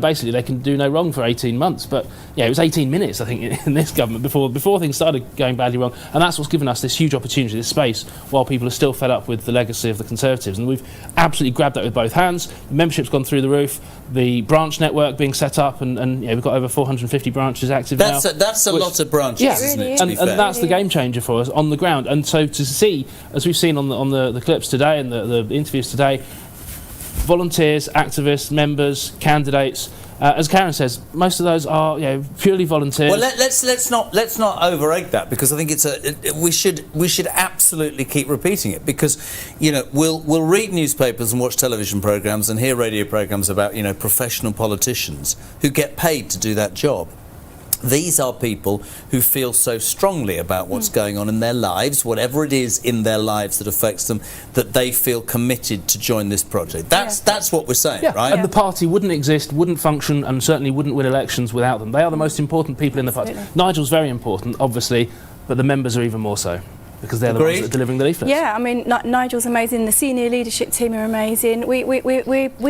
basically they can do no wrong for 18 months. But it was 18 minutes, I think, in this government before things started going badly wrong, and that's what's given us this huge opportunity, this space, while people are still fed up with the legacy of the Conservatives, and we've absolutely grabbed that with both hands. The membership's gone through the roof, the branch network being set up, and we've got over 450 branches active now. That's a lot of branches, isn't it? And that's the game changer for us on the ground. And so to see, as we've seen on the clips today and the interviews today, volunteers, activists, members, candidates. As Karen says, most of those are purely volunteers. Well, let's not overegg that, because I think we should absolutely keep repeating it, because we'll read newspapers and watch television programmes and hear radio programmes about professional politicians who get paid to do that job. These are people who feel so strongly about what's going on in their lives, whatever it is in their lives that affects them, that they feel committed to join this project. That's what we're saying, right? And the party wouldn't exist, wouldn't function, and certainly wouldn't win elections without them. They are the most important people in the party. Nigel's very important, obviously, but the members are even more so, because they're the ones that are delivering the leaflets. Yeah, I mean, Nigel's amazing. The senior leadership team are amazing. We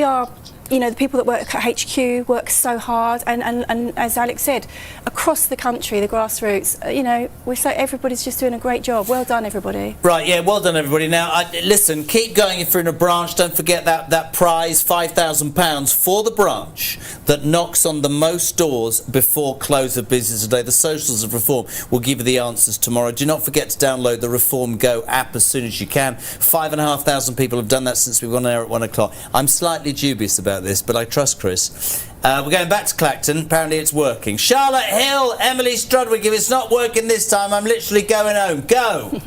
are. The people that work at HQ work so hard, and as Alex said, across the country, the grassroots, everybody's just doing a great job. Well done, everybody. Right, yeah, well done, everybody. Now, listen, keep going if you're in a branch. Don't forget that prize, £5,000 for the branch that knocks on the most doors before close of business today. The Socials of Reform will give you the answers tomorrow. Do not forget to download the Reform Go app as soon as you can. 5,500 people have done that since we've gone there at 1 o'clock. I'm slightly dubious about this, but I trust Chris. We're going back to Clacton. Apparently it's working. Charlotte Hill, Emily Strudwick, if it's not working this time, I'm literally going home. Go!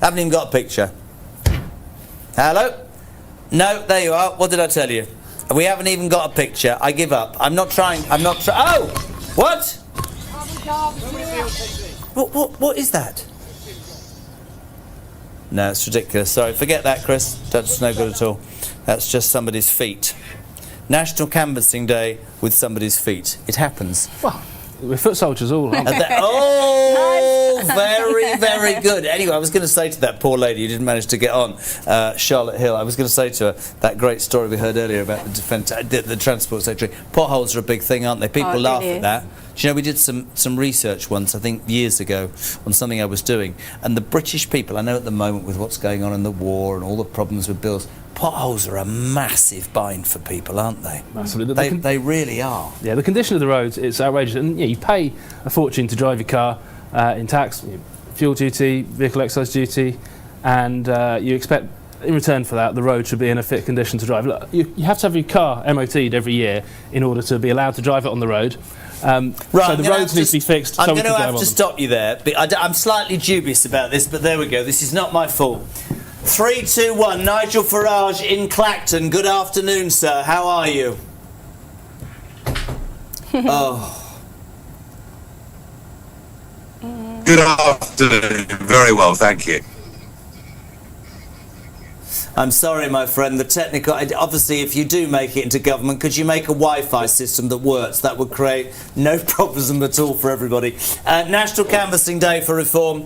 Haven't even got a picture. Hello? No, there you are. What did I tell you? We haven't even got a picture. I give up. I'm not trying. Oh! What? What is that? No, it's ridiculous. Sorry, forget that, Chris. That's no good at all. That's just somebody's feet. National Canvassing Day with somebody's feet. It happens. Well, we're foot soldiers all, aren't we? Oh, very, very good. Anyway, I was going to say to that poor lady who didn't manage to get on, Charlotte Hill, I was going to say to her that great story we heard earlier about the Transport Secretary. Potholes are a big thing, aren't they? People laugh at that. Do you know, we did some research once, I think years ago, on something I was doing, and the British people, I know at the moment with what's going on in the war and all the problems with bills, potholes are a massive bind for people, aren't they? Absolutely. They really are. Yeah, the condition of the roads, it's outrageous. And you pay a fortune to drive your car in tax, fuel duty, vehicle excise duty, and you expect, in return for that, the road should be in a fit condition to drive. Look, you have to have your car MOT'd every year in order to be allowed to drive it on the road. Right, so the roads need to be fixed. I'm going to have to stop you there. I'm slightly dubious about this, but there we go. This is not my fault. 3, 2, 1. Nigel Farage in Clacton. Good afternoon, sir. How are you? Oh. Good afternoon. Very well, thank you. I'm sorry, my friend. The technical... Obviously, if you do make it into government, could you make a Wi-Fi system that works? That would create no problems at all for everybody. National Canvassing Day for Reform.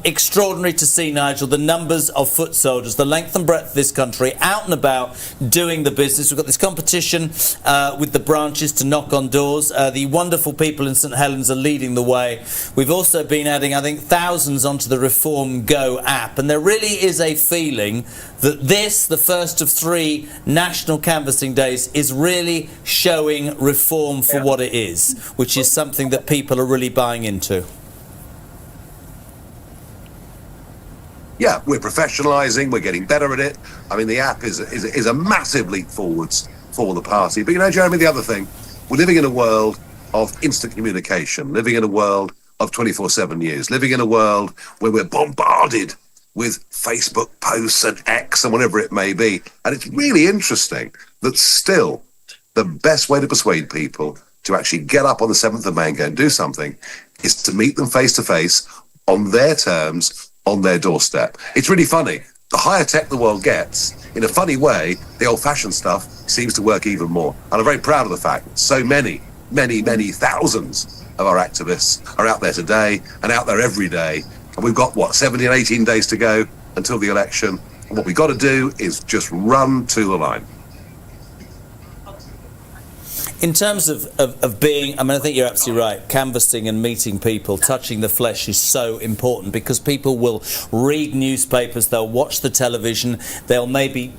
Extraordinary to see, Nigel, the numbers of foot soldiers, the length and breadth of this country, out and about doing the business. We've got this competition with the branches to knock on doors. The wonderful people in St Helens are leading the way. We've also been adding, I think, thousands onto the Reform Go app, and there really is a feeling that this, the first of 3 national canvassing days, is really showing reform for what it is, which is something that people are really buying into. Yeah, we're professionalising, we're getting better at it. I mean, the app is a massive leap forwards for the party. But, you know, Jeremy, the other thing, we're living in a world of instant communication, living in a world of 24/7 news, living in a world where we're bombarded with Facebook posts and X and whatever it may be. And it's really interesting that still the best way to persuade people to actually get up on the 7th of May and go and do something is to meet them face to face on their terms, on their doorstep. It's really funny. The higher tech the world gets, in a funny way, the old-fashioned stuff seems to work even more. And I'm very proud of the fact that so many thousands of our activists are out there today and out there every day. And we've got, 17, 18 days to go until the election. And what we've got to do is just run to the line. In terms of being, I mean, I think you're absolutely right. Canvassing and meeting people, touching the flesh is so important, because people will read newspapers, they'll watch the television, they'll maybe...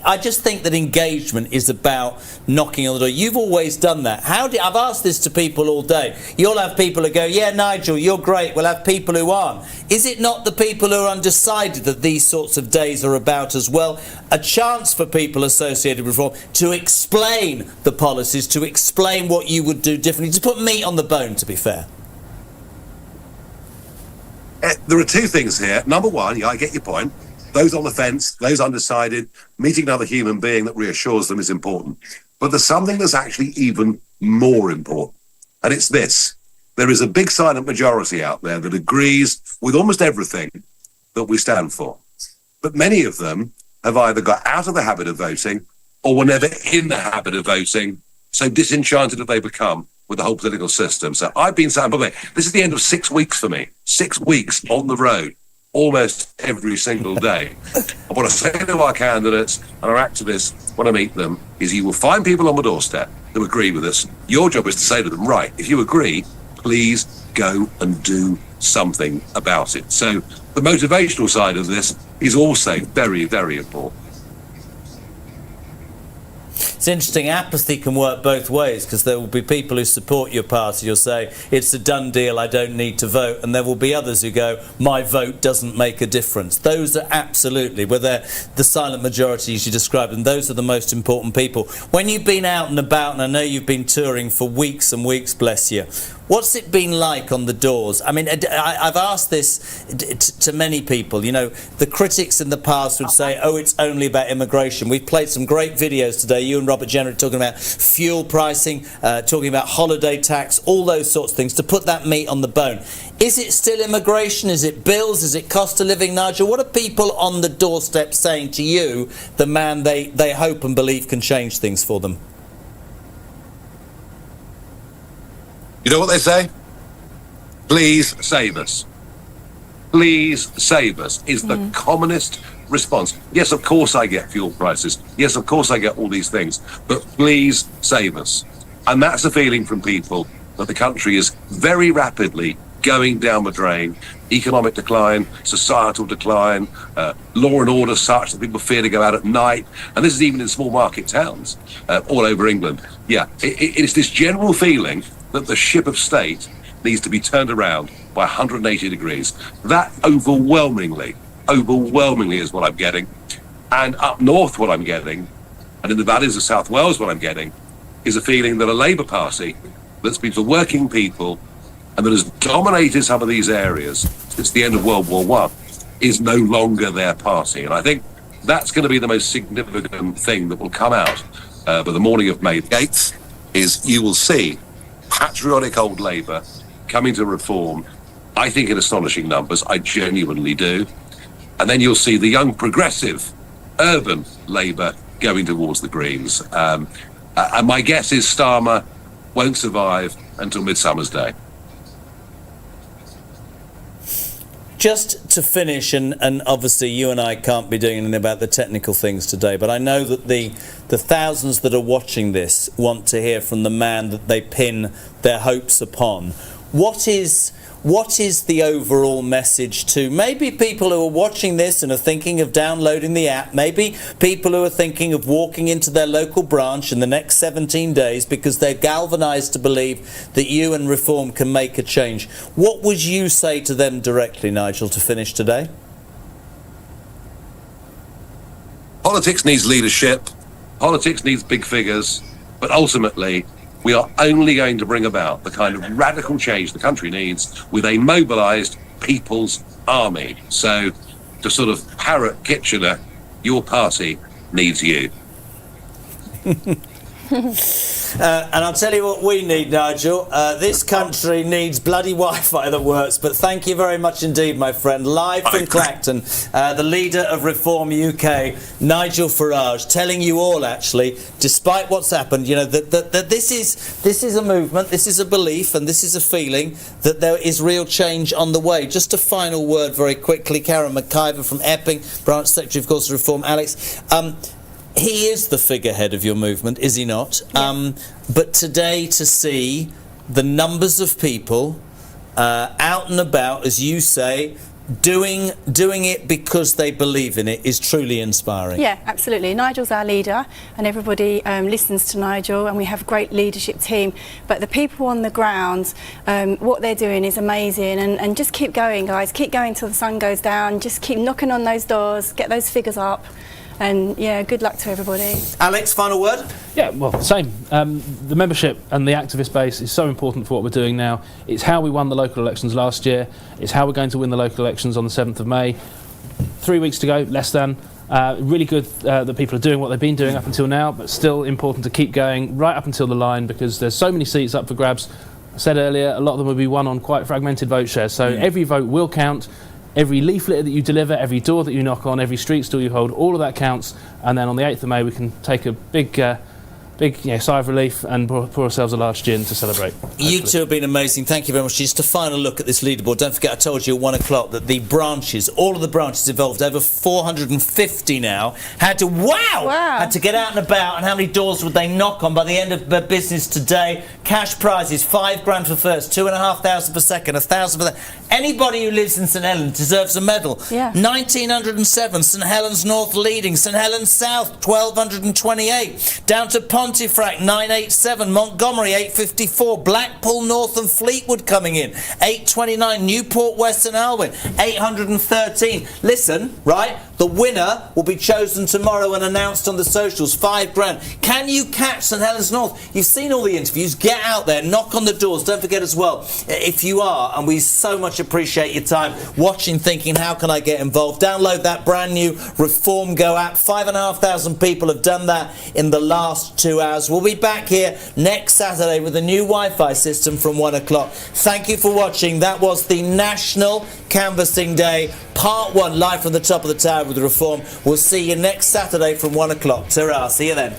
I just think that engagement is about knocking on the door. You've always done that. I've asked this to people all day. You'll have people who go, yeah, Nigel, you're great. We'll have people who aren't. Is it not the people who are undecided that these sorts of days are about as well? A chance for people associated with reform to explain the policies, to explain what you would do differently, to put meat on the bone, to be fair. There are two things here. Number one, I get your point. Those on the fence, those undecided, meeting another human being that reassures them is important. But there's something that's actually even more important, and it's this. There is a big silent majority out there that agrees with almost everything that we stand for. But many of them have either got out of the habit of voting or were never in the habit of voting, so disenchanted have they become with the whole political system. So I've been saying, by the way, this is the end of 6 weeks for me. 6 weeks on the road, almost every single day. And what I say to our candidates and our activists when I meet them is, you will find people on the doorstep who agree with us. Your job is to say to them, right, if you agree, please go and do something about it. So the motivational side of this is also very, very important. It's interesting, apathy can work both ways, because there will be people who support your party who'll say, it's a done deal, I don't need to vote, and there will be others who go, my vote doesn't make a difference. Those are absolutely, where they're the silent majority as you described, and those are the most important people. When you've been out and about, and I know you've been touring for weeks and weeks, bless you, what's it been like on the doors? I mean, I've asked this to many people. You know, the critics in the past would say, oh, it's only about immigration. We've played some great videos today, you and Robert Jenner talking about fuel pricing, talking about holiday tax, all those sorts of things, to put that meat on the bone. Is it still immigration? Is it bills? Is it cost of living, Nigel? What are people on the doorstep saying to you, the man they hope and believe can change things for them? You know what they say? Please save us. Please save us is the commonest response. Yes, of course I get fuel prices. Yes, of course I get all these things. But please save us. And that's a feeling from people that the country is very rapidly going down the drain. Economic decline, societal decline, law and order such that people fear to go out at night. And this is even in small market towns all over England. Yeah, it's this general feeling that the ship of state needs to be turned around by 180 degrees. That overwhelmingly is what I'm getting. And up north what I'm getting, and in the valleys of South Wales what I'm getting, is a feeling that a Labour Party that's been for working people and that has dominated some of these areas since the end of World War I is no longer their party. And I think that's going to be the most significant thing that will come out by the morning of May 8th, is you will see patriotic old Labour coming to reform, I think in astonishing numbers. I genuinely do. And then you'll see the young progressive urban Labour going towards the Greens. And my guess is Starmer won't survive until Midsummer's Day. Just to finish, and obviously you and I can't be doing anything about the technical things today, but I know that the thousands that are watching this want to hear from the man that they pin their hopes upon. What is the overall message to maybe people who are watching this and are thinking of downloading the app, maybe people who are thinking of walking into their local branch in the next 17 days because they're galvanised to believe that you and Reform can make a change? What would you say to them directly, Nigel, to finish today? Politics needs leadership, politics needs big figures, but ultimately we are only going to bring about the kind of radical change the country needs with a mobilised people's army. So, to sort of parrot Kitchener, your party needs you. And I'll tell you what we need, Nigel. This country needs bloody Wi-Fi that works. But thank you very much indeed, my friend. Live from Clacton, the leader of Reform UK, Nigel Farage, telling you all, actually, despite what's happened, you know, that this is a movement, this is a belief, and this is a feeling that there is real change on the way. Just a final word very quickly. Karen McIver from Epping, branch secretary, of course, of Reform. Alex, He is the figurehead of your movement, is he not? Yeah. But today, to see the numbers of people out and about, as you say, doing it because they believe in it, is truly inspiring. Yeah, absolutely. Nigel's our leader, and everybody listens to Nigel, and we have a great leadership team. But the people on the ground, what they're doing is amazing, and just keep going, guys. Keep going till the sun goes down. Just keep knocking on those doors, get those figures up. And yeah, good luck to everybody. Alex, final word? Yeah, well, same. The membership and the activist base is so important for what we're doing now. It's how we won the local elections last year. It's how we're going to win the local elections on the 7th of May. 3 weeks to go, less than. Really good that people are doing what they've been doing up until now, but still important to keep going right up until the line, because there's so many seats up for grabs. I said earlier, a lot of them will be won on quite fragmented vote shares, so every vote will count. Every leaflet that you deliver, every door that you knock on, every street stall you hold, all of that counts. And then on the 8th of May, we can take a big sigh of relief and pour ourselves a large gin to celebrate. You two have been amazing. Thank you very much. Just a final look at this leaderboard. Don't forget, I told you at 1 o'clock that the branches, all of the branches involved, over 450 now, had to get out and about. And how many doors would they knock on by the end of business today? Cash prizes, £5,000 for first, 2,500 for second, 1,000 for that. Anybody who lives in St Helens deserves a medal. Yeah. 1907, St Helens North leading, St Helens South 1,228, down to Pontefract 987, Montgomery 854, Blackpool North and Fleetwood coming in 829, Newport West and Alwyn 813. Listen, right, the winner will be chosen tomorrow and announced on the socials. £5,000. Can you catch St Helens North? You've seen all the interviews. Get out there, knock on the doors. Don't forget as well, if you are, and we so much appreciate your time watching, thinking, how can I get involved? Download that brand new Reform Go app. 5,500 people have done that in the last 2 hours. We'll be back here next Saturday with a new Wi-Fi system from 1 o'clock. Thank you for watching. That was the National Canvassing Day, Part 1, live from the top of the tower with Reform. We'll see you next Saturday from 1 o'clock. Ta-ra. See you then.